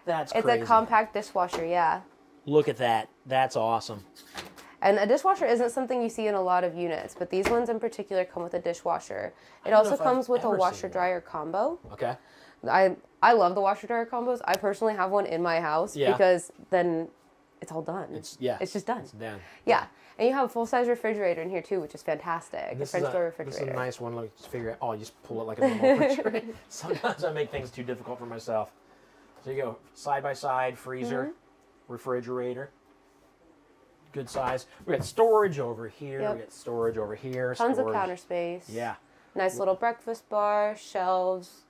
That's It's crazy. a compact dishwasher, yeah. Look at that. That's awesome. And a dishwasher isn't something you see in a lot of units, but these ones in particular come with a dishwasher. It also if I've comes with a ever seen washer that. dryer combo. Okay. I love the washer dryer combos. I personally have one in my house Yeah. because then it's all done. It's just done. It's done. Yeah. And you have a full-size refrigerator in here too, which is fantastic. This a French door This is refrigerator. a nice one. Let me just figure out. Oh, you just pull it like a normal refrigerator. Sometimes I make things too difficult for myself. So you go side by side, freezer, refrigerator. Good size. We got storage over here. Yep. We got storage over here. Tons of storage. counter space. Yeah. Nice little breakfast bar, shelves.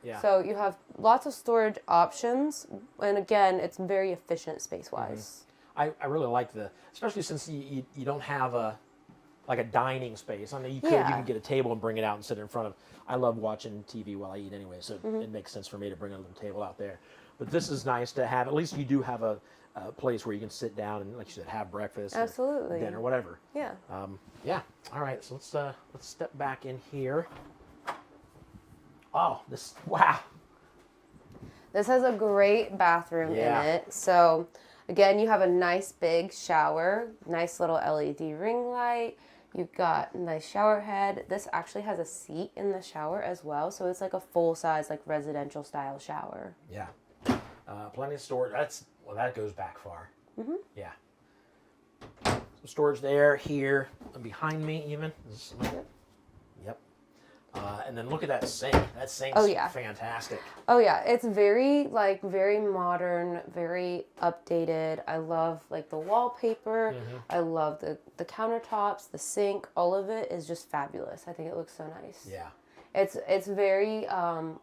Yeah. So you have lots of storage options, and again, it's very efficient space-wise. I really like especially since you don't have a dining space. I mean, you Yeah. can get a table and bring it out and sit in front of. I love watching TV while I eat anyway, so it makes sense for me to bring a little table out there. But this is nice to have. At least you do have a place where you can sit down and, like you said, have breakfast, Absolutely. or dinner, whatever. Yeah. Yeah. All right. So let's step back in here. Oh, wow. This has a great bathroom Yeah. in it. So again, you have a nice big shower, nice little LED ring light. You've got a nice shower head. This actually has a seat in the shower as well. So it's like a full-size, like residential style shower. Yeah. Plenty of storage. That goes back far. Yeah. Some storage there, here, and behind me even. Yep. And then look at that sink. That sink's fantastic. Oh yeah, it's very modern, very updated. I love like the wallpaper. I love the countertops, the sink. All of it is just fabulous. I think it looks so nice. Yeah. It's very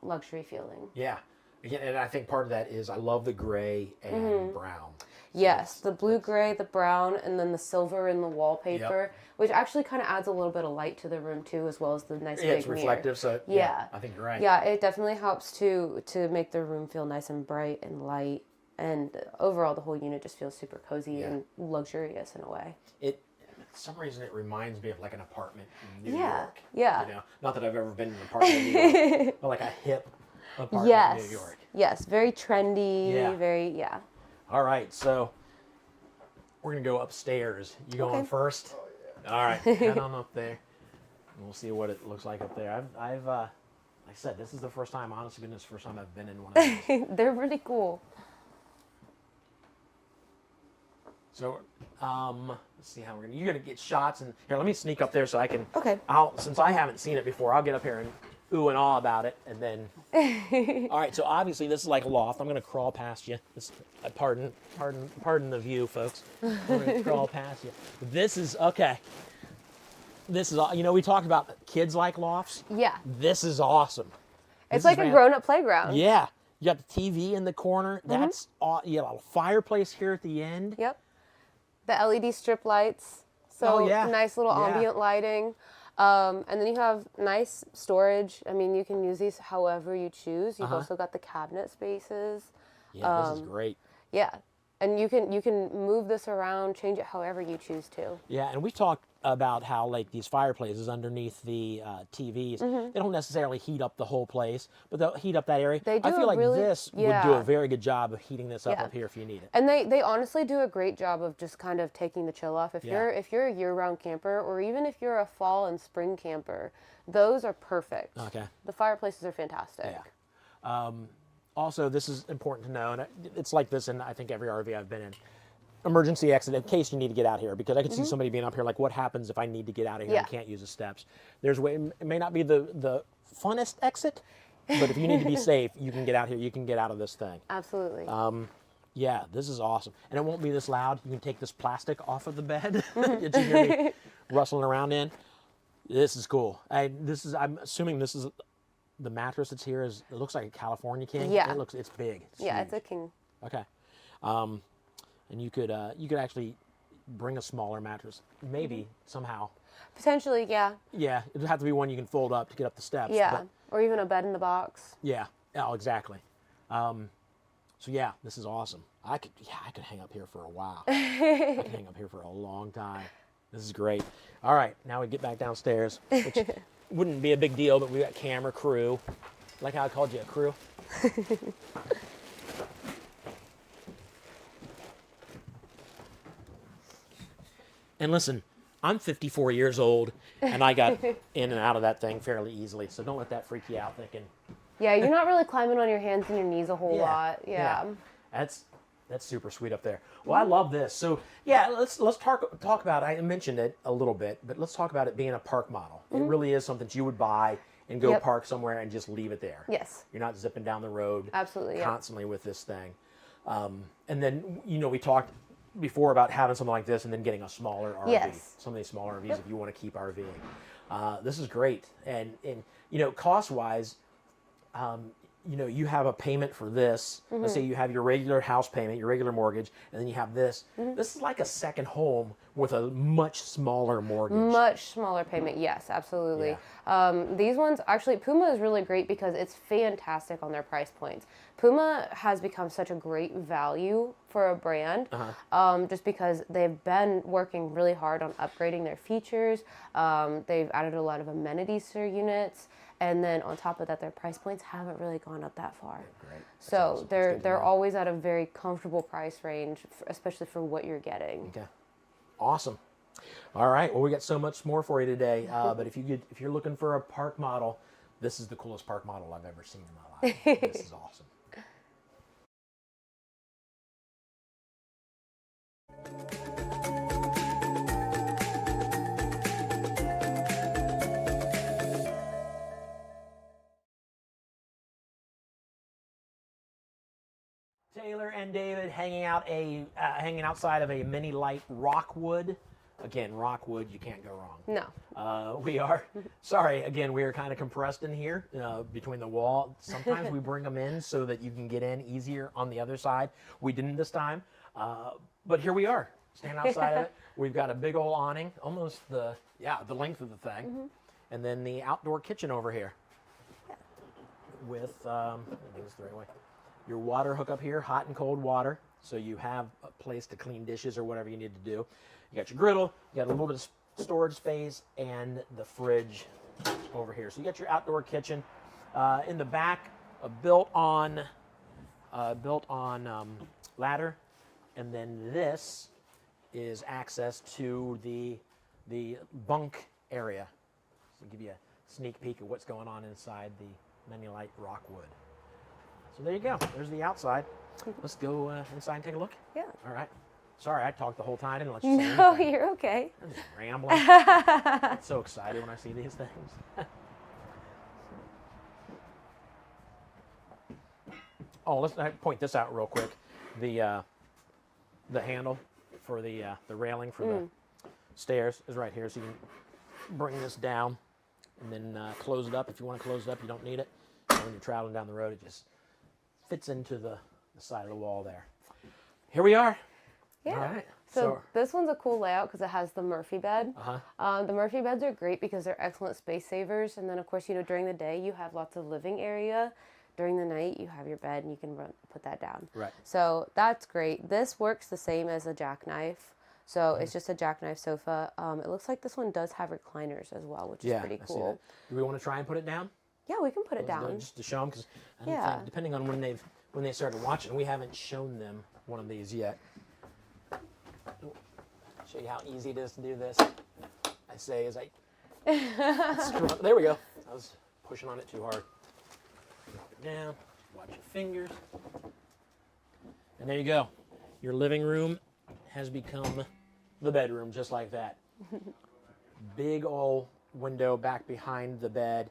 luxury feeling. Yeah. Again, and I think part of that is I love the gray and brown. Yes, the blue, gray, the brown, and then the silver in the wallpaper, which actually kind of adds a little bit of light to the room too, as well as the nice big it's reflective, mirror. so yeah, I think you're right. Yeah, it definitely helps to make the room feel nice and bright and light, and overall the whole unit just feels super cozy and luxurious in a way. For some reason, it reminds me of like an apartment in New York. Yeah. You know, not that I've ever been in an apartment in New York, but like a hip apartment in New York. Yes, very trendy. Yeah. All right, so we're gonna go upstairs. You going first? Oh yeah. All right, head on up there, and we'll see what it looks like up there. I've like I said, this is the first time. Honestly, this is the first time I've been in one of these. They're really cool. So, let's see how you're gonna get shots, and here, let me sneak up there so I can. Okay. Since I haven't seen it before, I'll get up here and ooh and ah about it, and then. All right, so obviously this is like a loft. I'm gonna crawl past you. Pardon the view, folks. I'm gonna crawl past you. This is okay. This is we talked about kids like lofts. Yeah. This is awesome. It's like a grown-up playground. Yeah. You got the TV in the corner. That's you got a fireplace here at the end. Yep. The LED strip lights. So nice little ambient lighting. And then you have nice storage. I mean, you can use these however you choose. You've also got the cabinet spaces. Yeah, this is great. Yeah. And you can move this around, change it however you choose to. Yeah, and we talked about how like these fireplaces underneath the TVs, they don't necessarily heat up the whole place, but they'll heat up that area. They do I feel like this would do a very good job of heating this up here if you need it. And they honestly do a great job of just kind of taking the chill off. If you're a year-round camper, or even if you're a fall and spring camper, those are perfect. Okay. The fireplaces are fantastic. Yeah. Also, this is important to know, and it's like this in I think every RV I've been in. Emergency exit in case you need to get out here, because I could see somebody being up here like, what happens if I need to get out of here and can't use the steps? There's way. It may not be the funnest exit, but if you need to be safe, you can get out here. You can get out of this thing. Absolutely. Yeah, this is awesome. And it won't be this loud. You can take this plastic off of the bed that you hear me rustling around in. This is cool. I'm assuming this is the mattress that's here it looks like a California King. Yeah. It's big. It's yeah, huge. it's a king. Okay. And you could actually bring a smaller mattress, maybe somehow. Potentially, yeah. Yeah, it'd have to be one you can fold up to get up the steps. Yeah, but or even a bed in the box. yeah. Oh, exactly. So yeah, this is awesome. I could hang up here for a while. I could hang up here for a long time. This is great. All right, now we get back downstairs, which wouldn't be a big deal, but we got camera crew. Like how I called you a crew. And listen, I'm 54 years old, and I got in and out of that thing fairly easily, so don't let that freak you out thinking. Yeah, you're not really climbing on your hands and your knees a whole lot. Yeah. That's super sweet up there. Well, I love this. So yeah, let's talk about. I mentioned it a little bit, but let's talk about it being a park model. It really is something that you would buy and go park somewhere and just leave it there. Yes. You're not zipping down the road Absolutely, constantly with this thing. And then we talked before about having something like this and then getting a smaller RV. Yes. Some of these smaller RVs if you want to keep RVing. This is great. And cost wise. You have a payment for this. Let's say you have your regular house payment, your regular mortgage, and then you have this. This is like a second home with a much smaller mortgage. Much smaller payment, yes, absolutely. These ones, actually, Puma is really great because it's fantastic on their price points. Puma has become such a great value for a brand, just because they've been working really hard on upgrading their features. They've added a lot of amenities to their units. And then on top of that, their price points haven't really gone up that far. Great. So awesome. they're always at a very comfortable price range, especially for what you're getting. Okay. Awesome. All right. Well, we got so much more for you today. But if you're looking for a park model, this is the coolest park model I've ever seen in my life. This is awesome. Taylor and David hanging outside of a mini light Rockwood. Again, Rockwood, you can't go wrong. No. We are sorry. Again, we are kind of compressed in here between the wall. Sometimes we bring them in so that you can get in easier on the other side. We didn't this time, but here we are, standing outside of it. We've got a big old awning, almost the length of the thing, and then the outdoor kitchen over here with I think it's the right way. Your water hookup here, hot and cold water, so you have a place to clean dishes or whatever you need to do. You got your griddle, you got a little bit of storage space, and the fridge over here. So you got your outdoor kitchen. In the back, a built-on ladder, and then this is access to the bunk area. So I'll give you a sneak peek of what's going on inside the Menulite Rockwood. So there you go. There's the outside. Let's go inside and take a look. Yeah. All right. Sorry, I talked the whole time. I didn't let you say No, anything. you're okay. I'm just rambling. I'm so excited when I see these things. Oh, let's point this out real quick. The handle for the railing for the stairs is right here. So you can bring this down and then close it up. If you want to close it up, you don't need it. And when you're traveling down the road, it just fits into the side of the wall there. Here we are. Yeah. All right. So this one's a cool layout because it has the Murphy bed. The Murphy beds are great because they're excellent space savers. And then, of course, during the day, you have lots of living area. During the night, you have your bed and you can put that down. Right. So that's great. This works the same as a jackknife. So it's just a jackknife sofa. It looks like this one does have recliners as well, which is pretty cool. Do we want to try and put it down? Yeah, we can put it down. Just to show them, because I don't think, depending on when they started watching, we haven't shown them one of these yet. Show you how easy it is to do this. I say as I there we go. I was pushing on it too hard. Drop it down. Watch your fingers. And there you go. Your living room has become the bedroom, just like that. Big old window back behind the bed.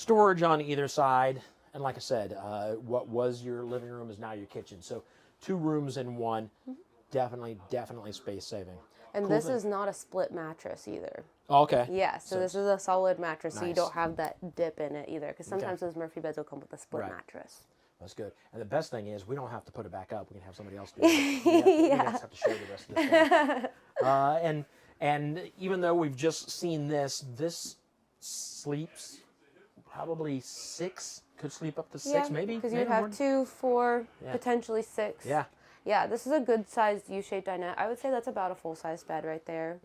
storage on either side. And like I said, what was your living room is now your kitchen. So 2 rooms in one, definitely space saving. And this is not a split mattress either. Oh, okay. Yeah, so this is a solid mattress, so you Nice. don't have that dip in it either. Because sometimes those Murphy beds will come with a split Right. mattress. That's good. And the best thing is we don't have to put it back up. We can have somebody else do it. We just have to show the rest of this thing. And even though we've just seen this sleeps probably 6, could sleep up to 6 maybe. Because maybe you'd have more. 2, 4, Yeah. potentially 6. Yeah. Yeah, this is a good sized U-shaped dinette. I would say that's about a full-size bed right there.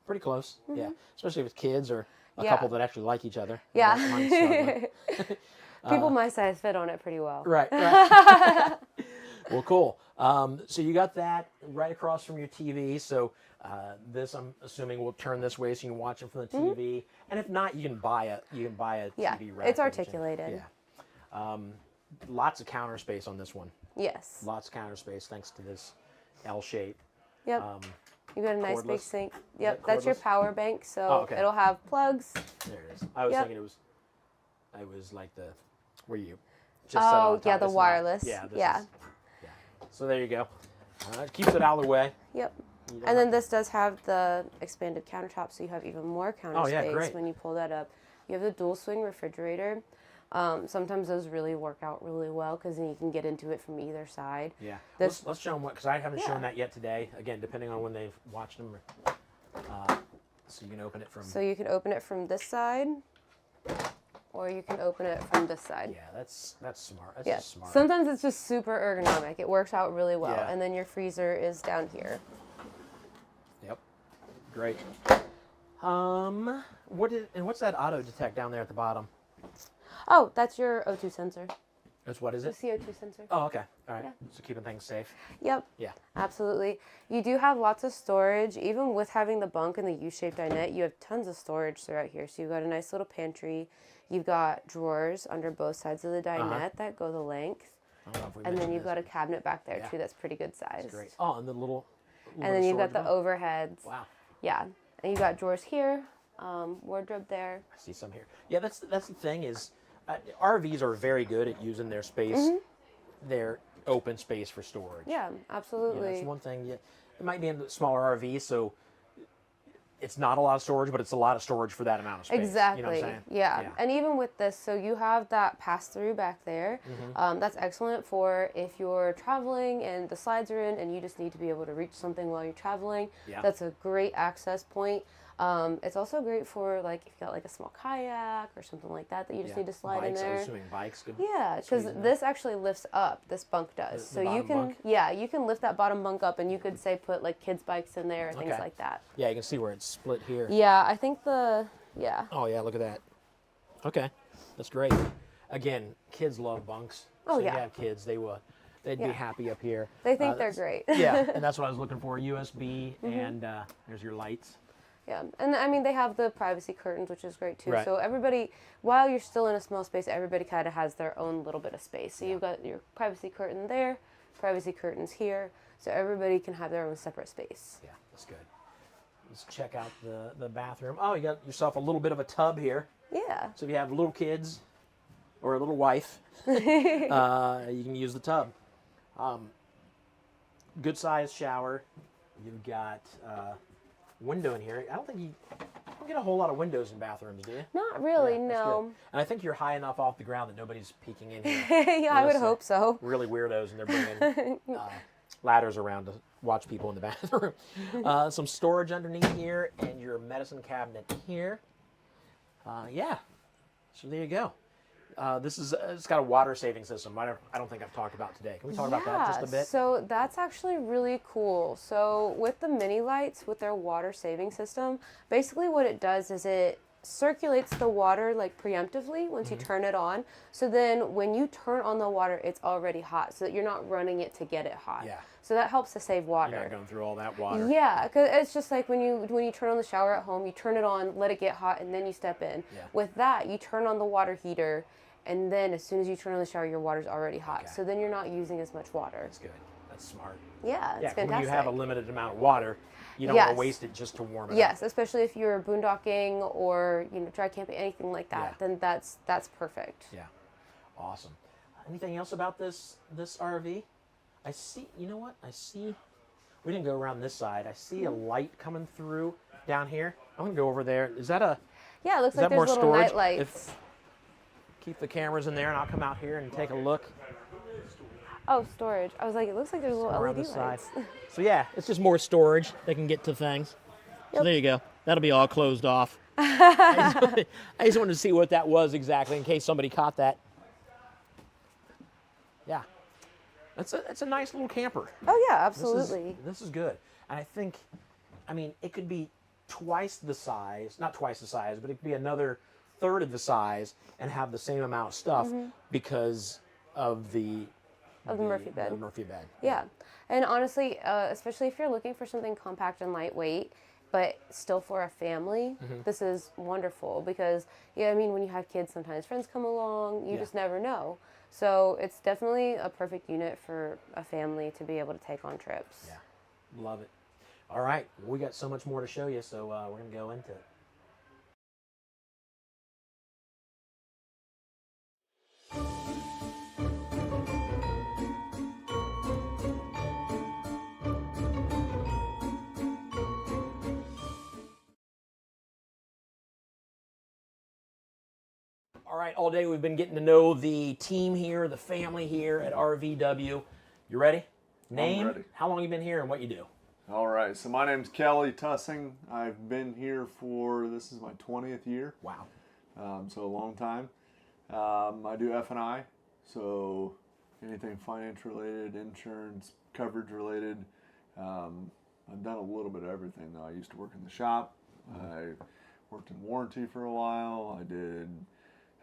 Pretty close. Yeah. Especially with kids or a Yeah. couple that actually like each other. Yeah. Mine's struggling. People my size fit on it pretty well. Right. Well, cool. So you got that right across from your TV. So this, I'm assuming, will turn this way so you can watch it from the TV. And if not, you can buy a Yeah, TV rack. it's or something. articulated. Yeah. Lots of counter space on this one. Yes. Lots of counter space thanks to this L shape. Yep. You got a nice big cordless? sink. that Yep, that's your cordless? power bank. So Oh, okay. it'll have plugs. There it is. I was Yep. thinking it was like the where you just set it on Oh, top. yeah, the It's not- wireless. Yeah. This Yeah. is- yeah. So there you go. Keeps it out of the way. Yep. You don't And then have- this does have the expanded countertop, so you have even more counter Oh, yeah, space great. when you pull that up. You have the dual swing refrigerator. Sometimes those really work out really well because then you can get into it from either side. Yeah. This- Let's show them what, because I haven't Yeah. shown that yet today. Again, depending on when they've watched them. So you can open it from. So you can open it from this side, or you can open it from this side. Yeah, that's smart. That's Yeah. just smart. Sometimes it's just super ergonomic. It works out really well. Yeah. And then your freezer is down here. Yep. Great. What's that auto detect down there at the bottom? Oh, that's your O2 sensor. That's what is The it? CO2 sensor. Oh, okay. All right. Yeah. So keeping things safe. Yep. Yeah. Absolutely. You do have lots of storage. Even with having the bunk and the U-shaped dinette, you have tons of storage throughout here. So you've got a nice little pantry. You've got drawers under both sides of the dinette that go the length. I don't know if we And then mentioned you've this. got a cabinet back there Yeah. too that's pretty good size. That's great. Oh, and the little And then you've got storage the above. overheads. Wow. Yeah. And you've got drawers here, wardrobe there. I see some here. Yeah, that's the thing is, RVs are very good at using their space, their open space for storage. Yeah, You know, absolutely. that's one thing. It might be in the smaller RVs, so it's not a lot of storage, but it's a lot of storage for that amount of space. Exactly. You know what I'm saying? Yeah. And even with this, so you have that pass through back there. That's excellent for if you're traveling and the slides are in and you just need to be able to reach something while you're traveling. Yeah. That's a great access point. It's also great for like if you got like a small kayak or something like that that you just need to slide bikes, in I was there. assuming bikes could. Yeah, because squeeze in there. this actually lifts up. This bunk does. The So you bottom can, bunk? yeah, you can lift that bottom bunk up, and you could say put like kids' bikes in there or things Okay. like that. Yeah, you can see where it's split here. Yeah, I think yeah. Oh yeah, look at that. Okay, that's great. Again, kids love bunks. Oh, so if yeah. you have kids, they'd be Yeah. happy up here. They think they're that's- great. Yeah, and that's what I was looking for. USB and there's your lights. Yeah, and I mean they have the privacy curtains, which is great too. Right. So everybody, while you're still in a small space, everybody kind of has their own little bit of space. So you've got your privacy curtain there, privacy curtains here, so everybody can have their own separate space. Yeah, that's good. Let's check out the bathroom. Oh, you got yourself a little bit of a tub here. Yeah. So if you have little kids or a little wife, you can use the tub. Good sized shower. You've got window in here. I don't get a whole lot of windows in bathrooms, do you? Not really, Yeah, that's no. good. And I think you're high enough off the ground that nobody's peeking in here. Yeah, I would Unless they're hope so. Really weirdos, and they're bringing ladders around to watch people in the bathroom. Some storage underneath here, and your medicine cabinet here. Yeah, so there you go. This is it's got a water saving system. I don't think I've talked about today. Can we talk about that just a bit? So that's actually really cool. So with the mini lights, with their water saving system, basically what it does is it circulates the water like preemptively once you turn it on. So then when you turn on the water, it's already hot, so that you're not running it to get it hot. Yeah. So that helps to save water. You're not going through all that water. Yeah, because it's just like when you turn on the shower at home, you turn it on, let it get hot, and then you step in. Yeah. With that, you turn on the water heater, and then as soon as you turn on the shower, your water's already hot. Okay. So then you're not using as much water. That's good. That's smart. Yeah, it's Yeah, fantastic. when you have a limited amount of water, You don't want Yes. to waste it just to warm it up. Yes, especially if you're boondocking or dry camping, anything like that. Yeah. Then that's perfect. Yeah, awesome. Anything else about this RV? I see. You know what? I see. We didn't go around this side. I see a light coming through down here. I'm gonna go over there. Is that a? Yeah, it looks Is like that more there's little storage? night lights. Keep the cameras in there, and I'll come out here and take a look Oh, storage. I was like, it looks like there's little around LED this side. lights. So yeah, it's just more storage. They can get to things. So there you go. That'll be all closed off. I just wanted to see what that was exactly in case somebody caught that. Yeah, that's a nice little camper. Oh yeah, This is- absolutely. This is good. And I think, I mean, it could be twice the size, not twice the size, but it could be another third of the size and have the same amount of stuff because of the Murphy bed. The Murphy bed. Yeah, and honestly, especially if you're looking for something compact and lightweight, but still for a family, this is wonderful because, yeah, I mean, when you have kids, sometimes friends come along, you just never know. So it's definitely a perfect unit for a family to be able to take on trips. Yeah, love it. All right, we got so much more to show you, so we're going to go into it. All right, all day we've been getting to know the team here, the family here at RVW. You ready? Name, ready. how long you been here, and what you do. All right, so my name's Kelly Tussing. I've been here for, this is my 20th year, Wow. so a long time. I do F&I, so anything finance related, insurance, coverage related. I've done a little bit of everything though. I used to work in the shop. I worked in warranty for a while.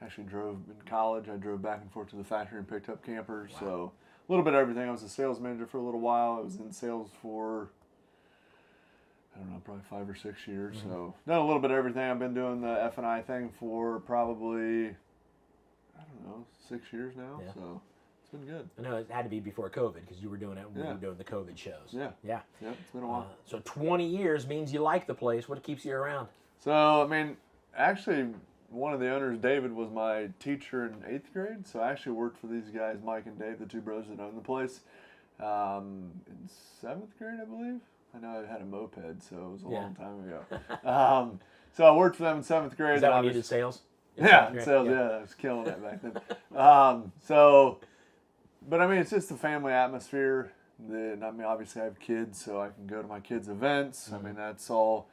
Actually drove in college. I drove back and forth to the factory and picked up campers. So a little bit of everything. I was a sales manager for a little while. I was in sales for, I don't know, probably 5 or 6 years. So done a little bit of everything. I've been doing the F&I thing for probably, I don't know, 6 years now. Yeah. So it's been good. I know it had to be before COVID because you were doing it when we Yeah. were doing the COVID shows. Yeah. Yeah. Yep, it's been a while. So 20 years means you like the place. What keeps you around? So, I mean, actually, one of the owners, David, was my teacher in 8th grade. So I actually worked for these guys, Mike and Dave, the two brothers that own the place, in 7th grade, I believe. I know I had a moped, so it was a long time ago. So I worked for them in 7th grade. Is that and when you did sales? Yeah, sales, yeah, I was killing it back then. But I mean, it's just the family atmosphere. I mean, obviously I have kids, so I can go to my kids' events. I mean, that's all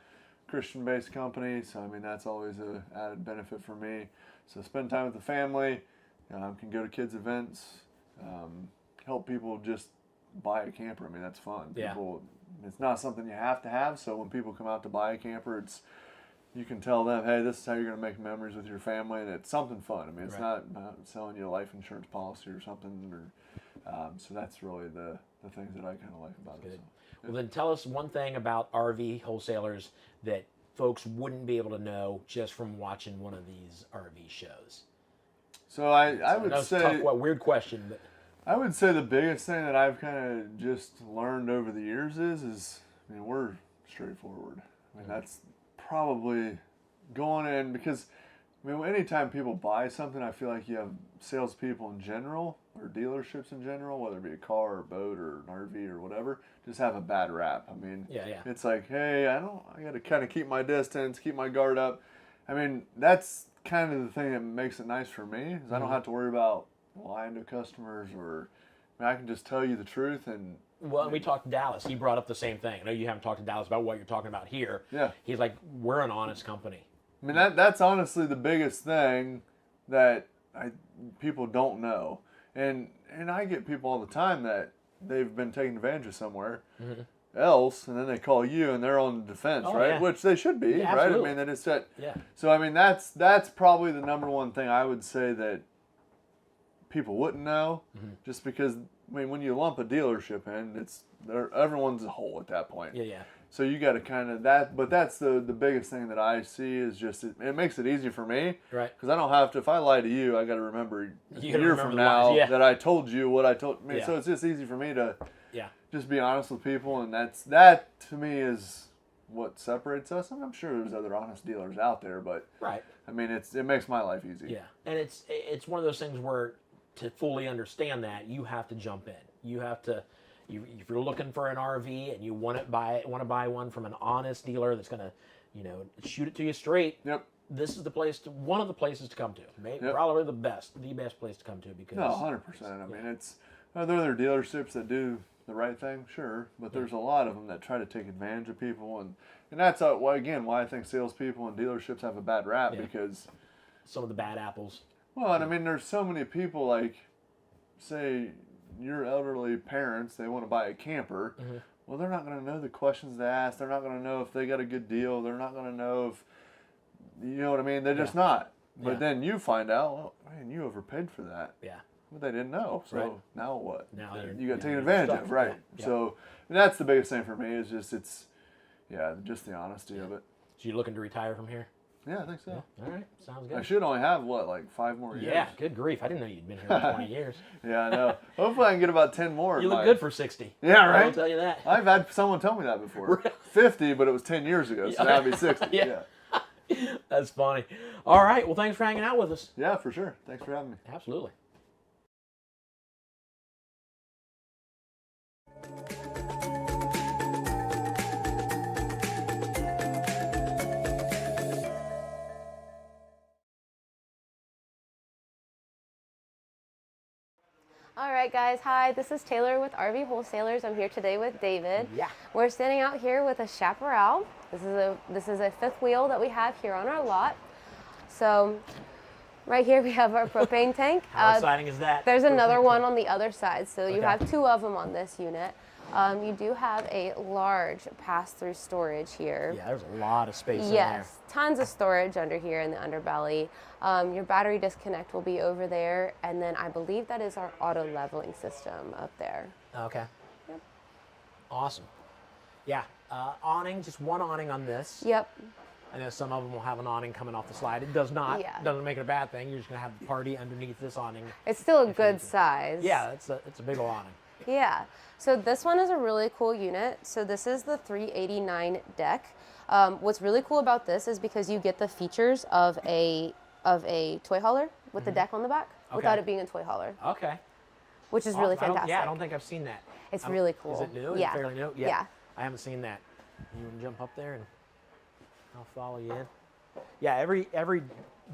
Christian-based company, so I mean, that's always a added benefit for me. So spend time with the family, can go to kids' events, help people just buy a camper. I mean, that's fun. Yeah. It's not something you have to have, so when people come out to buy a camper, you can tell them, hey, this is how you're going to make memories with your family, and it's something fun. I mean, it's not selling you a life insurance policy or something. So that's really the things that I kind of like about it. So. Well, then tell us one thing about RV wholesalers that folks wouldn't be able to know just from watching one of these RV shows. So I would That's say, a tough, weird question, but I would say the biggest thing that I've kind of just learned over the years is, I mean, we're straightforward. I mean, that's probably going in because, I mean, anytime people buy something, I feel like you have salespeople in general or dealerships in general, whether it be a car or a boat or an RV or whatever, just have a bad rap. I mean, it's like, hey, I got to kind of keep my distance, keep my guard up. I mean, that's kind of the thing that makes it nice for me is I don't have to worry about lying to customers or, I mean, I can just tell you the truth and. Well, we talked to Dallas. He brought up the same thing. I know you haven't talked to Dallas about what you're talking about here. Yeah. He's like, we're an honest company. I mean, that's honestly the biggest thing that people don't know. And I get people all the time that they've been taken advantage of somewhere else, and then they call you and they're on the defense, right? Yeah. Which they should be, Yeah, right? absolutely. I mean, that is that. Yeah. So, I mean, that's probably the number one thing I would say that people wouldn't know, just because, I mean, when you lump a dealership in, everyone's a whole at that point. Yeah, yeah. So you got to kind of but that's the biggest thing that I see is just it makes it easy for me, right? Because I don't have to. If I lie to you, I got to remember a year from the now lies, yeah. that I told you what I told. I mean, Yeah. so it's just easy for me to Yeah. just be honest with people, and that to me is what separates us. And I'm sure there's other honest dealers out there, but Right. I mean, it makes my life easy. Yeah, and it's one of those things where to fully understand that you have to jump in. You have to, if you're looking for an RV and you want to buy one from an honest dealer that's going to, shoot it to you straight. Yep. This is one of the places to come to. Maybe, Probably the best place to come to because. No, 100%. I mean, are there other dealerships that do the right thing? Sure, but there's a lot of them that try to take advantage of people, and that's why I think salespeople and dealerships have a bad rap because some of the bad apples. Well, and I mean, there's so many people like, say, your elderly parents, they want to buy a camper. Mm-hmm. Well, they're not going to know the questions to ask. They're not going to know if they got a good deal. They're not going to know if, you know what I mean? They're just not. But then you find out, well, man, you overpaid for that. Yeah. But they didn't know. So now what? Now you got taken advantage of, right? Yeah. So that's the biggest thing for me is just just the honesty of it. So you're looking to retire from here? Yeah, I think so. All right, sounds good. I should only have, like 5 more years? Yeah, good grief. I didn't know you'd been here for 20 years. Yeah, I know. Hopefully I can get about 10 more. You look good for 60. Yeah, right? I'll tell you that. I've had someone tell me that before. 50, but it was 10 years ago, so now it'd be 60. Yeah. That's funny. All right, well, thanks for hanging out with us. Yeah, for sure. Thanks for having me. Absolutely. All right, guys. Hi, this is Taylor with RV Wholesalers. I'm here today with David. Yeah. We're standing out here with a chaparral. This is a fifth wheel that we have here on our lot. So, right here we have our propane tank. How exciting is that? There's another one on the other side. So you Okay. have 2 of them on this unit. You do have a large pass-through storage here. Yeah, there's a lot of space in there. Yes, tons of storage under here in the underbelly. Your battery disconnect will be over there, and then I believe that is our auto leveling system up there. Okay. Yep. Awesome. Yeah, awning, just one awning on this. Yep. I know some of them will have an awning coming off the slide. It does not. Yeah. Doesn't make it a bad thing. You're just going to have the party underneath this awning. It's still a good size. Yeah, it's a big old awning. Yeah. So this one is a really cool unit. So this is the 389 deck. What's really cool about this is because you get the features of a toy hauler with the deck on the back without it being a toy hauler. Okay. Which is really I don't- fantastic. Yeah, I don't think I've seen that. It's really cool. Is it new? Is Yeah. it fairly new? Yeah. I haven't seen that. You want to jump up there and I'll follow you in. Yeah, every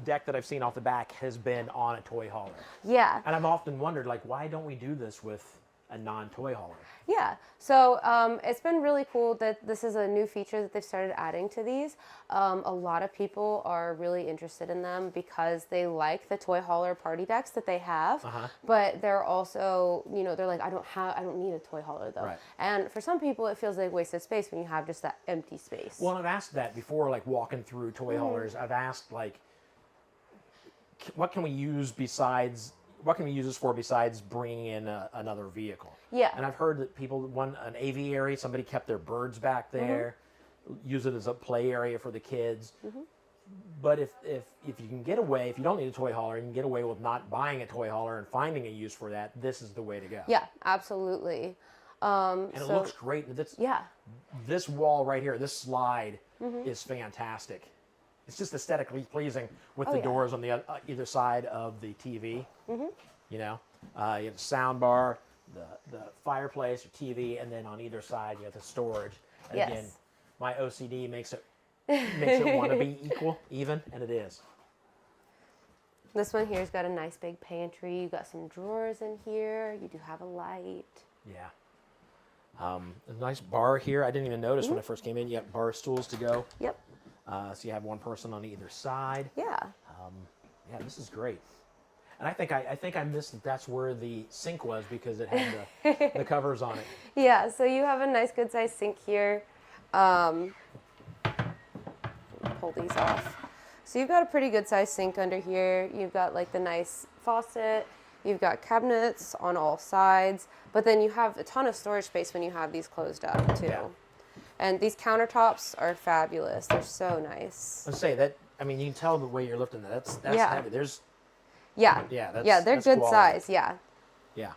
deck that I've seen off the back has been on a toy hauler. Yeah. And I've often wondered, like, why don't we do this with a non-toy hauler? Yeah, so it's been really cool that this is a new feature that they've started adding to these. A lot of people are really interested in them because they like the toy hauler party decks that they have, but they're also, they're like, I don't need a toy hauler though. Right. And for some people, it feels like wasted space when you have just that empty space. Well, I've asked that before, like walking through toy haulers. I've asked, like, what can we use this for besides bringing in another vehicle? Yeah. And I've heard that people want an aviary. Somebody kept their birds back there, use it as a play area for the kids. But if you can get away, if you don't need a toy hauler, you can get away with not buying a toy hauler and finding a use for that, this is the way to go. Yeah, absolutely. And it looks great. This wall right here, this slide is fantastic. It's just aesthetically pleasing with the doors on the either side of the TV. You have the sound bar, the fireplace, or TV, and then on either side you have the storage. And Yes. again, my OCD makes it want to be even, and it is. This one here's got a nice big pantry. You got some drawers in here. You do have a light. Yeah. A nice bar here. I didn't even notice when I first came in. You have bar stools to go. Yep. So you have one person on either side. Yeah. Yeah, this is great. And I think I missed that's where the sink was because it had the covers on it. Yeah, so you have a nice good sized sink here. Pull these off. So you've got a pretty good sized sink under here. You've got like the nice faucet. You've got cabinets on all sides, but then you have a ton of storage space when you have these closed up too. Yeah. And these countertops are fabulous. They're so nice. Let's say that. I mean, you can tell the way you're lifting that. That's Yeah. heavy. There's Yeah. Yeah, that's- they're that's good quality. size. Yeah. yeah.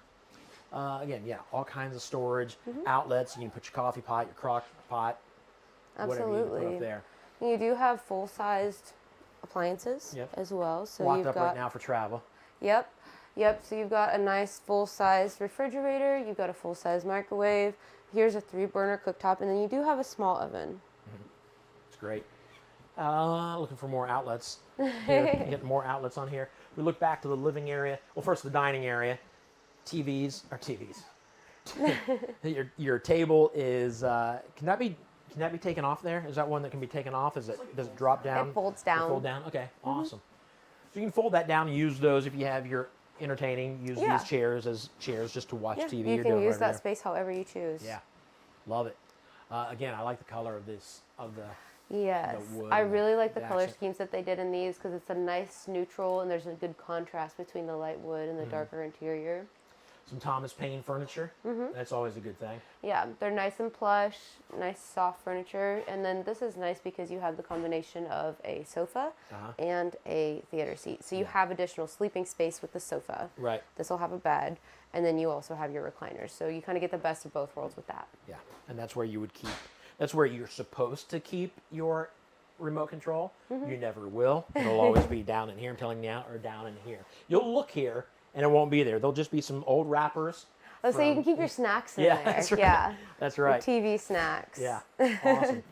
Again, yeah, all kinds of storage outlets. You can put your coffee pot, your crock pot. whatever you put Absolutely. up there. You do have full-sized appliances Yep. as well. So Locked you've up got right now for travel. Yep. Yep. So you've got a nice full-size refrigerator. You've got a full-size microwave. Here's a 3-burner cooktop, and then you do have a small oven. It's great. Looking for more outlets. Here, get more outlets on here. We look back to the living area. Well, first the dining area. TVs. Your table is. Can that be taken off there? Is that one that can be taken off? Does it drop down? It folds down. Fold down. Okay. Awesome. So you can fold that down and use those if you have your entertaining. Use Yeah. these chairs as chairs just to watch Yeah, TV. you or can do use whatever that there. space however you choose. Yeah. Love it. Again, I like the color of this Yes, wood I and really like the the color accent. schemes that they did in these because it's a nice neutral and there's a good contrast between the light wood and the darker interior. Some Thomas Paine furniture. That's always a good thing. Yeah, they're nice and plush, nice soft furniture, and then this is nice because you have the combination of a sofa and a theater seat. So you have additional sleeping space with the sofa. Right. This will have a bed, and then you also have your recliners. So you kind of get the best of both worlds with that. Yeah, and that's where you would keep. That's where you're supposed to keep your remote control. You never will. It'll always be down in here. I'm telling you now, or down in here. You'll look here, and it won't be there. There'll just be some old wrappers. Oh, so you can keep your snacks in Yeah, there. that's right. Yeah, That's your right. TV snacks. Yeah, awesome.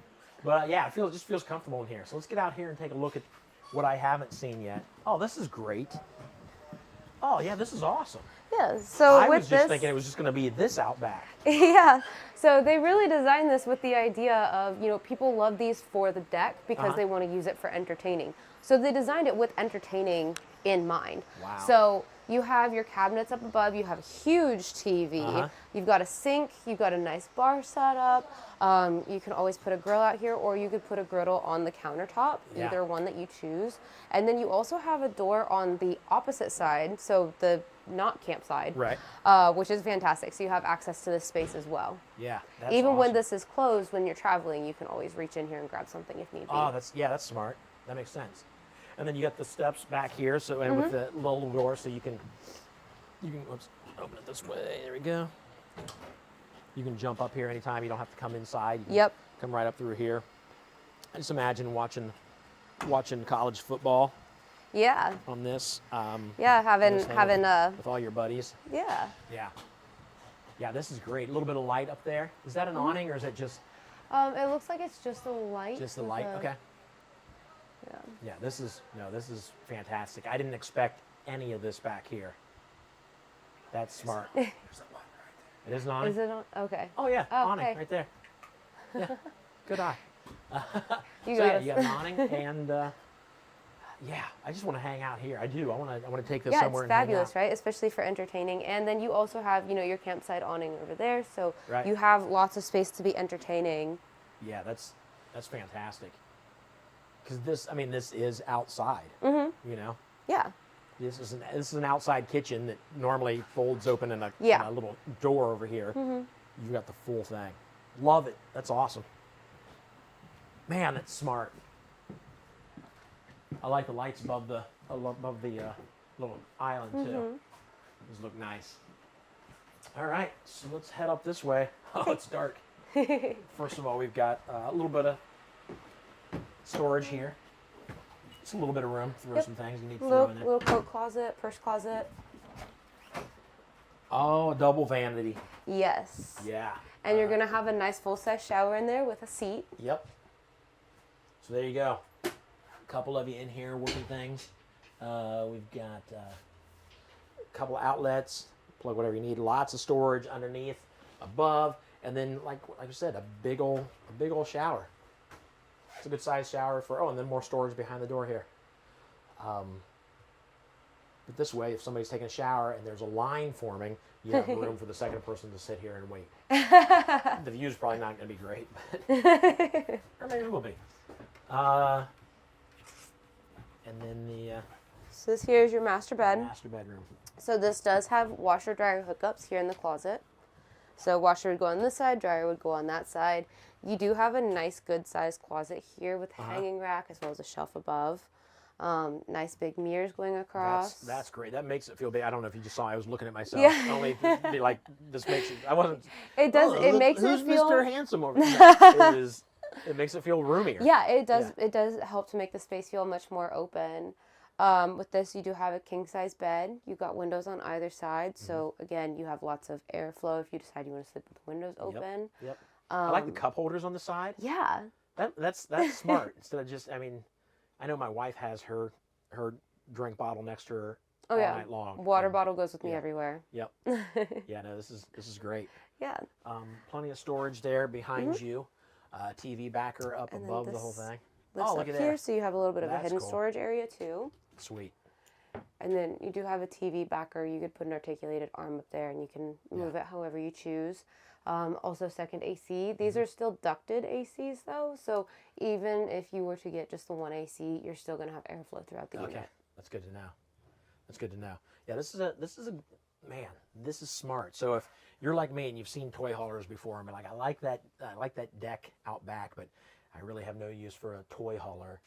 But yeah, it just feels comfortable in here. So let's get out here and take a look at what I haven't seen yet. Oh, this is great. Oh yeah, this is awesome. Yeah. So I with was just this, thinking it was just going to be this out back. yeah. So they really designed this with the idea of, people love these for the deck because they want to use it for entertaining. So they designed it with entertaining in mind. Wow. So you have your cabinets up above, you have a huge TV, you've got a sink, you've got a nice bar set up, you can always put a grill out here or you could put a griddle on the countertop, Yeah. either one that you choose. And then you also have a door on the opposite side, so the not camp side, Right. which is fantastic. So you have access to this space as well. Yeah. That's Even when awesome. this is closed, when you're traveling, you can always reach in here and grab something if need be. Oh, that's smart. That makes sense. And then you got the steps back here, so and with the little door, so you can oops, open it this way. There we go. You can jump up here anytime. You don't have to come inside. You can Yep. Come right up through here. I just imagine watching college football Yeah. on this. Yeah, having just hang having with all your buddies. yeah. Yeah. Yeah, this is great. A little bit of light up there. Is that an awning or is it just It looks like it's just a light. the with light? a- Okay. Yeah. Yeah, this is fantastic. I didn't expect any of this back here. That's smart. It is an awning? Is it on? Okay. Oh yeah, Oh, awning okay. right there. Yeah, good eye. You So got yeah, us. you got an awning and yeah, I just want to hang out here. I do. I want to take this Yeah, somewhere it's and hang fabulous, out. right? Especially for entertaining. And then you also have, your campsite awning over there, so Right. you have lots of space to be entertaining. Yeah, that's fantastic. Because this is outside. You know, Yeah. this is an outside kitchen that normally folds open in a Yeah. little door over here. You've got the full thing. Love it. That's awesome. Man, that's smart. I like the lights above the little island too. These look nice. All right, so let's head up this way. Oh, it's dark. First of all, we've got a little bit of storage here. Just a little bit of room. Throw some things you need to throw in there. Little coat closet, purse closet. Oh, a double vanity. Yes. Yeah. And you're gonna have a nice full-size shower in there with a seat. Yep. So there you go. A couple of you in here working things. We've got a couple outlets. Plug whatever you need. Lots of storage underneath, above, and then like I said, a big old shower. It's a good sized shower and then more storage behind the door here. But this way, if somebody's taking a shower and there's a line forming, you have room for the second person to sit here and wait. The view's probably not going to be great, but or maybe it will be. And then the So this here is your master bed. master bedroom. So this does have washer dryer hookups here in the closet. So washer would go on this side, dryer would go on that side. You do have a nice good sized closet here with hanging rack as well as a shelf above. Nice big mirrors going across. That's great. That makes it feel big. I don't know if you just saw. I was looking at myself. Yeah. Only to be like this makes it. I wasn't. It does. "Oh, it look, makes who's it feel. Mr. Handsome over there? It is It makes it feel roomier. Yeah, it does. It does help to make the space feel much more open. With this, you do have a king size bed. You've got windows on either side, so again, you have lots of airflow if you decide you want to sleep with the windows open. Yep. I like the cup holders on the side. Yeah. That's smart. Instead of just, I mean, I know my wife has her drink bottle next to her all night long. Water bottle goes with me everywhere. Yep. Yeah, no, this is great. Yeah. Plenty of storage there behind you. TV backer up And then above the this whole thing. lifts Oh, look up at here, that. so you have a little bit of a That's hidden cool. storage area too. Sweet. And then you do have a TV backer. You could put an articulated arm up there, and you can move it however you choose. Also, second AC. These are still ducted ACs though, so even if you were to get just the one AC, you're still going to have airflow throughout the Okay, unit. that's good to know. That's good to know. Yeah, this is a man. This is smart. So if you're like me and you've seen toy haulers before, and be like, I like that deck out back, but I really have no use for a toy hauler.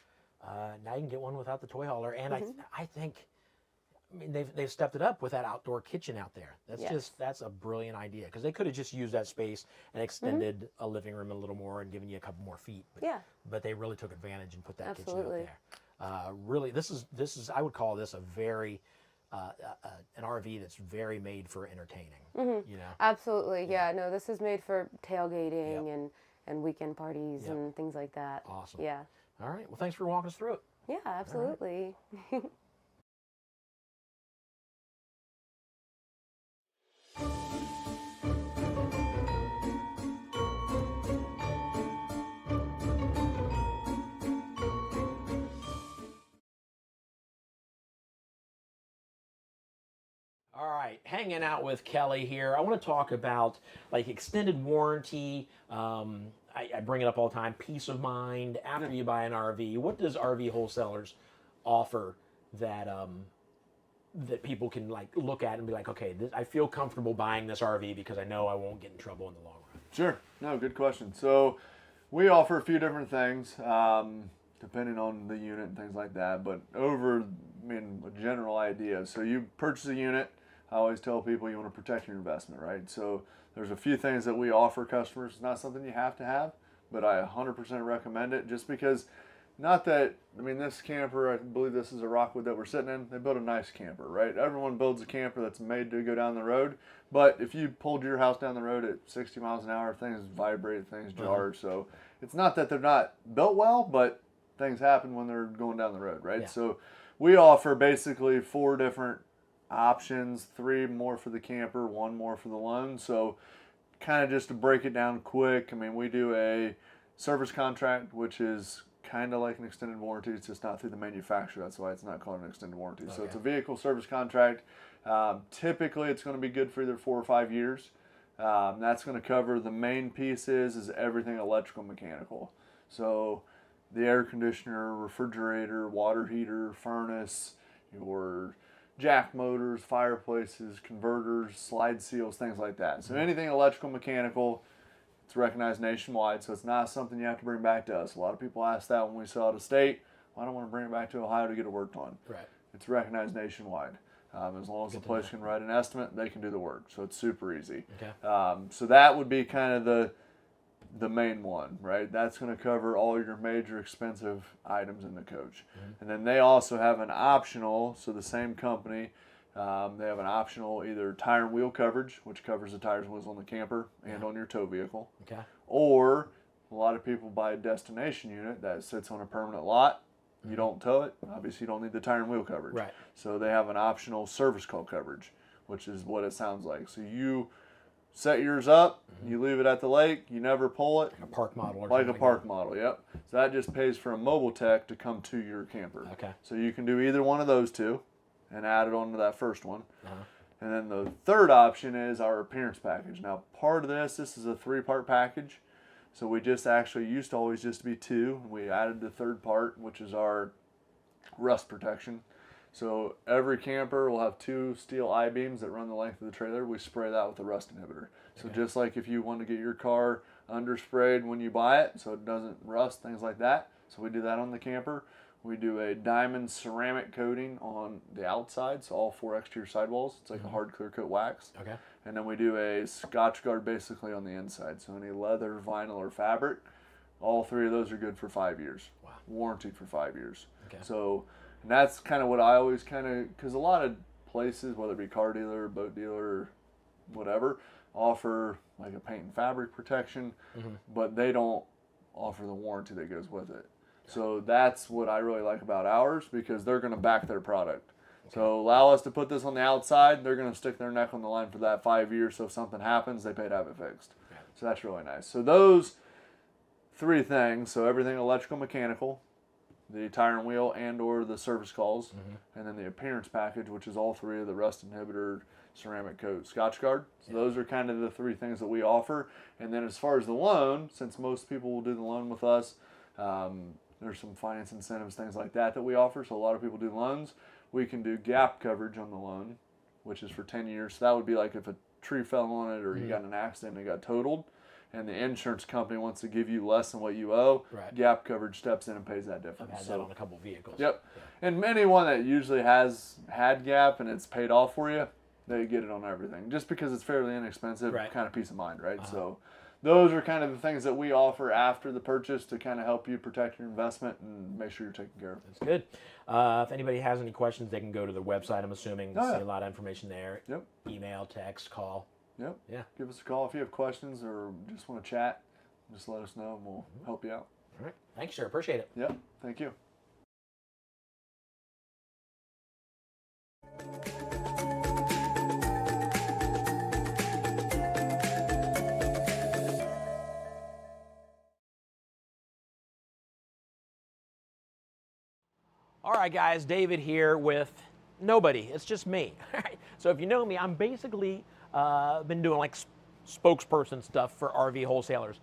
Now you can get one without the toy hauler, and I think. I mean, they've stepped it up with that outdoor kitchen out there. That's a brilliant idea, because they could have just used that space and extended a living room a little more and given you a couple more feet. But they really took advantage and put that kitchen out there. Really, this is I would call this a very an RV that's very made for entertaining. You know. Absolutely, yeah. No, this is made for tailgating and weekend parties and things like that. Awesome. Yeah. All right. Well, thanks for walking us through it. Yeah, absolutely. All right, hanging out with Kelly here. I want to talk about like extended warranty. I bring it up all the time. Peace of mind after you buy an RV. What does RV wholesalers offer that that people can like look at and be like, okay, I feel comfortable buying this RV because I know I won't get in trouble in the long run? Sure. No, good question. So we offer a few different things, depending on the unit and things like that. But a general idea. So you purchase a unit. I always tell people you want to protect your investment, right? So there's a few things that we offer customers. It's not something you have to have, but I 100% recommend it, just because, not that, this camper, I believe this is a Rockwood that we're sitting in, they built a nice camper, right? Everyone builds a camper that's made to go down the road, but if you pulled your house down the road at 60 miles an hour, things vibrate, things jar, so it's not that they're not built well, but things happen when they're going down the road, right? Yeah. So we offer basically 4 different options, 3 more for the camper, 1 more for the loan. So kind of just to break it down quick, we do a service contract, which is kind of like an extended warranty. It's just not through the manufacturer. That's why it's not called an extended warranty. Okay. So it's a vehicle service contract. Typically, it's going to be good for either 4 or 5 years. That's going to cover the main pieces is everything electrical, mechanical. So the air conditioner, refrigerator, water heater, furnace, your jack motors, fireplaces, converters, slide seals, things like that. So anything electrical, mechanical, it's recognized nationwide, so it's not something you have to bring back to us. A lot of people ask that when we sell out of state. Well, I don't want to bring it back to Ohio to get it worked on. Right. It's recognized nationwide. As long as the place can write an estimate, they can do the work. So it's super easy. Okay. So that would be kind of the main one, right? That's going to cover all your major expensive items in the coach. And then they also have an optional, so the same company, they have an optional either tire and wheel coverage, which covers the tires and wheels on the camper and on your tow vehicle. Okay. Or a lot of people buy a destination unit that sits on a permanent lot. You don't tow it, obviously you don't need the tire and wheel coverage. Right. So they have an optional service call coverage, which is what it sounds like. So you set yours up, you leave it at the lake, you never pull it. Like a park model or Like something a park model, yep. So that just pays for a mobile tech to come to your camper. Okay. So you can do either one of those two and add it on to that first one. And then the third option is our appearance package. Now part of this is a 3-part package. So we just actually used to always just be 2. We added the third part, which is our rust protection. So every camper will have 2 steel I-beams that run the length of the trailer. We spray that with a rust inhibitor. So just like if you want to get your car undersprayed when you buy it so it doesn't rust, things like that. So we do that on the camper. We do a diamond ceramic coating on the outside, so all 4 exterior sidewalls. It's like a hard clear coat wax. Okay. And then we do a Scotch guard basically on the inside. So any leather, vinyl, or fabric, All 3 of those are good for 5 years. Wow. Warranty for 5 years. Okay. So, and that's kind of what I always because a lot of places, whether it be car dealer, boat dealer, whatever, offer like a paint and fabric protection, but they don't offer the warranty that goes with it. So that's what I really like about ours, because they're going to back their product. So allow us to put this on the outside. They're going to stick their neck on the line for that 5 years. So if something happens, they pay to have it fixed. So that's really nice. So those 3 things, so everything electrical, mechanical, the tire and wheel and or the service calls, and then the appearance package, which is all 3 of the rust inhibitor, ceramic coat, Scotch Guard. So those are kind of the 3 things that we offer. And then as far as the loan, since most people will do the loan with us, there's some finance incentives, things like that we offer. So a lot of people do loans. We can do gap coverage on the loan, which is for 10 years. So that would be like if a tree fell on it or you got in an accident and it got totaled, and the insurance company wants to give you less than what you owe, gap coverage steps in and pays that difference. I've had that on a couple vehicles. Yep. Yeah. And anyone that usually has had gap and it's paid off for you, they get it on everything. Just because it's fairly inexpensive, kind of peace of mind, right? So those are kind of the things that we offer after the purchase to kind of help you protect your investment and make sure you're taken care of. That's good. If anybody has any questions, they can go to the website, I'm assuming. See a lot of information there. Yep. Email, text, call. Yep. Yeah. Give us a call if you have questions or just want to chat. Just let us know and we'll help you out. All right. Thanks, sir. Appreciate it. Yep. Thank you. All right, guys, David here with nobody. It's just me. So if you know me, I'm basically been doing like spokesperson stuff for RV wholesalers.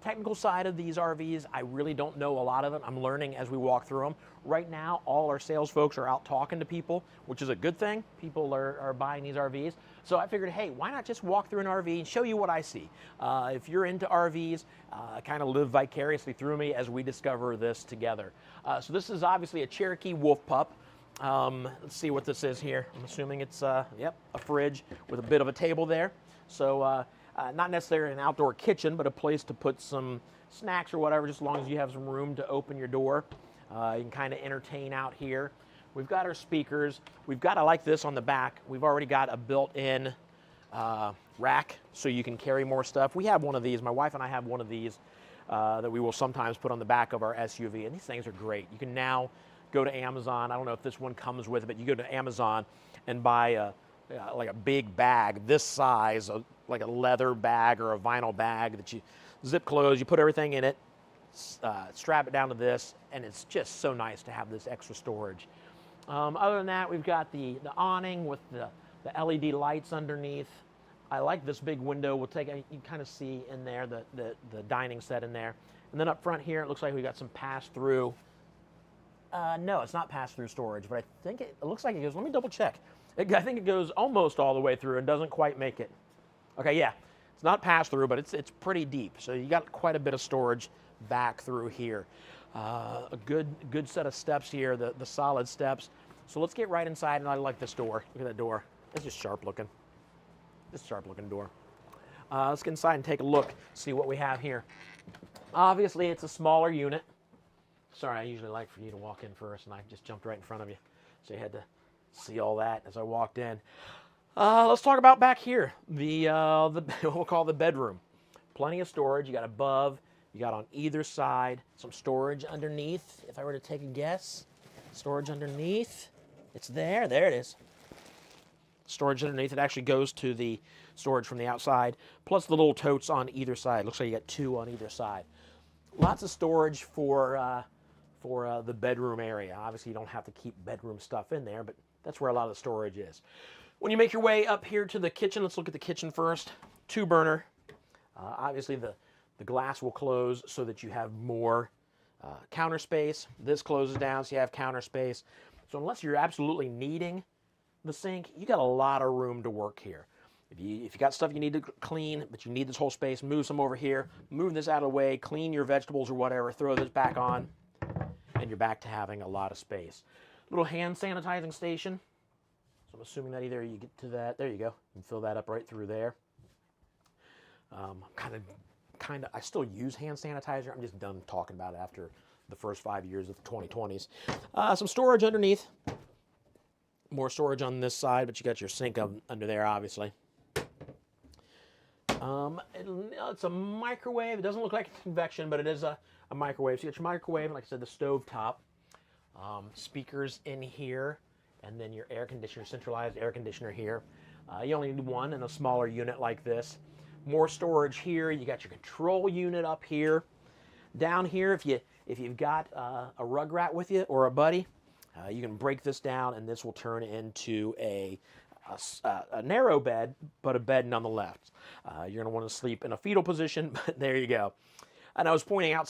Technical side of these RVs, I really don't know a lot of it. I'm learning as we walk through them. Right now, all our sales folks are out talking to people, which is a good thing. People are buying these RVs. So I figured, hey, why not just walk through an RV and show you what I see? If you're into RVs, kind of live vicariously through me as we discover this together. So this is obviously a Cherokee Wolf Pup. Let's see what this is here. I'm assuming it's, a fridge with a bit of a table there. So not necessarily an outdoor kitchen, but a place to put some snacks or whatever, just as long as you have some room to open your door. You can kind of entertain out here. We've got our speakers. We've got, I like this on the back. We've already got a built-in rack so you can carry more stuff. We have one of these. My wife and I have one of these that we will sometimes put on the back of our SUV, and these things are great. You can now go to Amazon. I don't know if this one comes with it, but you go to Amazon and buy like a big bag this size, like a leather bag or a vinyl bag that you zip close. You put everything in it, strap it down to this, and it's just so nice to have this extra storage. Other than that, we've got the awning with the LED lights underneath. I like this big window. We'll take you can kind of see in there the dining set in there. And then up front here, it looks like we got some pass-through. No, it's not pass-through storage, but I think it looks like it goes. Let me double check. I think it goes almost all the way through and doesn't quite make it. Okay, yeah, it's not pass-through, but it's pretty deep. So you got quite a bit of storage back through here. A good set of steps here, the solid steps. So let's get right inside, and I like this door. Look at that door. It's just sharp looking. This sharp looking door. Let's get inside and take a look, see what we have here. Obviously, it's a smaller unit. Sorry, I usually like for you to walk in first, and I just jumped right in front of you. So you had to see all that as I walked in. Let's talk about back here, the what we'll call the bedroom. Plenty of storage. You got above, you got on either side, some storage underneath. If I were to take a guess, storage underneath. It's there. There it is. Storage underneath. It actually goes to the storage from the outside, plus the little totes on either side. Looks like you got 2 on either side. Lots of storage for the bedroom area. Obviously, you don't have to keep bedroom stuff in there, but that's where a lot of the storage is. When you make your way up here to the kitchen, let's look at the kitchen first. 2-burner. Obviously, the glass will close so that you have more counter space. This closes down so you have counter space. So unless you're absolutely needing the sink, you got a lot of room to work here. If you got stuff you need to clean, but you need this whole space, move some over here, move this out of the way, clean your vegetables or whatever, throw this back on, and you're back to having a lot of space. Little hand sanitizing station. So I'm assuming that either you get to that, there you go, and fill that up right through there. I'm kind of I still use hand sanitizer. I'm just done talking about it after the first 5 years of the 2020s. Some storage underneath. More storage on this side, but you got your sink under there, obviously. It's a microwave. It doesn't look like convection, but it is a microwave. So you got your microwave, and like I said, the stove top. Speakers in here, and then your air conditioner, centralized air conditioner here. You only need one in a smaller unit like this. More storage here. You got your control unit up here. Down here, if you've got a rug rat with you or a buddy, you can break this down, and this will turn into a narrow bed, but a bed nonetheless. You're going to want to sleep in a fetal position, but there you go. And I was pointing out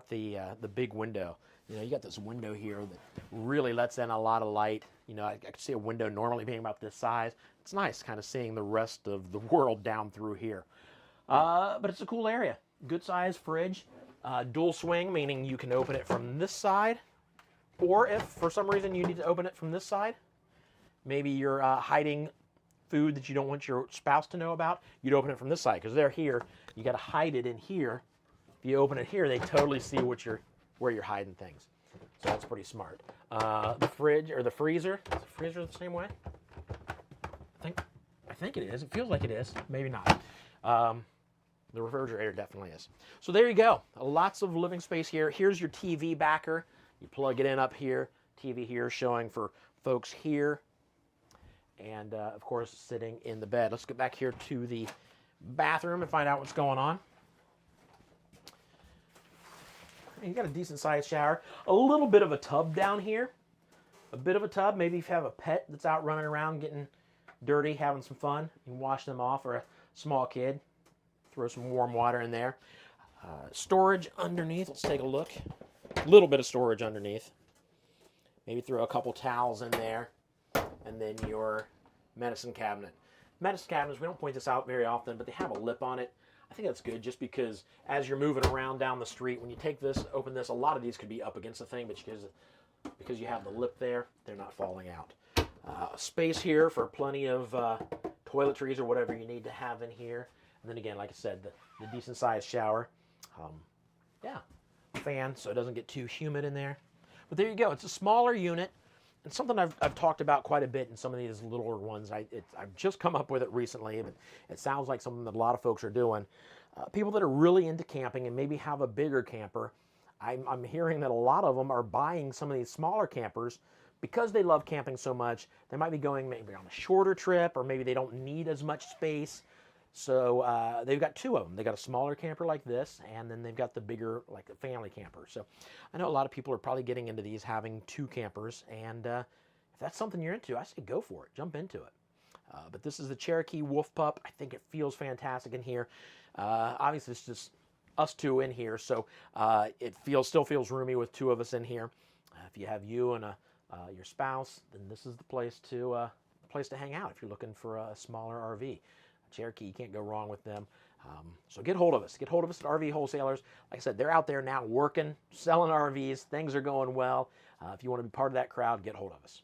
the big window. You know, you got this window here that really lets in a lot of light. You know, I could see a window normally being about this size. It's nice kind of seeing the rest of the world down through here. But it's a cool area. Good size fridge. Dual swing, meaning you can open it from this side. Or if for some reason you need to open it from this side, maybe you're hiding food that you don't want your spouse to know about, you'd open it from this side because they're here. You got to hide it in here. If you open it here, they totally see where you're hiding things. So that's pretty smart. The fridge or the freezer. Is the freezer the same way? I think it is. It feels like it is. Maybe not. The refrigerator definitely is. So there you go. Lots of living space here. Here's your TV backer. You plug it in up here. TV here showing for folks here. And of course, sitting in the bed. Let's get back here to the bathroom and find out what's going on. You got a decent sized shower. A little bit of a tub down here. A bit of a tub. Maybe if you have a pet that's out running around getting dirty, having some fun, you can wash them off, or a small kid. Throw some warm water in there. Storage underneath. Let's take a look. A little bit of storage underneath. Maybe throw a couple towels in there. And then your medicine cabinet. Medicine cabinets, we don't point this out very often, but they have a lip on it. I think that's good just because as you're moving around down the street, when you take this, open this, a lot of these could be up against the thing, but because you have the lip there, they're not falling out. Space here for plenty of toiletries or whatever you need to have in here. And then again, like I said, the decent sized shower. Yeah, fan so it doesn't get too humid in there. But there you go. It's a smaller unit. And something I've talked about quite a bit in some of these littler ones. I've just come up with it recently, but it sounds like something that a lot of folks are doing. People that are really into camping and maybe have a bigger camper, I'm hearing that a lot of them are buying some of these smaller campers because they love camping so much. They might be going maybe on a shorter trip, or maybe they don't need as much space. So they've got two of them. They got a smaller camper like this, and then they've got the bigger, like a family camper. So I know a lot of people are probably getting into these, having two campers, and if that's something you're into, I say go for it. Jump into it. But this is the Cherokee Wolf Pup. I think it feels fantastic in here. Obviously, it's just us two in here, so it still feels roomy with two of us in here. If you have you and your spouse, then this is the place to hang out if you're looking for a smaller RV. Cherokee, you can't go wrong with them. So get hold of us. Get hold of us at RV Wholesalers. Like I said, they're out there now working, selling RVs. Things are going well. If you want to be part of that crowd, get hold of us.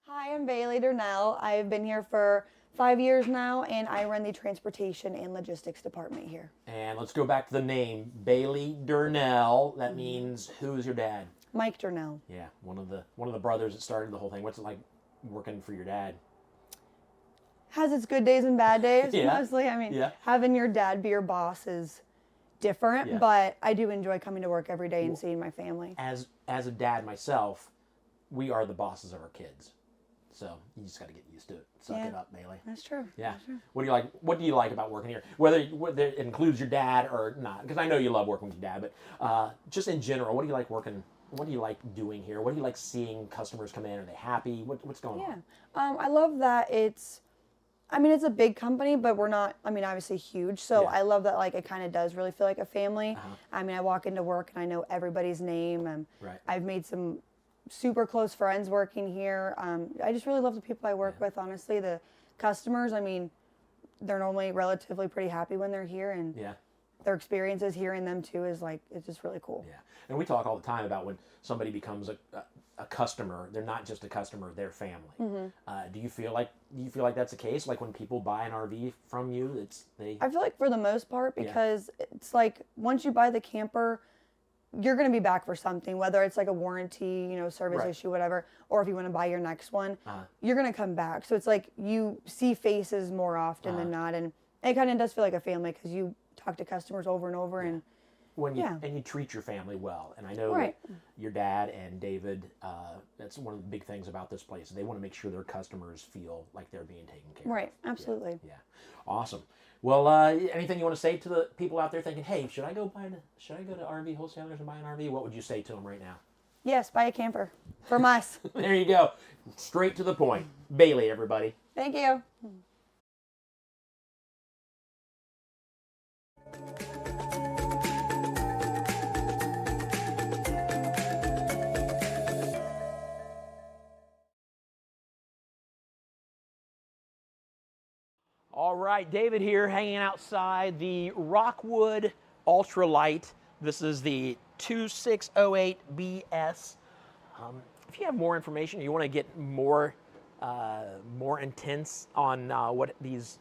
Hi, I'm Bailey Durnell. I've been here for 5 years now, and I run the transportation and logistics department here. And let's go back to the name, Bailey Durnell. That means, who's your dad? Mike Durnell. Yeah, one of the brothers that started the whole thing. What's it like working for your dad? Has its good days and bad days, Yeah. mostly. I mean, having your dad be your boss is different, but I do enjoy coming to work every day and seeing my family. As a dad myself, we are the bosses of our kids. So you just got to get used to it. Suck it up, Bailey. That's true. Yeah. That's true. What do you like? What do you like about working here? Whether it includes your dad or not, because I know you love working with your dad. But just in general, what do you like working? What do you like doing here? What do you like seeing customers come in? Are they happy? What's going on? I love that it's a big company, but we're not. Obviously huge. So I love that. Like, it kind of does really feel like a family. I walk into work and I know everybody's name, and I've made some super close friends working here. I just really love the people I work with, honestly. The customers, they're normally relatively pretty happy when they're here, and Yeah. their experiences hearing them too is like, it's just really cool. Yeah. And we talk all the time about when somebody becomes a customer, they're not just a customer, they're family. Do you feel like that's the case? Like when people buy an RV from you, I feel like for the most part, because it's like once you buy the camper, you're going to be back for something, whether it's like a warranty, you know, service Right. issue, whatever, or if you want to buy your next one, you're going to come back. So it's like you see faces more often than not, and it kind of does feel like a family because you talk to customers over and over, and when you and you treat your family well. And I know Right. that your dad and David, that's one of the big things about this place. They want to make sure their customers feel like they're being taken care of. right, absolutely. Yeah. Awesome. Well, anything you want to say to the people out there thinking, hey, should I go to RV wholesalers and buy an RV? What would you say to them right now? Yes, buy a camper from us. There you go. Straight to the point. Bailey, everybody. Thank you. All right, David here, hanging outside the Rockwood Ultralight. This is the 2608BS. If you have more information, or you want to get more intense on what these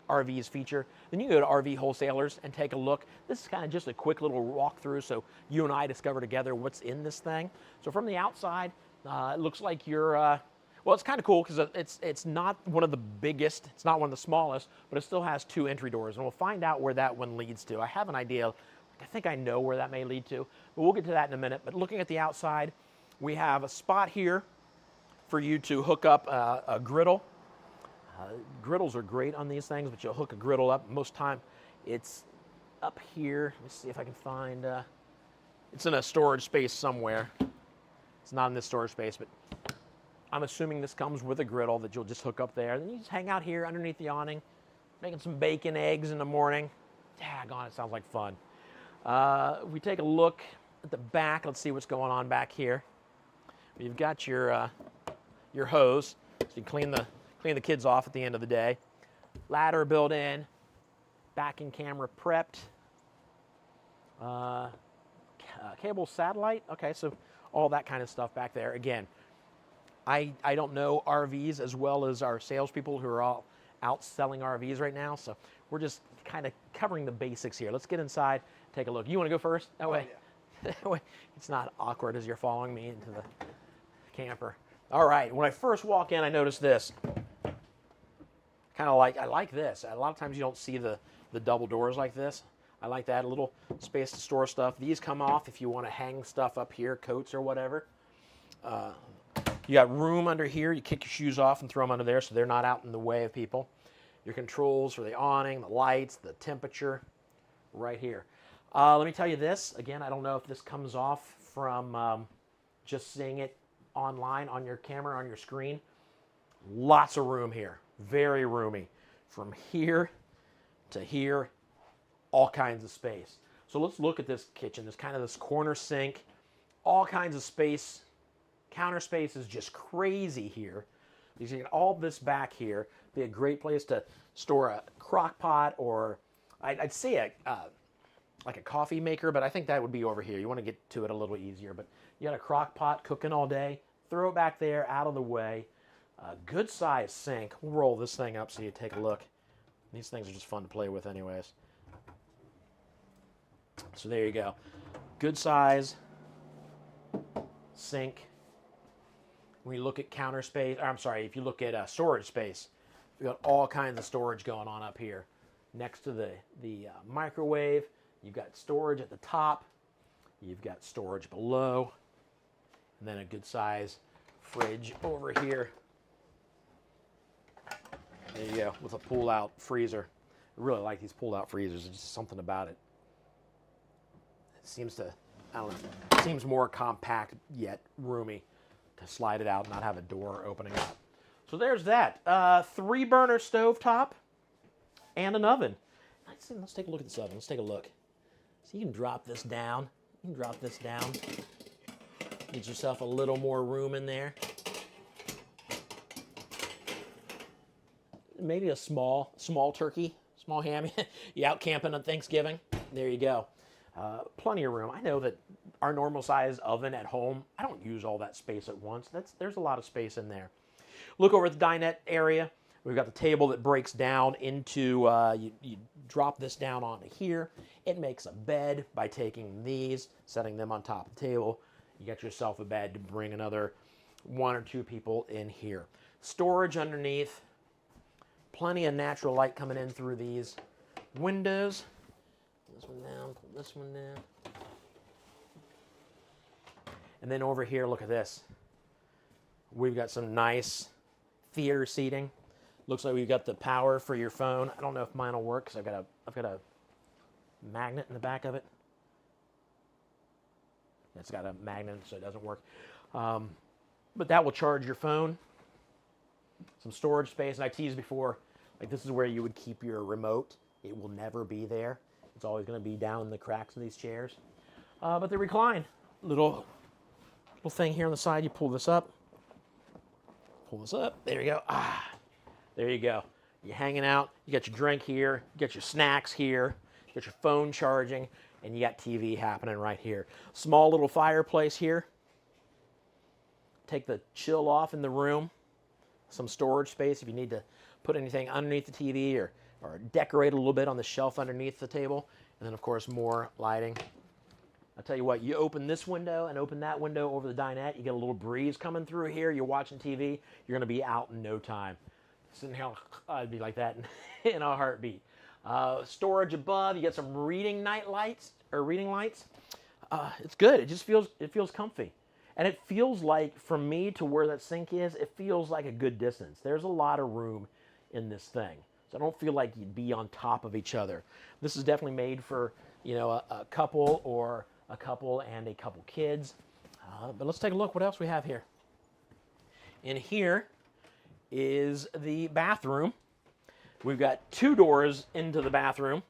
RVs feature, then you can go to RV Wholesalers and take a look. This is kind of just a quick little walkthrough so you and I discover together what's in this thing. So from the outside, it looks like you're, well, it's kind of cool because it's not one of the biggest, it's not one of the smallest, but it still has 2 entry doors, and we'll find out where that one leads to. I have an idea. I think I know where that may lead to, but we'll get to that in a minute. But looking at the outside, we have a spot here for you to hook up a griddle. Griddles are great on these things, but you'll hook a griddle up. Most time it's up here. Let's see if I can find, it's in a storage space somewhere. It's not in this storage space, but I'm assuming this comes with a griddle that you'll just hook up there. Then you just hang out here underneath the awning, making some bacon, eggs in the morning. Daggone, it sounds like fun. We take a look at the back. Let's see what's going on back here. You've got your hose, so you can clean the kids off at the end of the day. Ladder built in, backing camera prepped. Cable satellite, okay, so all that kind of stuff back there. Again, I don't know RVs as well as our salespeople who are all out selling RVs right now, so we're just kind of covering the basics here. Let's get inside, take a look. You want to go first? That way, that way it's not awkward as you're following me into the camper. All right, when I first walk in, I noticed this. I like this. A lot of times you don't see the double doors like this. I like that, a little space to store stuff. These come off if you want to hang stuff up here, coats or whatever. You got room under here. You kick your shoes off and throw them under there so they're not out in the way of people. Your controls for the awning, the lights, the temperature, right here. Let me tell you this. Again, I don't know if this comes off from just seeing it online on your camera, on your screen. Lots of room here. Very roomy. From here to here, all kinds of space. So let's look at this kitchen. There's kind of this corner sink, all kinds of space. Counter space is just crazy here. You can get all this back here. Be a great place to store a crock pot, or I'd say like a coffee maker, but I think that would be over here. You want to get to it a little easier, but you got a crock pot cooking all day. Throw it back there, out of the way. Good size sink. We'll roll this thing up so you take a look. These things are just fun to play with anyways. So there you go. Good size sink. When you look at counter space, or I'm sorry, if you look at storage space, you've got all kinds of storage going on up here. Next to the microwave, you've got storage at the top, you've got storage below, and then a good size fridge over here. There you go, with a pull-out freezer. I really like these pull-out freezers. There's just something about it. It seems to, I don't know, it seems more compact yet roomy to slide it out and not have a door opening up. So there's that. 3-burner stovetop and an oven. Let's take a look at this oven. Let's take a look. So you can drop this down. You can drop this down. Get yourself a little more room in there. maybe a small turkey, small ham. You out camping on Thanksgiving? There you go. Plenty of room. I know that our normal size oven at home, I don't use all that space at once. There's a lot of space in there. Look over at the dinette area. We've got the table that breaks down into, you drop this down onto here. It makes a bed by taking these, setting them on top of the table. You get yourself a bed to bring another 1 or 2 people in here. Storage underneath. Plenty of natural light coming in through these windows. This one down, pull this one down. And then over here, look at this. We've got some nice theater seating. Looks like we've got the power for your phone. I don't know if mine will work because I've got a magnet in the back of it. It's got a magnet, so it doesn't work. But that will charge your phone. Some storage space, and I teased before, like this is where you would keep your remote. It will never be there. It's always going to be down in the cracks of these chairs. But they recline. Little thing here on the side. You pull this up. Pull this up. There you go. There you go. You're hanging out. You got your drink here. You got your snacks here. You got your phone charging, and you got TV happening right here. Small little fireplace here. Take the chill off in the room. Some storage space if you need to put anything underneath the TV or decorate a little bit on the shelf underneath the table. And then, of course, more lighting. I'll tell you what, you open this window and open that window over the dinette, you get a little breeze coming through here, you're watching TV, you're going to be out in no time. Sitting here, I'd be like that in a heartbeat. Storage above, you get some reading lights. It's good. It just feels comfy. And it feels like, from me to where that sink is, it feels like a good distance. There's a lot of room in this thing. So I don't feel like you'd be on top of each other. This is definitely made for, a couple or a couple and a couple kids. But let's take a look what else we have here. In here is the bathroom. We've got 2 doors into the bathroom.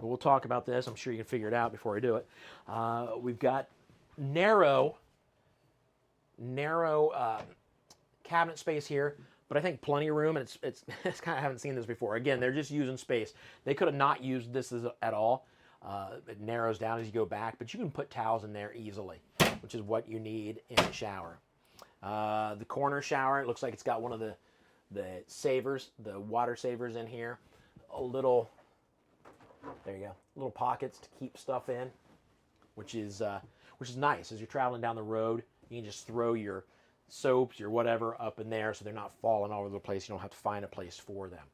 We'll talk about this. I'm sure you can figure it out before I do it. We've got narrow cabinet space here, but I think plenty of room, and it's kind of, I haven't seen this before. Again, they're just using space. They could have not used this at all. It narrows down as you go back, but you can put towels in there easily, which is what you need in a shower. The corner shower, it looks like it's got one of the savers, the water savers in here. There you go, little pockets to keep stuff in, which is nice. As you're traveling down the road, you can just throw your soaps, your whatever, up in there so they're not falling all over the place. You don't have to find a place for them.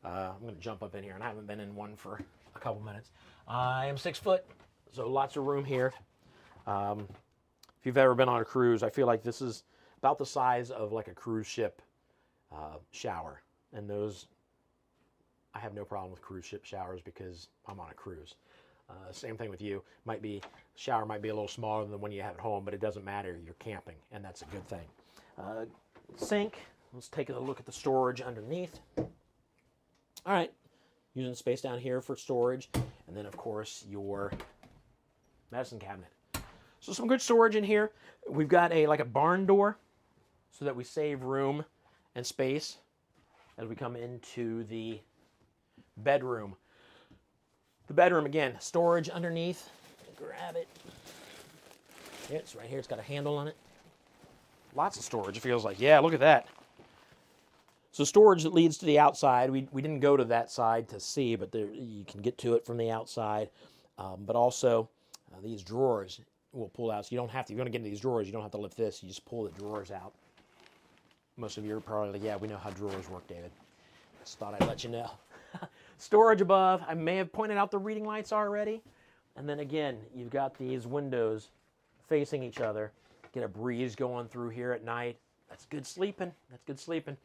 I'm going to jump up in here, and I haven't been in one for a couple minutes. I am 6 foot, so lots of room here. If you've ever been on a cruise, I feel like this is about the size of like a cruise ship shower. And those, I have no problem with cruise ship showers because I'm on a cruise. Same thing with you. Shower might be a little smaller than the one you have at home, but it doesn't matter. You're camping, and that's a good thing. Sink. Let's take a look at the storage underneath. All right. Using space down here for storage, and then, of course, your medicine cabinet. So some good storage in here. We've got like a barn door so that we save room and space as we come into the bedroom. The bedroom, again, storage underneath. Grab it. It's right here. It's got a handle on it. Lots of storage, it feels like. Yeah, look at that. So storage that leads to the outside. We didn't go to that side to see, but you can get to it from the outside. But also, these drawers will pull out. So you don't have to, if you want to get into these drawers, you don't have to lift this. You just pull the drawers out. Most of you are probably like, yeah, we know how drawers work, David. Just thought I'd let you know. Storage above. I may have pointed out the reading lights already. And then again, you've got these windows facing each other. Get a breeze going through here at night. That's good sleeping. That's good sleeping.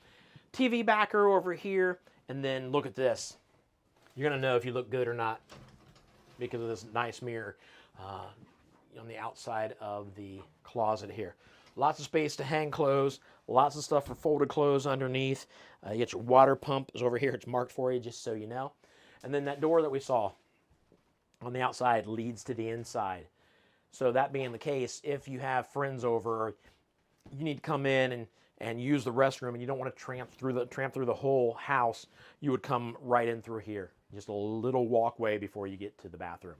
TV backer over here. And then look at this. You're going to know if you look good or not because of this nice mirror on the outside of the closet here. Lots of space to hang clothes. Lots of stuff for folded clothes underneath. You get your water pump is over here. It's marked for you just so you know. And then that door that we saw on the outside leads to the inside. So that being the case, if you have friends over, or you need to come in and use the restroom, and you don't want to tramp through the whole house, you would come right in through here. Just a little walkway before you get to the bathroom.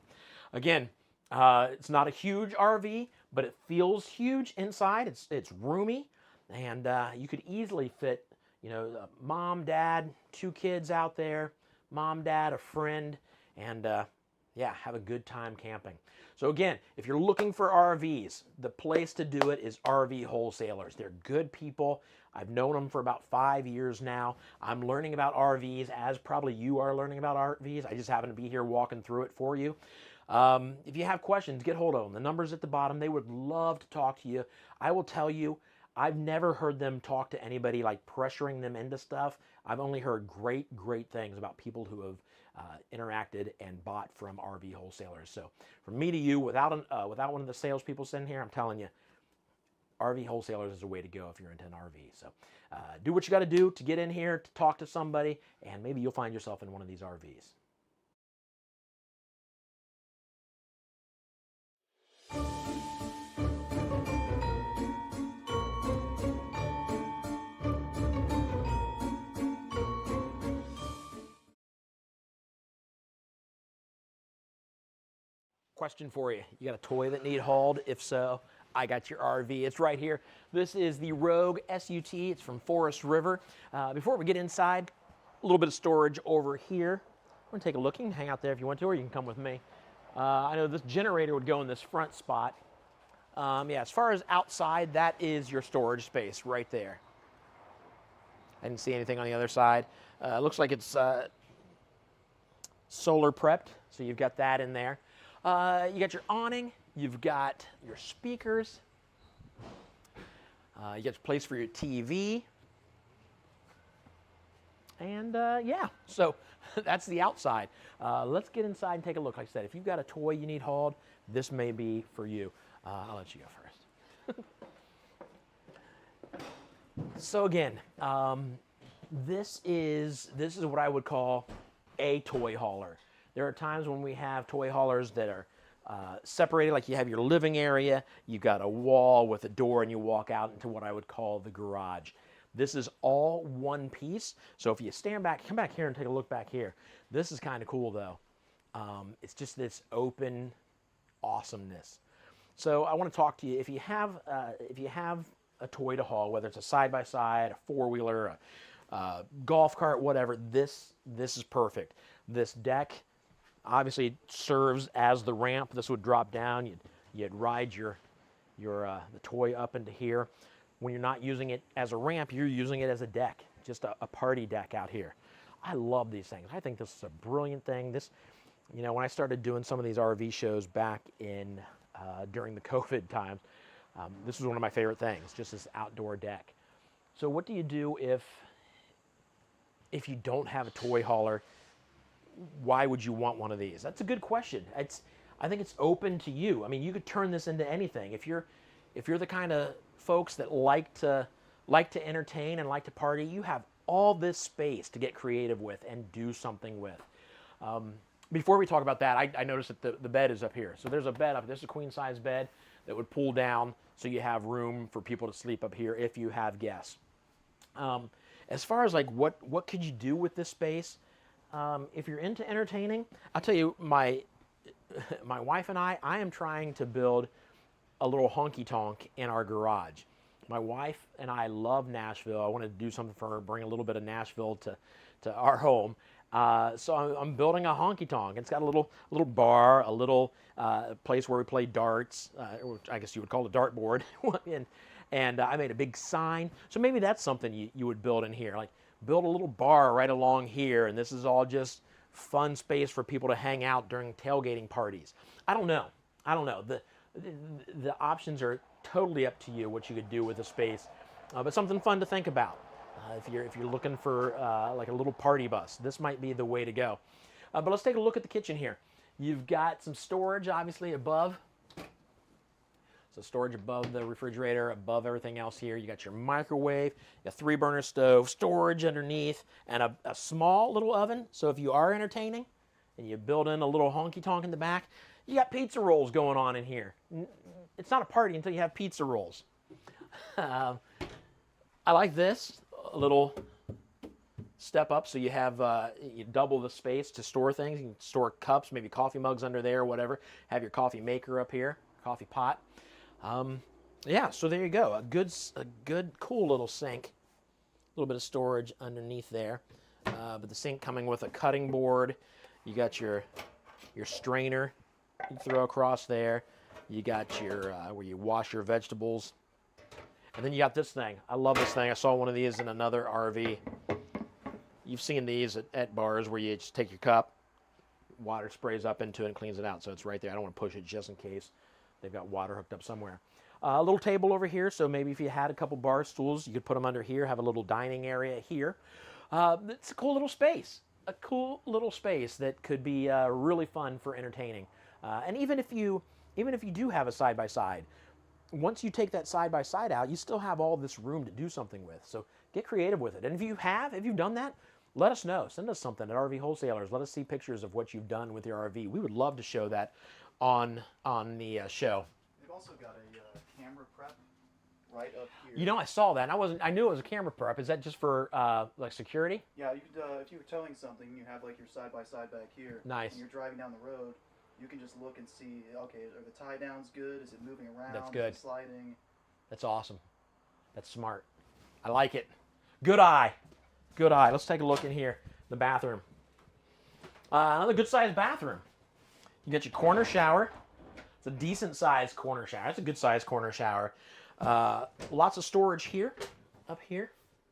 Again, it's not a huge RV, but it feels huge inside. It's roomy, and you could easily fit, you know, mom, dad, 2 kids out there, mom, dad, a friend, and yeah, have a good time camping. So again, if you're looking for RVs, the place to do it is RV Wholesalers. They're good people. I've known them for about 5 years now. I'm learning about RVs as probably you are learning about RVs. I just happen to be here walking through it for you. If you have questions, get hold of them. The number's at the bottom. They would love to talk to you. I will tell you, I've never heard them talk to anybody like pressuring them into stuff. I've only heard great things about people who have interacted and bought from RV Wholesalers. So from me to you, without one of the salespeople sitting here, I'm telling you, RV Wholesalers is the way to go if you're into an RV. So do what you got to do to get in here, to talk to somebody, and maybe you'll find yourself in one of these RVs. Question for you. You got a toy that need hauled? If so, I got your RV. It's right here. This is the Rogue SUT. It's from Forest River. Before we get inside, a little bit of storage over here. I'm going to take a look. You can hang out there if you want to, or you can come with me. I know this generator would go in this front spot. Yeah, as far as outside, that is your storage space right there. I didn't see anything on the other side. Looks like it's solar prepped, so you've got that in there. You got your awning, you've got your speakers, you got your place for your TV, and yeah, so that's the outside. Let's get inside and take a look. Like I said, if you've got a toy you need hauled, this may be for you. I'll let you go first. So again, this is what I would call a toy hauler. There are times when we have toy haulers that are separated, like you have your living area, you've got a wall with a door, and you walk out into what I would call the garage. This is all one piece, so if you stand back, come back here and take a look back here. This is kind of cool though. It's just this open awesomeness. So I want to talk to you, if you have a toy to haul, whether it's a side-by-side, a four-wheeler, a golf cart, whatever, this is perfect. This deck obviously serves as the ramp. This would drop down. You'd ride the toy up into here. When you're not using it as a ramp, you're using it as a deck, just a party deck out here. I love these things. I think this is a brilliant thing. This, you know, when I started doing some of these RV shows back in during the COVID times, this was one of my favorite things, just this outdoor deck. So what do you do if you don't have a toy hauler? Why would you want one of these? That's a good question. I think it's open to you. I mean, you could turn this into anything. If you're the kind of folks that like to entertain and like to party, you have all this space to get creative with and do something with. Before we talk about that, I noticed that the bed is up here. So there's a bed up. There's a queen size bed that would pull down, so you have room for people to sleep up here if you have guests. As far as like what could you do with this space? If you're into entertaining, I'll tell you, my wife and I am trying to build a little honky-tonk in our garage. My wife and I love Nashville. I wanted to do something for her, bring a little bit of Nashville to our home. So I'm building a honky-tonk. It's got a little bar, a little place where we play darts, which I guess you would call a dartboard. and I made a big sign. So maybe that's something you would build in here. Like, build a little bar right along here, and this is all just fun space for people to hang out during tailgating parties. I don't know. The options are totally up to you what you could do with the space, but something fun to think about. If you're looking for like a little party bus, this might be the way to go. But let's take a look at the kitchen here. You've got some storage, obviously, above. So storage above the refrigerator, above everything else here. You got your microwave, a 3-burner stove, storage underneath, and a small little oven. So if you are entertaining and you build in a little honky-tonk in the back, you got pizza rolls going on in here. It's not a party until you have pizza rolls. I like this, a little step up, so you have you double the space to store things. You can store cups, maybe coffee mugs under there or whatever. Have your coffee maker up here, coffee pot. Yeah, so there you go. A good, cool little sink. A little bit of storage underneath there. But the sink coming with a cutting board. You got your strainer you throw across there. You got your where you wash your vegetables. And then you got this thing. I love this thing. I saw one of these in another RV. You've seen these at bars where you just take your cup, water sprays up into it and cleans it out. So it's right there. I don't want to push it just in case they've got water hooked up somewhere. A little table over here. So maybe if you had a couple bar stools, you could put them under here, have a little dining area here. It's a cool little space. A cool little space that could be really fun for entertaining. And even if you do have a side-by-side, once you take that side-by-side out, you still have all this room to do something with. So get creative with it. And if you've done that, let us know. Send us something at RV Wholesalers. Let us see pictures of what you've done with your RV. We would love to show that on the show. They've also got a camera prep right up here. You know, I saw that. And I knew it was a camera prep. Is that just for like security? Yeah, you could if you were towing something, you have like your side-by-side back here. Nice. And you're driving down the road, you can just look and see, okay, are the tie downs good? Is it moving around? That's good. Is it sliding? That's awesome. That's smart. I like it. Good eye. Good eye. Let's take a look in here. The bathroom. Another good sized bathroom. You got your corner shower. It's a decent sized corner shower. It's a good sized corner shower. Lots of storage here, up here.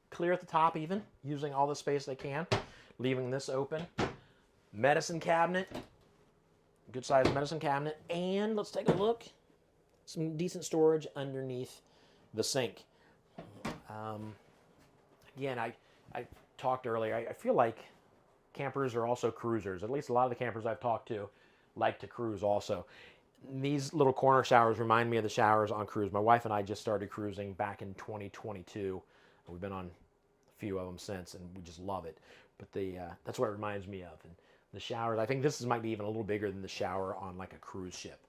Clear at the top even, using all the space they can. Leaving this open. Medicine cabinet. Good sized medicine cabinet. And let's take a look. Some decent storage underneath the sink. Again, I talked earlier, I feel like campers are also cruisers. At least a lot of the campers I've talked to like to cruise also. These little corner showers remind me of the showers on cruise. My wife and I just started cruising back in 2022. We've been on a few of them since, and we just love it. But that's what it reminds me of. And the showers, I think this might be even a little bigger than the shower on like a cruise ship.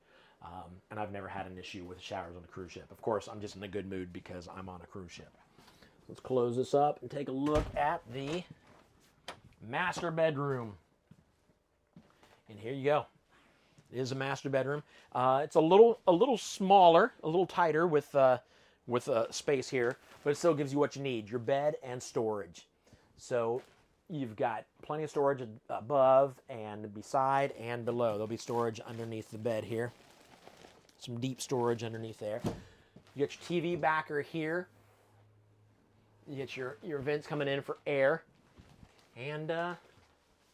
And I've never had an issue with showers on a cruise ship. Of course, I'm just in a good mood because I'm on a cruise ship. Let's close this up and take a look at the master bedroom. And here you go. It is a master bedroom. It's a little smaller, a little tighter with space here, but it still gives you what you need: your bed and storage. So you've got plenty of storage above and beside and below. There'll be storage underneath the bed here. Some deep storage underneath there. You got your TV backer here. You get your vents coming in for air. And, of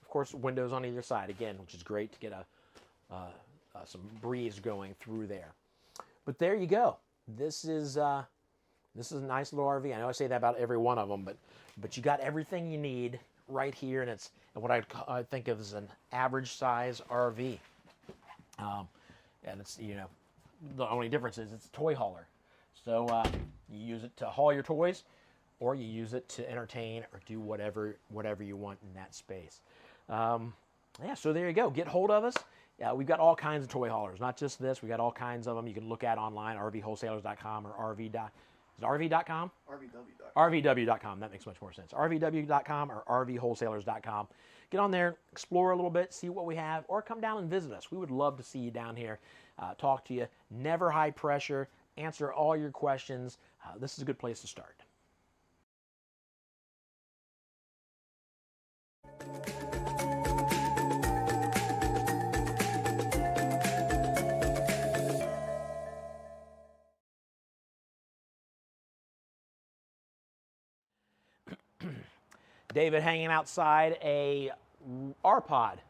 course, windows on either side, again, which is great to get some breeze going through there. But there you go. This is a nice little RV. I know I say that about every one of them, but you got everything you need right here, and it's what I think of as an average size RV. And it's, you know, the only difference is it's a toy hauler. So you use it to haul your toys, or you use it to entertain or do whatever you want in that space. Yeah, so there you go. Get hold of us. We've got all kinds of toy haulers, not just this. We got all kinds of them you can look at online, rvwholesalers.com or rv.com? rvw.com. That makes much more sense. rvw.com or rvwholesalers.com. Get on there, explore a little bit, see what we have, or come down and visit us. We would love to see you down here, talk to you. Never high pressure, answer all your questions. This is a good place to start. David hanging outside a R-Pod,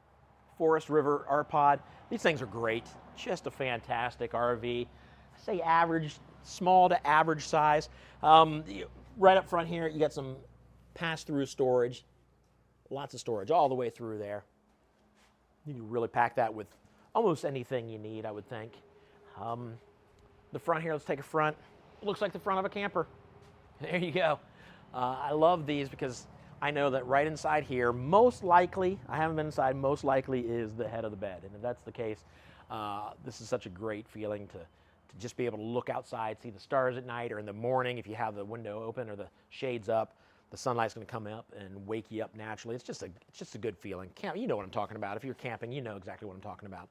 Forest River R-Pod. These things are great. Just a fantastic RV. I say average, small to average size. Right up front here, you got some pass-through storage. Lots of storage all the way through there. You can really pack that with almost anything you need, I would think. The front here, let's take a front. Looks like the front of a camper. There you go. I love these because I know that right inside here, most likely, I haven't been inside, most likely is the head of the bed. And if that's the case, this is such a great feeling to just be able to look outside, see the stars at night, or in the morning if you have the window open or the shades up, the sunlight's going to come up and wake you up naturally. It's just a good feeling. You know what I'm talking about. If you're camping, you know exactly what I'm talking about.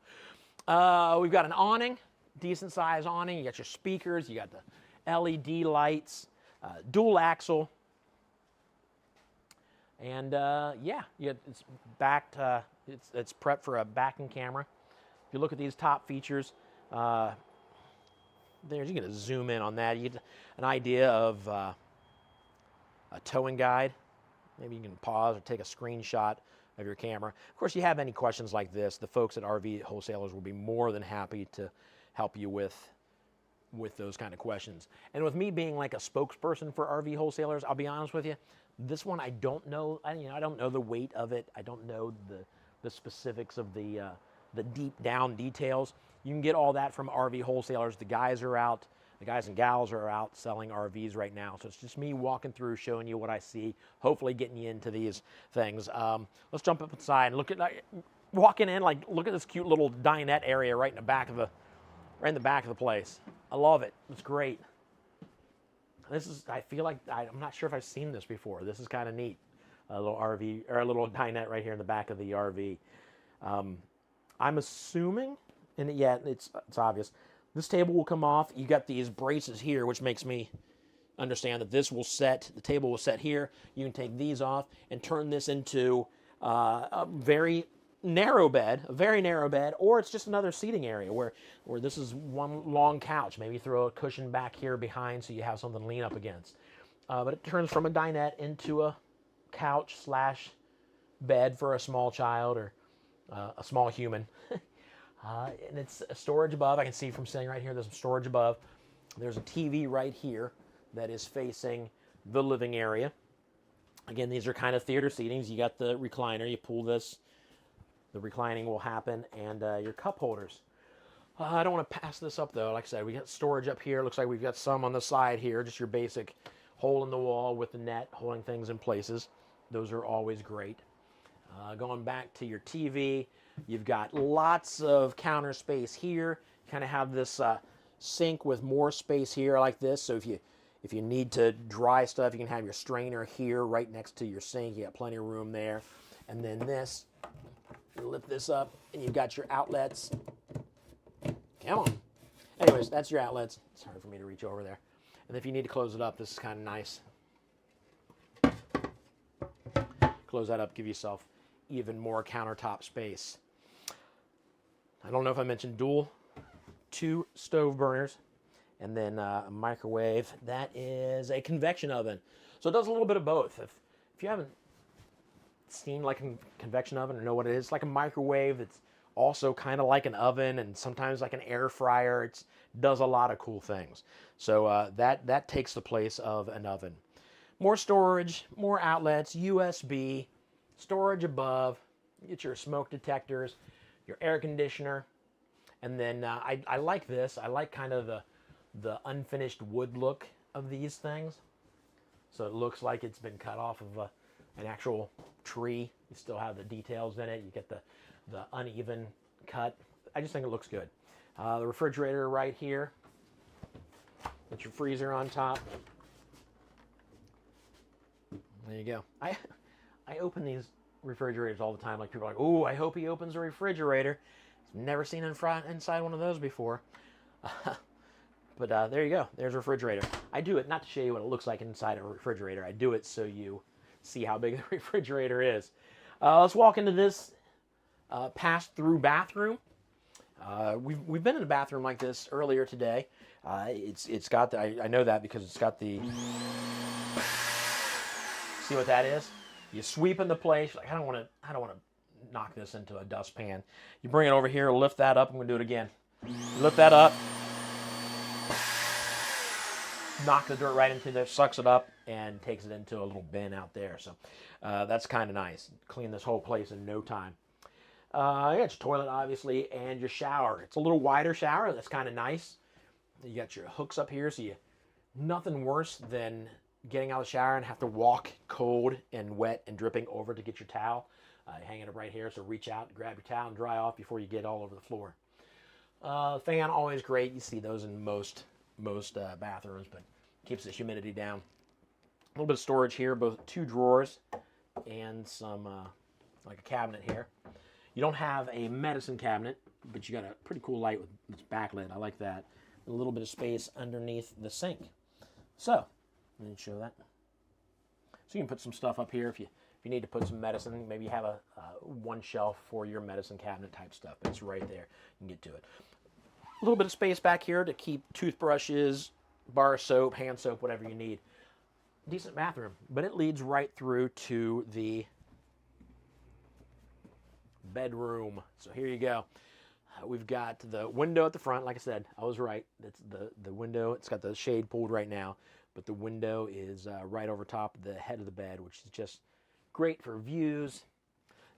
We've got an awning, decent size awning. You got your speakers, you got the LED lights, dual axle, and it's backed. It's prepped for a backing camera. If you look at these top features, you're going to zoom in on that. You get an idea of a towing guide. Maybe you can pause or take a screenshot of your camera. Of course, you have any questions like this, the folks at RV Wholesalers will be more than happy to help you with those kind of questions. And with me being like a spokesperson for RV Wholesalers, I'll be honest with you, this one I don't know. I don't know the weight of it. I don't know the specifics of the deep down details. You can get all that from RV Wholesalers. The guys and gals are out selling RVs right now. So it's just me walking through, showing you what I see, hopefully getting you into these things. Let's jump up inside and look at, walking in, look at this cute little dinette area right in the back of the place. I love it. It's great. I feel like, I'm not sure if I've seen this before. This is kind of neat. A little RV, or a little dinette right here in the back of the RV. I'm assuming, and yeah, it's obvious, this table will come off. You got these braces here, which makes me understand that the table will set here. You can take these off and turn this into a very narrow bed, or it's just another seating area where this is one long couch. Maybe throw a cushion back here behind so you have something to lean up against. But it turns from a dinette into a couch / bed for a small child or a small human. And it's a storage above. I can see from sitting right here, there's some storage above. There's a TV right here that is facing the living area. Again, these are kind of theater seatings. You got the recliner, you pull this, the reclining will happen, and your cup holders. I don't want to pass this up though. Like I said, we got storage up here. Looks like we've got some on the side here, just your basic hole in the wall with the net holding things in places. Those are always great. Going back to your TV, you've got lots of counter space here. You kind of have this sink with more space here like this. So if you need to dry stuff, you can have your strainer here right next to your sink. You got plenty of room there. And then this, you lift this up and you've got your outlets. Come on. Anyways, that's your outlets. It's hard for me to reach over there. And if you need to close it up, this is kind of nice. Close that up, give yourself even more countertop space. I don't know if I mentioned dual 2 stove burners and then a microwave. That is a convection oven. So it does a little bit of both. If you haven't seen like a convection oven or know what it is, it's like a microwave. It's also kind of like an oven and sometimes like an air fryer. It does a lot of cool things. So that takes the place of an oven. More storage, more outlets, USB, storage above. You get your smoke detectors, your air conditioner, and then I like this. I like kind of the unfinished wood look of these things. So it looks like it's been cut off of an actual tree. You still have the details in it. You get the uneven cut. I just think it looks good. The refrigerator right here. Get your freezer on top. There you go. I open these refrigerators all the time. Like people are like, "Oh, I hope he opens a refrigerator." I've never seen inside one of those before. But there you go. There's a refrigerator. I do it not to show you what it looks like inside a refrigerator. I do it so you see how big the refrigerator is. Let's walk into this pass-through bathroom. We've been in a bathroom like this earlier today. It's got the, I know that because it's got the. See what that is? You sweep into place. Like I don't want to knock this into a dustpan. You bring it over here, lift that up. I'm gonna do it again. Lift that up. Knock the dirt right into there, sucks it up, and takes it into a little bin out there. So that's kind of nice. Clean this whole place in no time. You got your toilet, obviously, and your shower. It's a little wider shower. That's kind of nice. You got your hooks up here, so nothing worse than getting out of the shower and have to walk cold and wet and dripping over to get your towel. Hang it up right here, so reach out, grab your towel, and dry off before you get all over the floor. Fan always great. You see those in most bathrooms, but keeps the humidity down. A little bit of storage here, both 2 drawers and some like a cabinet here. You don't have a medicine cabinet, but you got a pretty cool light with its backlit. I like that. A little bit of space underneath the sink. So, let me show that. So you can put some stuff up here if you need to put some medicine. Maybe you have a one shelf for your medicine cabinet type stuff. It's right there. You can get to it. A little bit of space back here to keep toothbrushes, bar soap, hand soap, whatever you need. Decent bathroom, but it leads right through to the bedroom. So here you go. We've got the window at the front. Like I said, I was right. It's the window. It's got the shade pulled right now, but the window is right over top of the head of the bed, which is just great for views.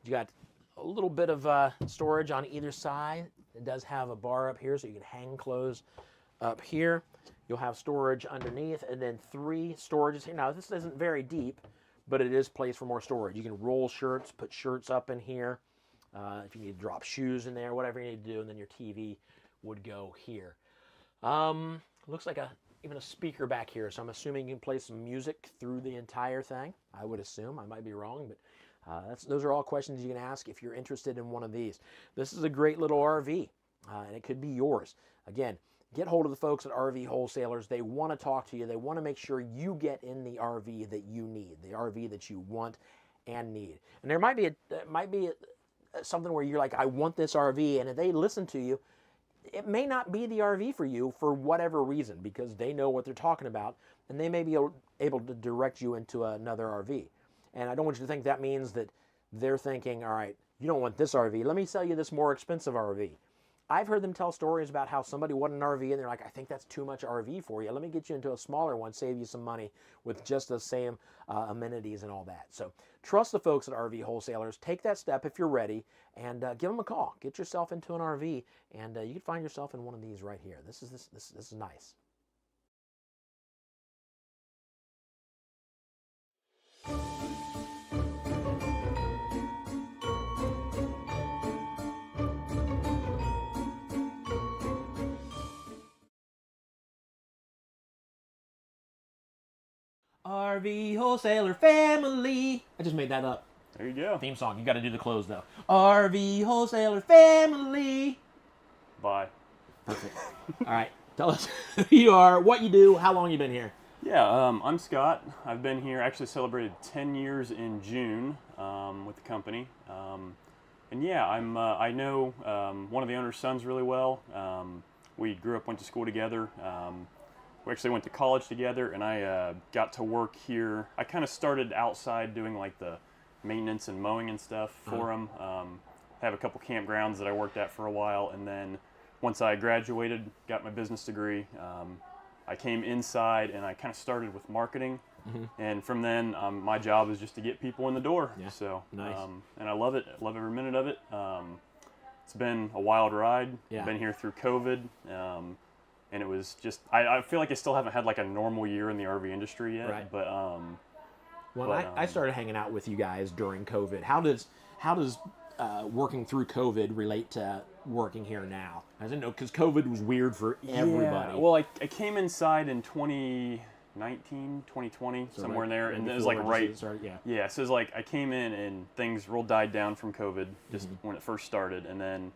You got a little bit of storage on either side. It does have a bar up here, so you can hang clothes up here. You'll have storage underneath, and then 3 storages here. Now, this isn't very deep, but it is place for more storage. You can roll shirts, put shirts up in here. If you need to drop shoes in there, whatever you need to do, and then your TV would go here. Looks like even a speaker back here, so I'm assuming you can play some music through the entire thing. I would assume. I might be wrong, but those are all questions you can ask if you're interested in one of these. This is a great little RV, and it could be yours. Again, get hold of the folks at RV Wholesalers. They want to talk to you. They want to make sure you get in the RV that you need, the RV that you want and need. And there might be something where you're like, I want this RV, and if they listen to you, it may not be the RV for you for whatever reason, because they know what they're talking about, and they may be able to direct you into another RV. And I don't want you to think that means that they're thinking, all right, you don't want this RV, let me sell you this more expensive RV. I've heard them tell stories about how somebody wanted an RV and they're like, I think that's too much RV for you. Let me get you into a smaller one, save you some money with just the same amenities and all that. So trust the folks at RV Wholesalers. Take that step if you're ready and give them a call. Get yourself into an RV and you can find yourself in one of these right here. This is nice. RV Wholesaler Family. I just made that up. There you go. Theme song. You got to do the close though. RV Wholesaler Family. Bye. Perfect. All right. Tell us who you are, what you do, how long you been here. Yeah, I'm Scott. I've been here, actually celebrated 10 years in June with the company. And yeah, I know one of the owner's sons really well. We grew up, went to school together. We actually went to college together, and I got to work here. I kind of started outside doing like the maintenance and mowing and stuff for him. Have a couple campgrounds that I worked at for a while, and then once I graduated, got my business degree, I came inside and I kind of started with marketing. And from then, my job is just to get people in the door. Yeah. So nice. And I love it. I love every minute of it. It's been a wild ride. Yeah. Been here through COVID. And it was just, I feel like I still haven't had like a normal year in the RV industry yet. Right. But I started hanging out with you guys during COVID. How does working through COVID relate to working here now? I didn't know, because COVID was weird for everybody. Yeah. Well, I came inside in 2019, 2020, So somewhere right- in there, right and it was before like emergency right. started, yeah. Yeah, so it was like I came in and things real died down from COVID just when it first started, and then,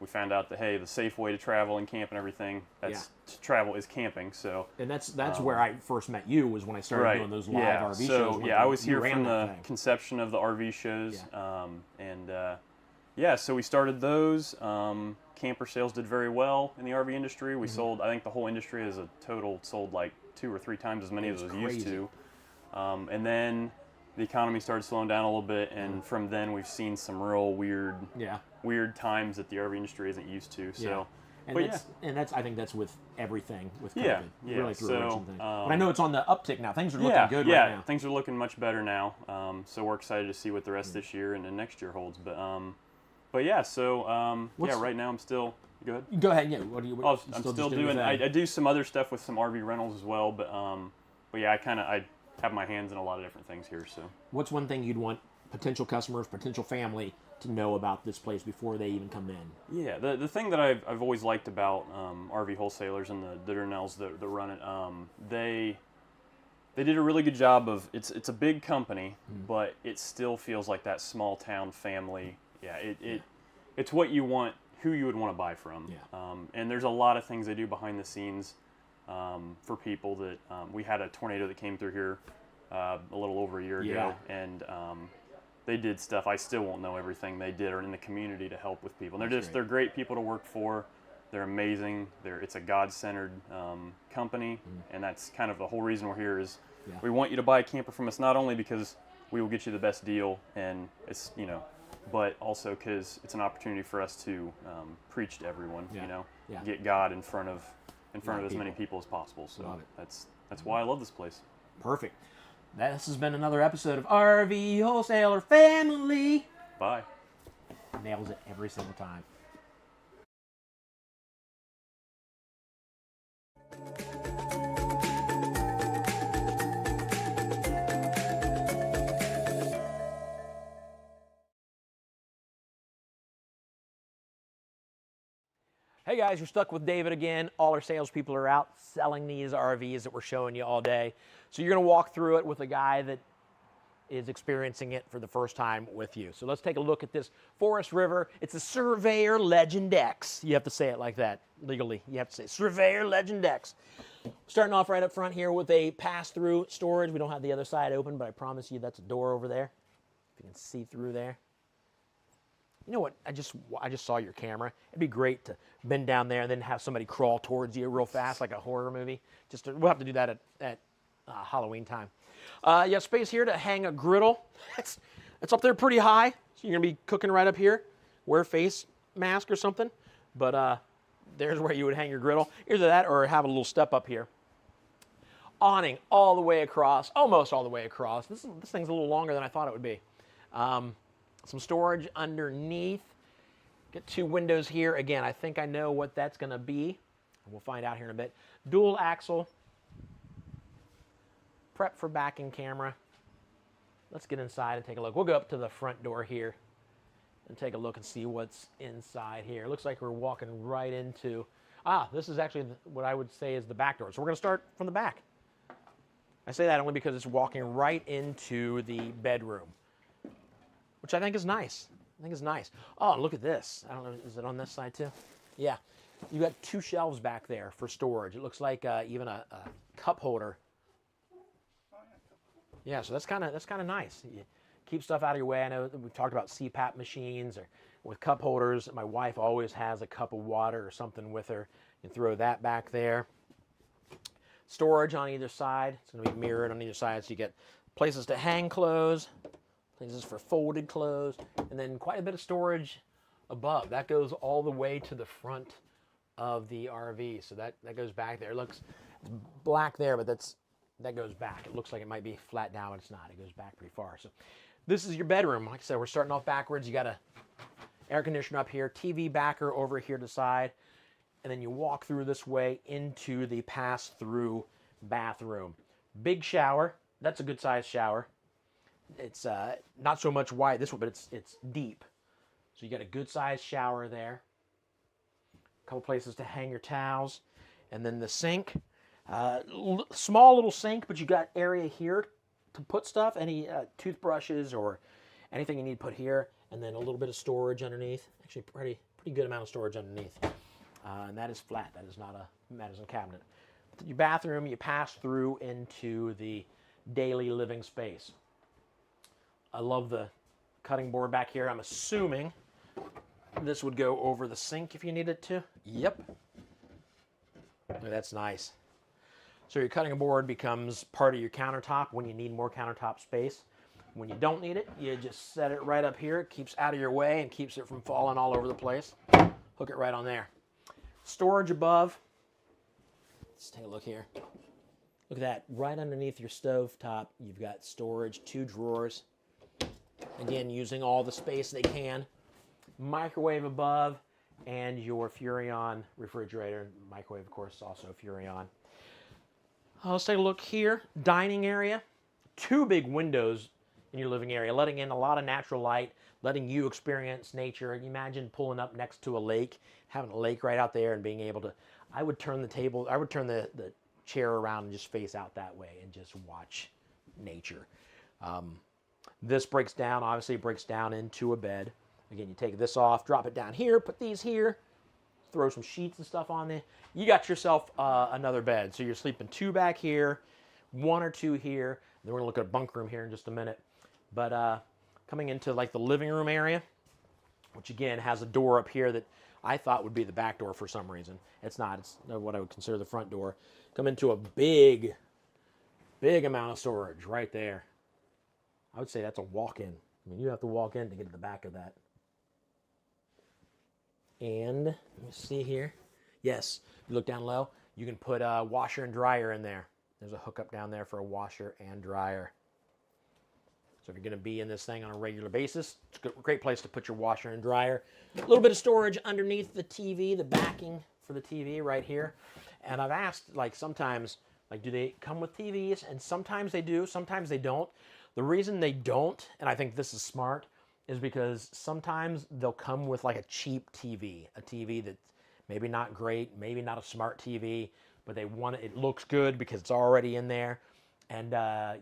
we found out that hey, the safe way to travel and camp and everything to travel is camping. So and that's where I first met you, was when I started doing those live RV shows. So when I was you here ran from that the thing. conception of the RV shows, so we started those. Camper sales did very well in the RV industry. We sold, I think the whole industry as a total sold like 2 or 3 times as many as it was used to. And then the economy started slowing down a little bit, and from then we've seen some real weird times that the RV industry isn't used to. So, and that's I think that's with everything with COVID. Yeah, really threw a wrench in things. but I know it's on the uptick now. Things are looking good right now. Things are looking much better now. So we're excited to see what the rest of this year and then next year holds. But right now I'm still. Go ahead. Go ahead. Yeah. What do you? I'm still doing. I do some other stuff with some RV rentals as well. But I have my hands in a lot of different things here. So what's one thing you'd want potential customers, potential family to know about this place before they even come in? Yeah, the thing that I've always liked about RV wholesalers and the Durnells that run it, they did a really good job of, it's a big company, but it still feels like that small town family. Yeah, it's what you want, who you would want to buy from. Yeah. And there's a lot of things they do behind the scenes for people that, we had a tornado that came through here a little over a year ago, and they did stuff. I still won't know everything they did or in the community to help with people. And they're great people to work for. They're amazing. It's a God-centered company, and that's kind of the whole reason we're here is we want you to buy a camper from us, not only because we will get you the best deal, and it's, but also because it's an opportunity for us to preach to everyone, get God in front of as many people as possible. So that's why I love this place. Perfect. This has been another episode of RV Wholesaler Family. Bye. Nails it every single time. Hey guys, you're stuck with David again. All our salespeople are out selling these RVs that we're showing you all day. So you're going to walk through it with a guy that is experiencing it for the first time with you. So let's take a look at this Forest River. It's a Surveyor Legend X. You have to say it like that legally. You have to say Surveyor Legend X. Starting off right up front here with a pass-through storage. We don't have the other side open, but I promise you that's a door over there. If you can see through there. You know what? I just saw your camera. It'd be great to bend down there and then have somebody crawl towards you real fast, like a horror movie. We'll have to do that at Halloween time. You have space here to hang a griddle. It's up there pretty high, so you're gonna be cooking right up here. Wear a face mask or something. But there's where you would hang your griddle. Either that or have a little step up here. Awning all the way across, almost all the way across. This thing's a little longer than I thought it would be. Some storage underneath. Get two windows here. Again, I think I know what that's going to be. We'll find out here in a bit. Dual axle. Prep for backing camera. Let's get inside and take a look. We'll go up to the front door here and take a look and see what's inside here. Looks like we're walking right into... this is actually what I would say is the back door. So we're going to start from the back. I say that only because it's walking right into the bedroom, which I think is nice. Oh, look at this. I don't know, is it on this side too? Yeah. You got two shelves back there for storage. It looks like even a cup holder. Yeah, so that's kind of nice. You keep stuff out of your way. I know we've talked about CPAP machines or with cup holders. My wife always has a cup of water or something with her. You can throw that back there. Storage on either side. It's going to be mirrored on either side, so you get places to hang clothes. Places for folded clothes, and then quite a bit of storage above. That goes all the way to the front of the RV, so that goes back there. It looks black there, but that goes back. It looks like it might be flat down, but it's not. It goes back pretty far. So this is your bedroom. Like I said, we're starting off backwards. You got a air conditioner up here, TV backer over here to the side, and then you walk through this way into the pass-through bathroom. Big shower. That's a good-sized shower. It's not so much wide this one, but it's deep. So you got a good sized shower there. A couple places to hang your towels, and then the sink. Small little sink, but you got area here to put stuff. Any toothbrushes or anything you need to put here, and then a little bit of storage underneath. Actually, pretty good amount of storage underneath. And that is flat. That is not a medicine cabinet. Your bathroom, you pass through into the daily living space. I love the cutting board back here. I'm assuming this would go over the sink if you need it to. Yep. That's nice. So your cutting board becomes part of your countertop when you need more countertop space. When you don't need it, you just set it right up here. It keeps out of your way and keeps it from falling all over the place. Hook it right on there. Storage above. Let's take a look here. Look at that. Right underneath your stove top, you've got storage, 2 drawers. Again, using all the space they can. Microwave above, and your Furrion refrigerator. Microwave, of course, also Furrion. Let's take a look here. Dining area. 2 big windows in your living area, letting in a lot of natural light, letting you experience nature. Imagine pulling up next to a lake, having a lake right out there and being able to, I would turn the chair around and just face out that way and just watch nature. This breaks down, obviously it breaks down into a bed. Again, you take this off, drop it down here, put these here, throw some sheets and stuff on there. You got yourself another bed. So you're sleeping 2 back here, 1 or 2 here. Then we're gonna look at a bunk room here in just a minute. But coming into like the living room area, which again has a door up here that I thought would be the back door for some reason. It's not, it's what I would consider the front door. Come into a big amount of storage right there. I would say that's a walk-in. I mean, you have to walk in to get to the back of that. And let me see here. Yes, you look down low, you can put a washer and dryer in there. There's a hookup down there for a washer and dryer. So if you're going to be in this thing on a regular basis, it's a great place to put your washer and dryer. A little bit of storage underneath the TV, the backing for the TV right here. And I've asked, like, sometimes, like, do they come with TVs? And sometimes they do, sometimes they don't. The reason they don't, and I think this is smart, is because sometimes they'll come with like a cheap TV, a TV that's maybe not great, maybe not a smart TV, but they want it looks good because it's already in there. And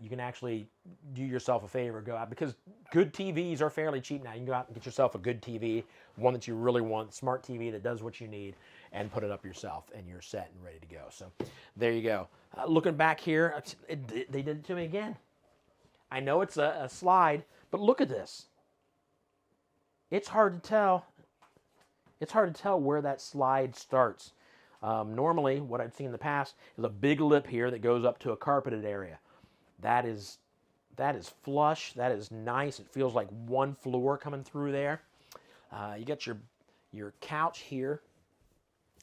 you can actually do yourself a favor, go out, because good TVs are fairly cheap now. You can go out and get yourself a good TV, one that you really want, smart TV that does what you need, and put it up yourself, and you're set and ready to go. So there you go. Looking back here, they did it to me again. I know it's a slide, but look at this. It's hard to tell. It's hard to tell where that slide starts. Normally, what I've seen in the past is a big lip here that goes up to a carpeted area. That is flush. That is nice. It feels like one floor coming through there. You got your couch here,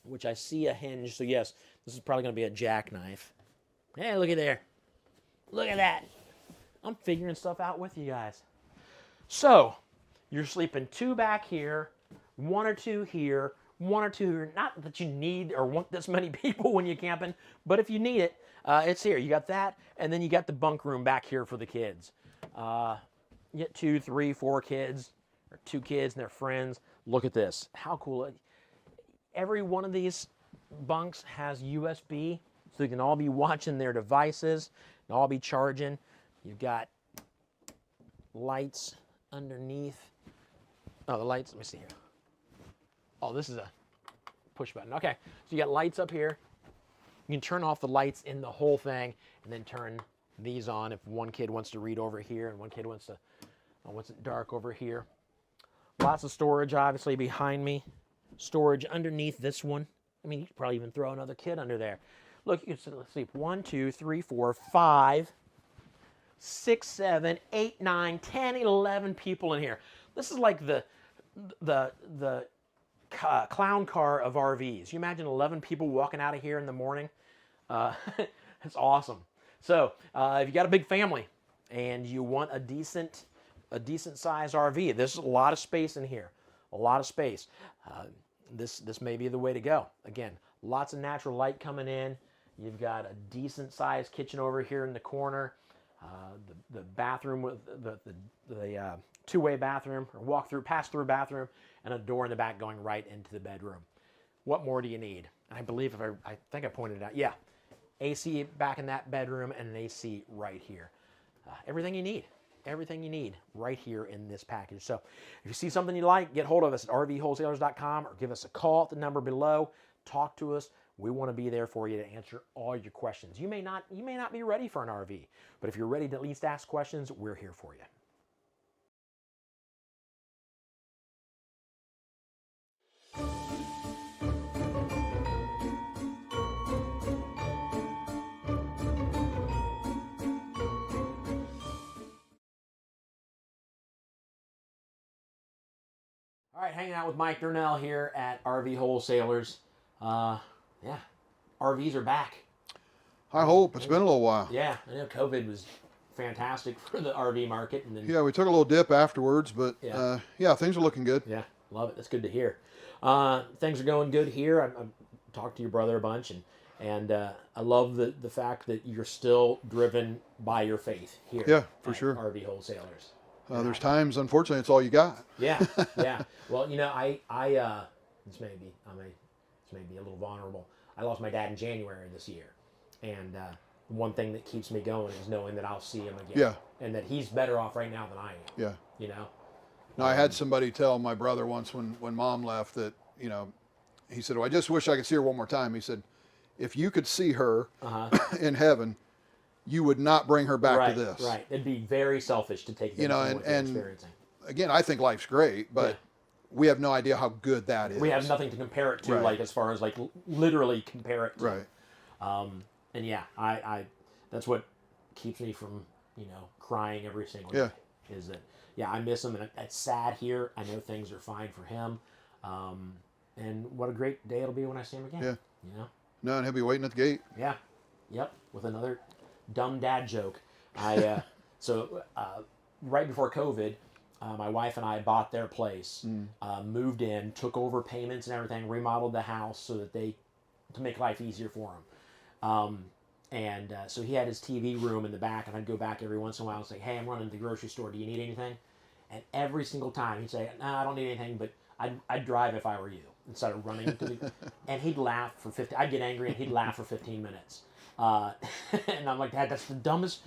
which I see a hinge. So yes, this is probably going to be a jackknife. Hey, look at there. Look at that. I'm figuring stuff out with you guys. So you're sleeping 2 back here, 1 or 2 here, 1 or 2 here. Not that you need or want this many people when you're camping, but if you need it, it's here. You got that, and then you got the bunk room back here for the kids. You get 2, 3, 4 kids, or 2 kids and their friends. Look at this. How cool. Every one of these bunks has USB, so you can all be watching their devices, and all be charging. You've got lights underneath. Oh, the lights, let me see here. Oh, this is a push button. Okay, so you got lights up here. You can turn off the lights in the whole thing and then turn these on if one kid wants to read over here and one kid wants it dark over here. Lots of storage, obviously, behind me. Storage underneath this one. I mean, you could probably even throw another kid under there. Look, you can sleep 1, 2, 3, 4, 5, 6, 7, 8, 9, 10, 11 people in here. This is like the clown car of RVs. You imagine 11 people walking out of here in the morning? It's awesome. So if you got a big family and you want a decent sized RV, there's a lot of space in here. A lot of space. This may be the way to go. Again, lots of natural light coming in. You've got a decent sized kitchen over here in the corner. The bathroom with the two-way bathroom or pass-through bathroom, and a door in the back going right into the bedroom. What more do you need? I believe I think I pointed it out. Yeah, AC back in that bedroom and an AC right here. Everything you need. Everything you need right here in this package. So if you see something you like, get hold of us at rvwholesalers.com or give us a call at the number below. Talk to us. We want to be there for you to answer all your questions. You may not be ready for an RV, but if you're ready to at least ask questions, we're here for you. All right, hanging out with Mike Durnell here at RV Wholesalers. Yeah, RVs are back. I hope. It's been a little while. Yeah, I know COVID was fantastic for the RV market. And then, yeah, we took a little dip afterwards, but yeah, things are looking good. Yeah, love it. That's good to hear. Things are going good here. I talked to your brother a bunch, and And I love the fact that you're still driven by your faith here. Yeah, for at sure. RV Wholesalers. There's times, unfortunately, it's all you got. Yeah, yeah. Well, you know, this may be a little vulnerable. I lost my dad in January this year, and one thing that keeps me going is knowing that I'll see him again. Yeah. And that he's better off right now than I am. Yeah. You know. No, I had somebody tell my brother once when Mom left that, you know, he said, "Well, I just wish I could see her one more time." He said, "If you could see her in heaven, you would not bring her back to this." Right. It'd be very selfish to take them You know, from what you're and experiencing. again, I think life's great, but we have no idea how good that is. We have nothing to compare it to, Right. like as far as like literally compare it to. Right. And yeah, I that's what keeps me from, you know, crying every single day. Is that I miss him, and it's sad here. I know things are fine for him. And what a great day it'll be when I see him again. Yeah. You know? No, and he'll be waiting at the gate. Yeah. Yep. With another dumb dad joke. So right before COVID, my wife and I bought their place, moved in, took over payments and everything, remodeled the house so that to make life easier for him. So he had his TV room in the back, and I'd go back every once in a while and say, "Hey, I'm running to the grocery store. Do you need anything?" And every single time he'd say, "No, I don't need anything, but I'd drive if I were you," instead of running to the. And he'd laugh for 15. I'd get angry, and he'd laugh for 15 minutes. And I'm like, "Dad, that's the dumbest."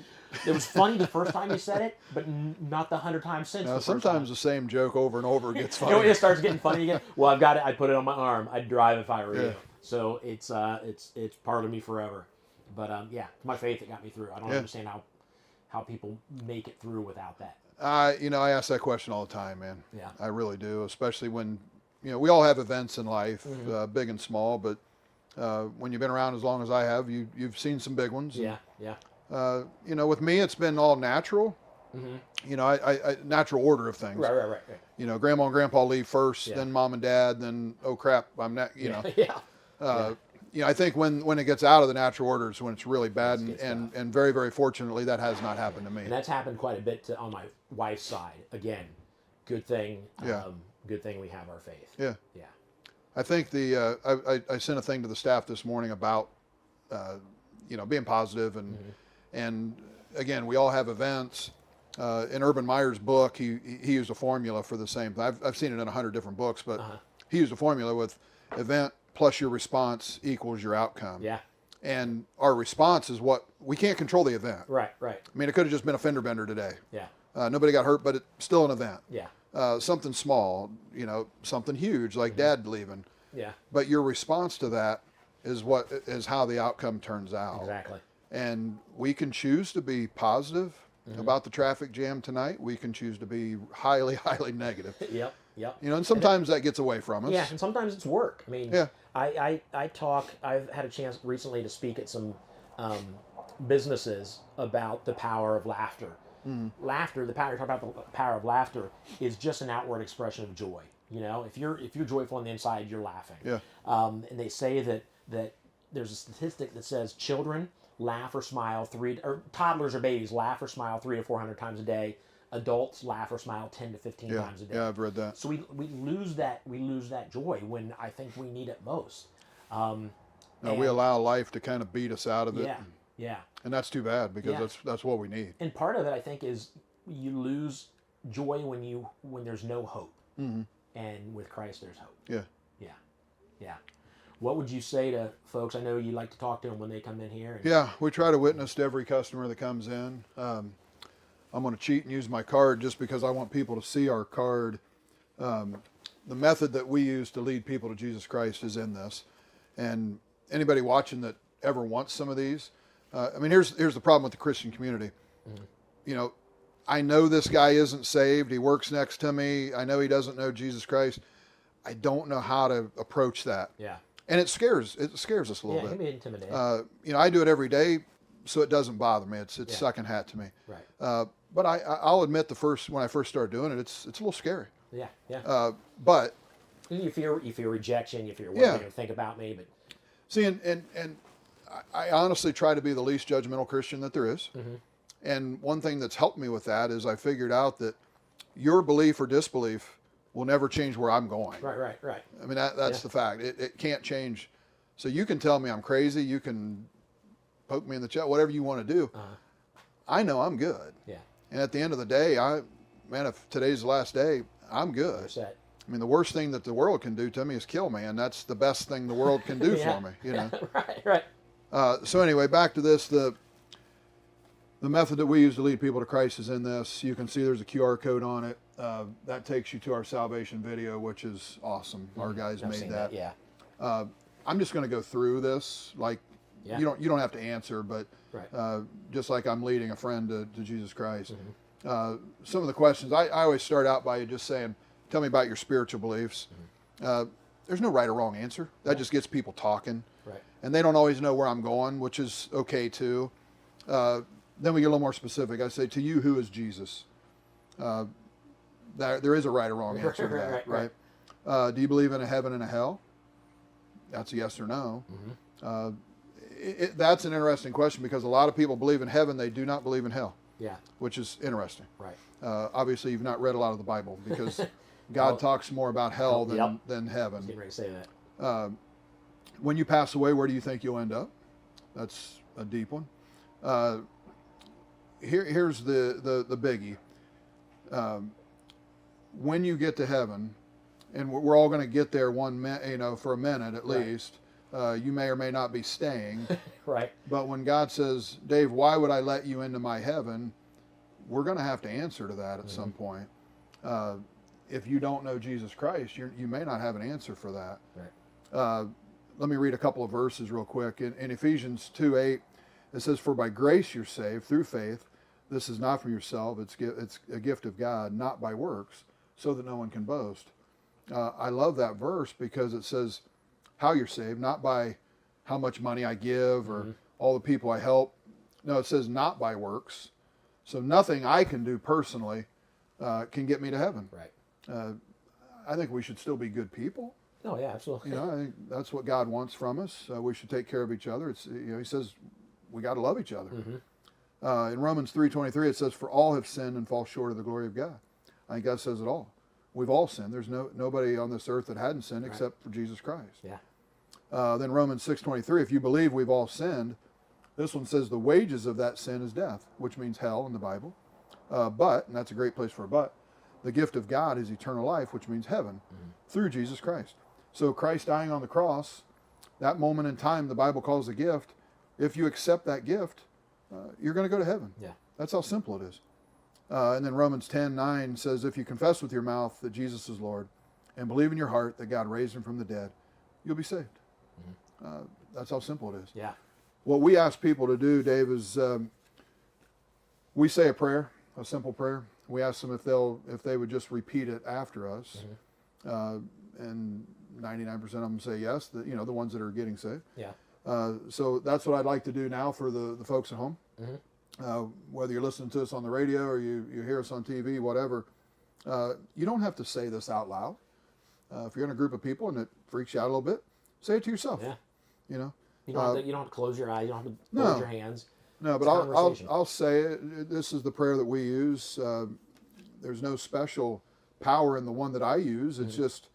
It was funny the first time he said it, but not the 100 times since. Now, sometimes the same joke over and over gets funny. You know, it starts getting funny again. Well, I've got it. I put it on my arm. I'd drive if I were you. So it's part of me forever. But my faith that got me through. I don't understand how people make it through without that. You know, I ask that question all the time, man. Yeah. I really do, especially when, you know, we all have events in life, big and small, but when you've been around as long as I have, you've seen some big ones. Yeah, yeah. You know, with me, it's been all natural. You know, I natural order of things. Right. You know, Grandma and Grandpa leave first, then Mom and Dad, then, oh crap, I'm not, you know. You know, I think when it gets out of the natural order is when it's really bad, and very, very fortunately, that has not happened to me. And that's happened quite a bit on my wife's side. Again, good thing. Good thing we have our faith. Yeah. Yeah. I think I sent a thing to the staff this morning about, you know, being positive and again, we all have events. In Urban Meyer's book, he used a formula for the same thing. I've seen it in 100 different books, but he used a formula with event plus your response equals your outcome. Yeah. And our response is what we can't control the event. Right. I mean, it could have just been a fender bender today. Yeah. Nobody got hurt, but it's still an event. Yeah. Something small, you know, something huge like Dad leaving. Yeah. But your response to that is how the outcome turns out. Exactly. And we can choose to be positive about the traffic jam tonight. We can choose to be highly, highly negative. Yep. You know, and sometimes that gets away from us. Yeah, and sometimes it's work. I mean, I talk. I've had a chance recently to speak at some businesses about the power of laughter. Laughter, talk about the power of laughter, is just an outward expression of joy. You know, if you're joyful on the inside, you're laughing. Yeah. And they say that there's a statistic that says children laugh or smile toddlers or babies laugh or smile 300 to 400 times a day. Adults laugh or smile 10 to 15 times a day. Yeah, I've read that. So we lose that joy when I think we need it most. We allow life to kind of beat us out of it. Yeah. And that's too bad because that's what we need. And part of it, I think, is you lose joy when there's no hope. And with Christ, there's hope. Yeah. What would you say to folks? I know you like to talk to them when they come in here. Yeah, we try to witness to every customer that comes in. I'm going to cheat and use my card just because I want people to see our card. The method that we use to lead people to Jesus Christ is in this. And anybody watching that ever wants some of these, I mean, here's the problem with the Christian community. You know, I know this guy isn't saved. He works next to me. I know he doesn't know Jesus Christ. I don't know how to approach that. Yeah. And it scares us a little bit. Yeah, it can be intimidating. You know, I do it every day, so it doesn't bother me. It's second hat to me. Right. But I'll admit when I first started doing it, it's a little scary. Yeah. But you fear rejection. You fear what they're going to think about me. But see, and I honestly try to be the least judgmental Christian that there is. And one thing that's helped me with that is I figured out that your belief or disbelief will never change where I'm going. Right. I mean, that's the fact. It can't change So you can tell me I'm crazy. You can poke me in the chest, whatever you want to do. I know I'm good. Yeah. And at the end of the day, man, if today's the last day, I'm good. You're set. I mean, the worst thing that the world can do to me is kill me, and that's the best thing the world can do Yeah. for me. You know. Right. So anyway, back to this. The method that we use to lead people to Christ is in this. You can see there's a QR code on it. That takes you to our salvation video, which is awesome. Our guys I've made seen that. Yeah. I'm just going to go through this. Like, Yeah. you don't have to answer, but Right. just like I'm leading a friend to Jesus Christ. Some of the questions I always start out by just saying, "Tell me about your spiritual beliefs." There's no right or wrong answer. That just gets people talking. Right. And they don't always know where I'm going, which is okay too. Then we get a little more specific. I say, to you, who is Jesus? There is a right or wrong answer to that, right? Do you believe in a heaven and a hell? That's a yes or no. That's an interesting question because a lot of people believe in heaven. They do not believe in hell. Yeah. Which is interesting. Right. Obviously, you've not read a lot of the Bible because God talks more about hell than heaven. I was getting ready to say that. When you pass away, where do you think you'll end up? That's a deep one. Here's the biggie. When you get to heaven, and we're all going to get there for a minute at least. You may or may not be staying. Right. But when God says, Dave, why would I let you into my heaven? We're going to have to answer to that at some point. If you don't know Jesus Christ, you may not have an answer for that. Right. Let me read a couple of verses real quick. In Ephesians 2:8, it says, "For by grace you're saved through faith. This is not from yourself. It's a gift of God, not by works, so that no one can boast." I love that verse because it says how you're saved, not by how much money I give or all the people I help. No, it says not by works. So nothing I can do personally can get me to heaven. Right. I think we should still be good people. Oh yeah, absolutely. I think that's what God wants from us. We should take care of each other. He says we got to love each other. In Romans 3:23, it says, "For all have sinned and fall short of the glory of God." I think that says it all. We've all sinned. There's nobody on this earth that hadn't sinned except for Jesus Christ. Yeah. Then Romans 6:23, if you believe we've all sinned, this one says the wages of that sin is death, which means hell in the Bible. But, and that's a great place for a but, the gift of God is eternal life, which means heaven, through Jesus Christ. So Christ dying on the cross, that moment in time the Bible calls a gift. If you accept that gift, you're going to go to heaven. Yeah. That's how simple it is. And then Romans 10:9 says, if you confess with your mouth that Jesus is Lord and believe in your heart that God raised him from the dead, you'll be saved. That's how simple it is. Yeah. What we ask people to do, Dave, is we say a prayer, a simple prayer. We ask them if they would just repeat it after us. And 99% of them say yes, the ones that are getting saved. Yeah. So that's what I'd like to do now for the folks at home. Whether you're listening to us on the radio or you hear us on TV, whatever, you don't have to say this out loud. If you're in a group of people and it freaks you out a little bit, say it to yourself. Yeah. You know. You don't have to close your eyes. You don't have to close your hands. No, but I'll say it. This is the prayer that we use. There's no special power in the one that I use. It's just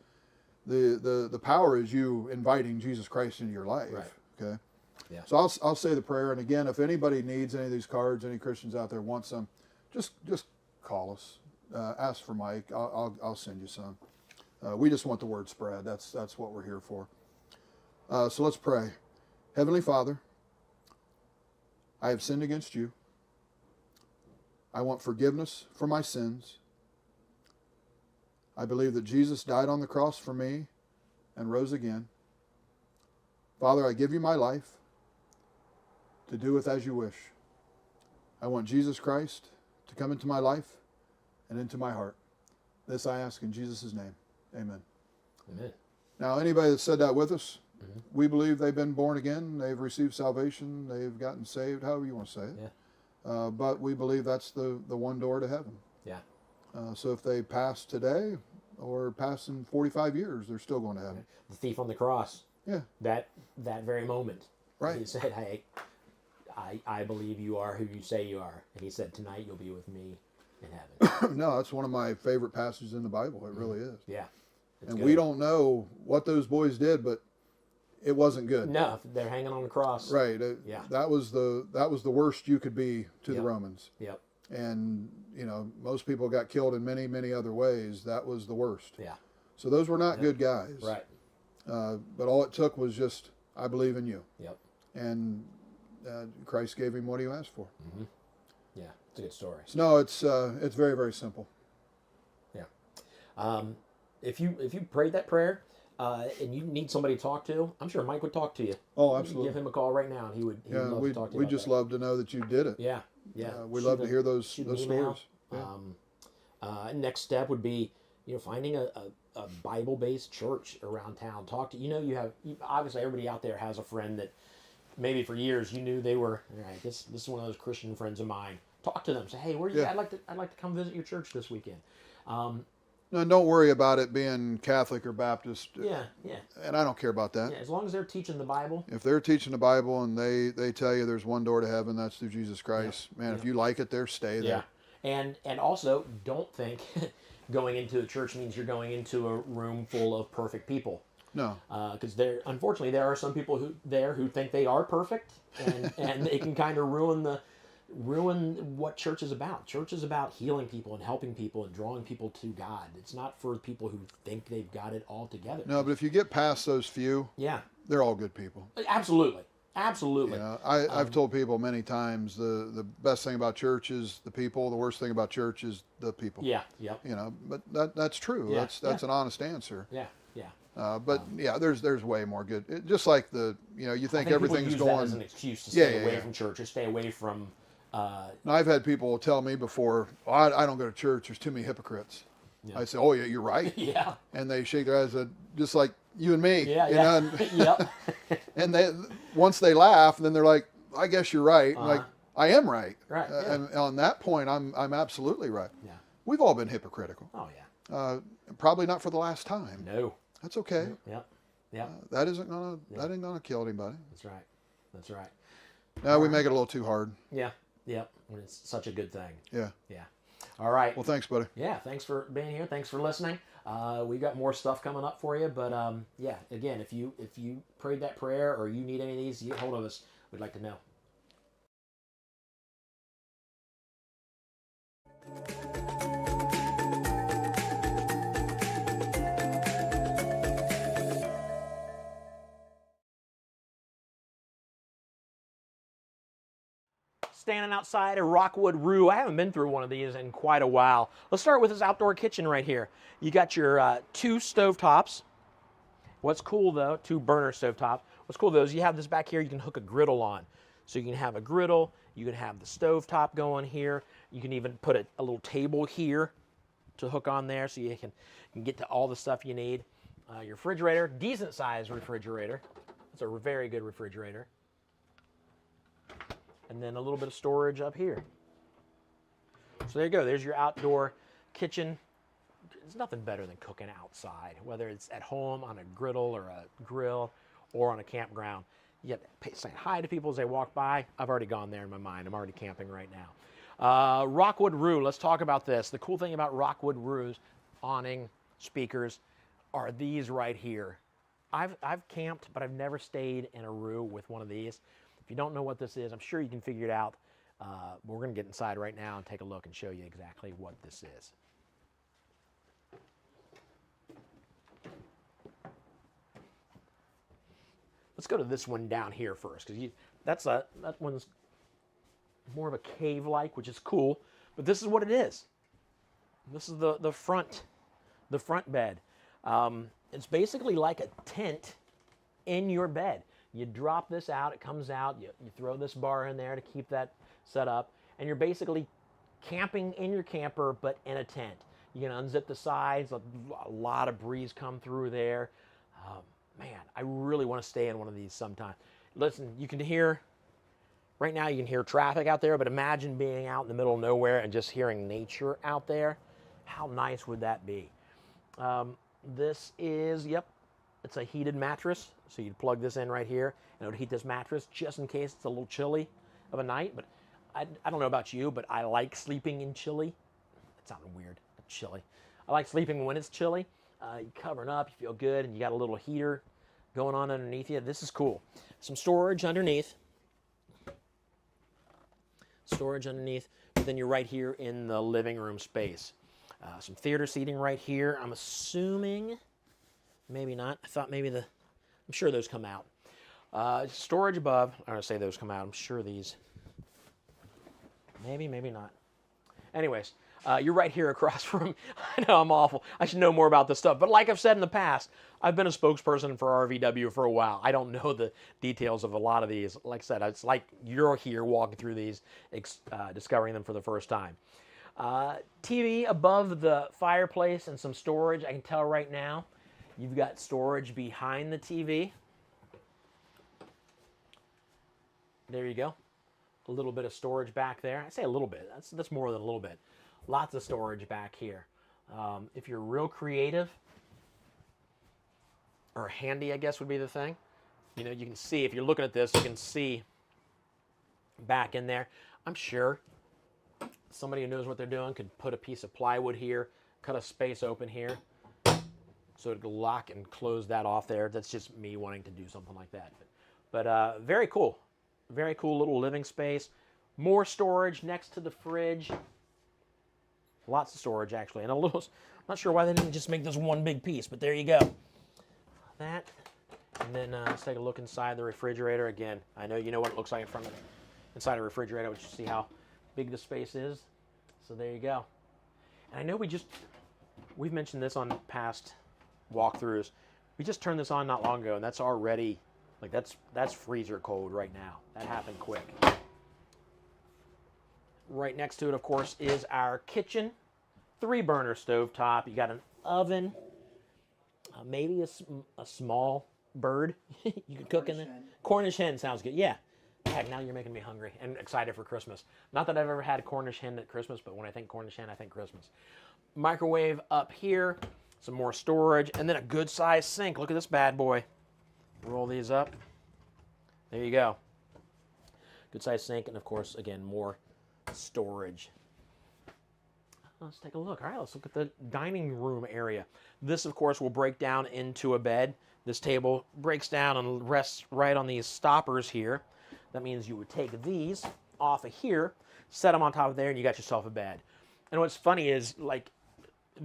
the power is you inviting Jesus Christ into your life. Right. Okay. Yeah. So I'll say the prayer, and again, if anybody needs any of these cards, any Christians out there want some, just call us. Ask for Mike. I'll send you some. We just want the word spread. That's what we're here for. So let's pray. Heavenly Father, I have sinned against you. I want forgiveness for my sins. I believe that Jesus died on the cross for me and rose again. Father, I give you my life to do with as you wish. I want Jesus Christ to come into my life and into my heart. This I ask in Jesus' name. Amen. Amen. Now, anybody that said that with us, we believe they've been born again, they've received salvation, they've gotten saved, however you want to say it. Yeah. But we believe that's the one door to heaven. Yeah. So if they pass today or pass in 45 years, they're still going to heaven. The thief on the cross. Yeah. That very moment. Right. He said, "Hey, I believe you are who you say you are," and he said, "Tonight you'll be with me in heaven." No, that's one of my favorite passages in the Bible. It really is. Yeah. And we don't know what those boys did, but it wasn't good. No, they're hanging on the cross. Right. Yeah. That was the worst you could be to the Yep. Romans. Yep. And most people got killed in many, many other ways. That was the worst. Yeah. So those were not good guys. Right. But all it took was just, I believe in you. Yep. And Christ gave him what he asked for. Mm-hmm. Yeah, it's a good story. So no, it's very, very simple. Yeah. If you prayed that prayer and you need somebody to talk to, I'm sure Mike would talk to you. Oh, You absolutely. give him a call right now, and he would love to talk to you. We about just that. love to know that you did it. Yeah. Yeah. We Shoot love to a- hear those shoot an stories. email. Yeah. Next step would be, finding a Bible-based church around town. Talk to, you have, obviously everybody out there has a friend that maybe for years you knew they were, all right, this is one of those Christian friends of mine. Talk to them. Say, hey, where are you? Yeah. I'd like to come visit your church this weekend. No, don't worry about it being Catholic or Baptist. Yeah, yeah. And I don't care about that. Yeah, as long as they're teaching the Bible. If they're teaching the Bible and they tell you there's one door to heaven, that's through Jesus Christ. Man, if you like it there, stay there. Yeah. And also, don't think going into a church means you're going into a room full of perfect people. No. Because unfortunately, there are some people who think they are perfect, and they can kind of ruin what church is about. Church is about healing people and helping people and drawing people to God. It's not for people who think they've got it all together. No, but if you get past those few, they're all good people. Absolutely. Absolutely. I've told people many times the best thing about church is the people. The worst thing about church is the people. Yeah. Yep. But that's true. Yeah, That's an honest answer. Yeah. Yeah. But there's way more good. Just like you think everything's people use going. that as an excuse to stay away from church or stay away from. Now, I've had people tell me before, I don't go to church. There's too many hypocrites. Yeah. I say, oh yeah, you're right. Yeah. And they shake their heads, just like you and me. Yeah. Yeah. And, Yep. and once they laugh, then they're like, I guess you're right. I'm like, I am right. Right. Yeah. And on that point, I'm absolutely right. Yeah. We've all been hypocritical. Oh yeah. Probably not for the last time. No. That's okay. Yep. Yep. That ain't gonna kill anybody. That's right. That's right. No, we make it a little too hard. Yeah. Yep. When it's such a good thing. Yeah. Yeah. All right. Well, thanks, buddy. Yeah. Thanks for being here. Thanks for listening. We got more stuff coming up for you, but yeah. Again, if you prayed that prayer or you need any of these, get hold of us. We'd like to know. Standing outside a Rockwood Roo. I haven't been through one of these in quite a while. Let's start with this outdoor kitchen right here. You got your 2 stovetops. What's cool though, 2 burner stovetops. What's cool though is you have this back here you can hook a griddle on. So you can have a griddle, you can have the stovetop going here. You can even put a little table here to hook on there so you can get to all the stuff you need. Your refrigerator, decent sized refrigerator. It's a very good refrigerator. And then a little bit of storage up here. So there you go. There's your outdoor kitchen. There's nothing better than cooking outside, whether it's at home on a griddle or a grill or on a campground. You have to say hi to people as they walk by. I've already gone there in my mind. I'm already camping right now. Rockwood Roo. Let's talk about this. The cool thing about Rockwood Roos, awning, speakers, are these right here. I've camped, but I've never stayed in a Roo with one of these. If you don't know what this is, I'm sure you can figure it out. We're going to get inside right now and take a look and show you exactly what this is. Let's go to this one down here first, because that one's more of a cave-like, which is cool. But this is what it is. This is the front bed. It's basically like a tent in your bed. You drop this out, it comes out, you throw this bar in there to keep that set up, and you're basically camping in your camper, but in a tent. You can unzip the sides, a lot of breeze come through there. Man, I really want to stay in one of these sometime. Listen, you can hear, right now you can hear traffic out there, but imagine being out in the middle of nowhere and just hearing nature out there. How nice would that be? This is, it's a heated mattress. So you'd plug this in right here and it would heat this mattress just in case it's a little chilly of a night. But I don't know about you, but I like sleeping in chilly. That sounded weird, chilly. I like sleeping when it's chilly. You're covering up, you feel good, and you got a little heater going on underneath you. This is cool. Some storage underneath. Storage underneath, but then you're right here in the living room space. Some theater seating right here. I'm assuming, maybe not. I thought maybe I'm sure those come out. Storage above. I'm going to say those come out. I'm sure these. Maybe, maybe not. Anyways, you're right here across from, I know I'm awful. I should know more about this stuff. But like I've said in the past, I've been a spokesperson for RVW for a while. I don't know the details of a lot of these. Like I said, it's like you're here walking through these, discovering them for the first time. TV above the fireplace and some storage. I can tell right now you've got storage behind the TV. There you go. A little bit of storage back there. I say a little bit. That's more than a little bit. Lots of storage back here. If you're real creative, or handy, I guess would be the thing. You know, you can see, if you're looking at this, you can see back in there. I'm sure somebody who knows what they're doing could put a piece of plywood here, cut a space open here, so it could lock and close that off there. That's just me wanting to do something like that. But very cool. Very cool little living space. More storage next to the fridge. Lots of storage, actually. And a little, I'm not sure why they didn't just make this one big piece, but there you go. That. And then let's take a look inside the refrigerator. Again, I know you know what it looks like inside a refrigerator, but you see how big the space is. So there you go. And I know we've mentioned this on past walkthroughs. We just turned this on not long ago, and that's already, like that's freezer cold right now. That happened quick. Right next to it, of course, is our kitchen. 3-burner stovetop. You got an oven, maybe a small bird you could cook in there. Cornish hen sounds good. Yeah. Heck, now you're making me hungry and excited for Christmas. Not that I've ever had a Cornish hen at Christmas, but when I think Cornish hen, I think Christmas. Microwave up here, some more storage, and then a good-sized sink. Look at this bad boy. Roll these up. There you go. Good-sized sink, and of course, again, more storage. Let's take a look. All right, let's look at the dining room area. This, of course, will break down into a bed. This table breaks down and rests right on these stoppers here. That means you would take these off of here, set them on top of there, and you got yourself a bed. And what's funny is, like,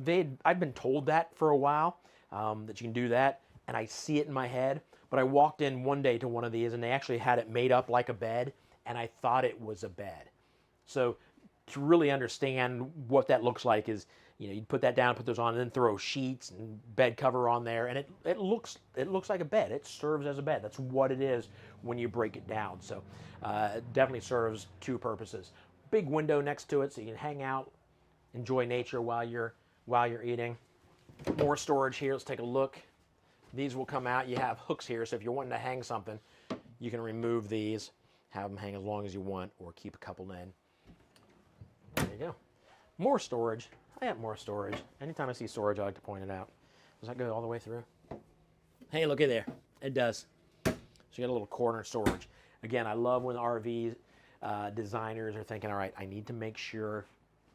I'd been told that for a while, that you can do that, and I see it in my head. But I walked in one day to one of these, and they actually had it made up like a bed, and I thought it was a bed. So to really understand what that looks like is, you know, you put that down, put those on, and then throw sheets and bed cover on there, and it looks like a bed. It serves as a bed. That's what it is when you break it down. So it definitely serves two purposes. Big window next to it, so you can hang out, enjoy nature while you're eating. More storage here. Let's take a look. These will come out. You have hooks here, so if you're wanting to hang something, you can remove these, have them hang as long as you want, or keep a couple in. There you go. More storage. I have more storage. Anytime I see storage, I like to point it out. Does that go all the way through? Hey, look at there. It does. So you got a little corner storage. Again, I love when RV designers are thinking, all right, I need to make sure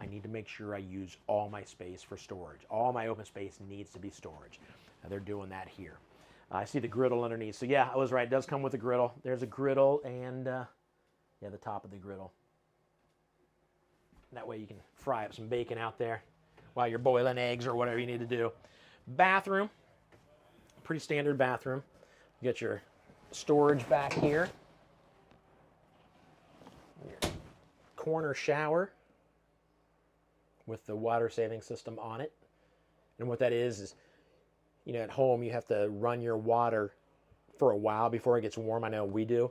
I use all my space for storage. All my open space needs to be storage. They're doing that here. I see the griddle underneath. So yeah, I was right. It does come with a griddle. There's a griddle and yeah, the top of the griddle. That way you can fry up some bacon out there while you're boiling eggs or whatever you need to do. Bathroom. Pretty standard bathroom. You got your storage back here. Your corner shower with the water saving system on it. And what that is, you know, at home you have to run your water for a while before it gets warm. I know we do.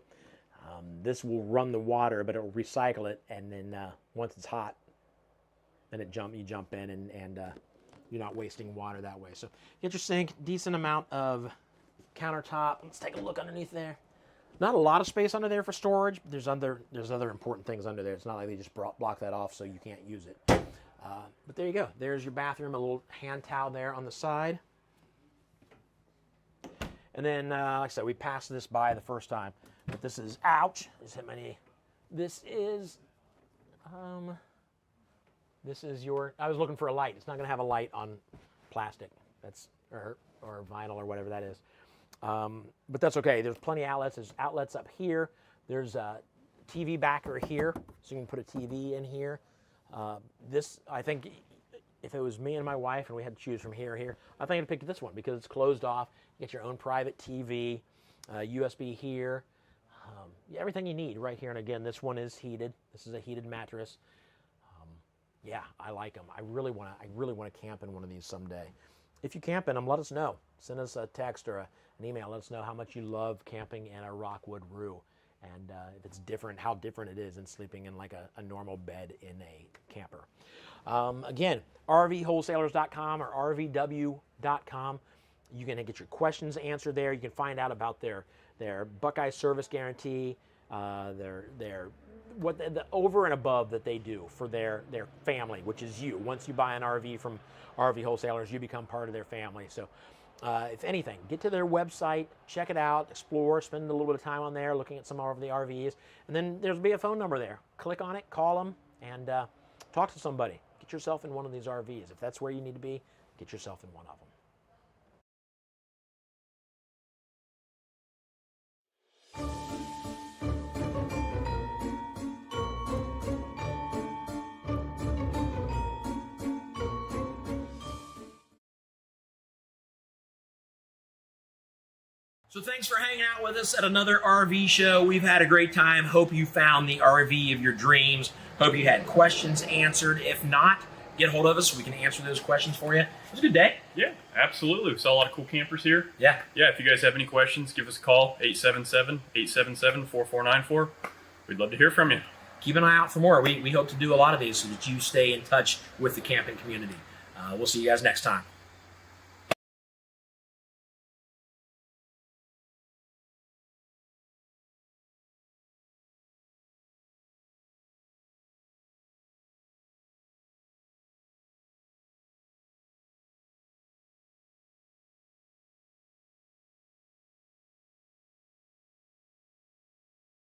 This will run the water, but it will recycle it, and then once it's hot, then you jump in, and you're not wasting water that way. So get your sink, decent amount of countertop. Let's take a look underneath there. Not a lot of space under there for storage. But there's other important things under there. It's not like they just block that off so you can't use it. But there you go. There's your bathroom. A little hand towel there on the side. And then, like I said, we passed this by the first time. But this is, ouch, just hit my knee. This is your, I was looking for a light. It's not going to have a light on plastic. That's, or vinyl or whatever that is. But that's okay. There's plenty of outlets. There's outlets up here. There's a TV backer here, so you can put a TV in here. This, I think, if it was me and my wife and we had to choose from here or here, I think I'd pick this one because it's closed off. You get your own private TV, USB here, everything you need right here. And again, this one is heated. This is a heated mattress. Yeah, I like them. I really want to camp in one of these someday. If you camp in them, let us know. Send us a text or an email. Let us know how much you love camping in a Rockwood Roo, and if it's different, how different it is than sleeping in like a normal bed in a camper. Again, RVwholesalers.com or RVW.com. You can get your questions answered there. You can find out about their Buckeye service guarantee, what the over and above that they do for their family, which is you. Once you buy an RV from RV Wholesalers, you become part of their family. So if anything, get to their website, check it out, explore, spend a little bit of time on there looking at some of the RVs, and then there'll be a phone number there. Click on it, call them, and talk to somebody. Get yourself in one of these RVs. If that's where you need to be, get yourself in one of them. So thanks for hanging out with us at another RV show. We've had a great time. Hope you found the RV of your dreams. Hope you had questions answered. If not, get a hold of us so we can answer those questions for you. It was a good day. Yeah, absolutely. We saw a lot of cool campers here. Yeah. Yeah, if you guys have any questions, give us a call, 877-877-4494. We'd love to hear from you. Keep an eye out for more. We hope to do a lot of these so that you stay in touch with the camping community. We'll see you guys next time.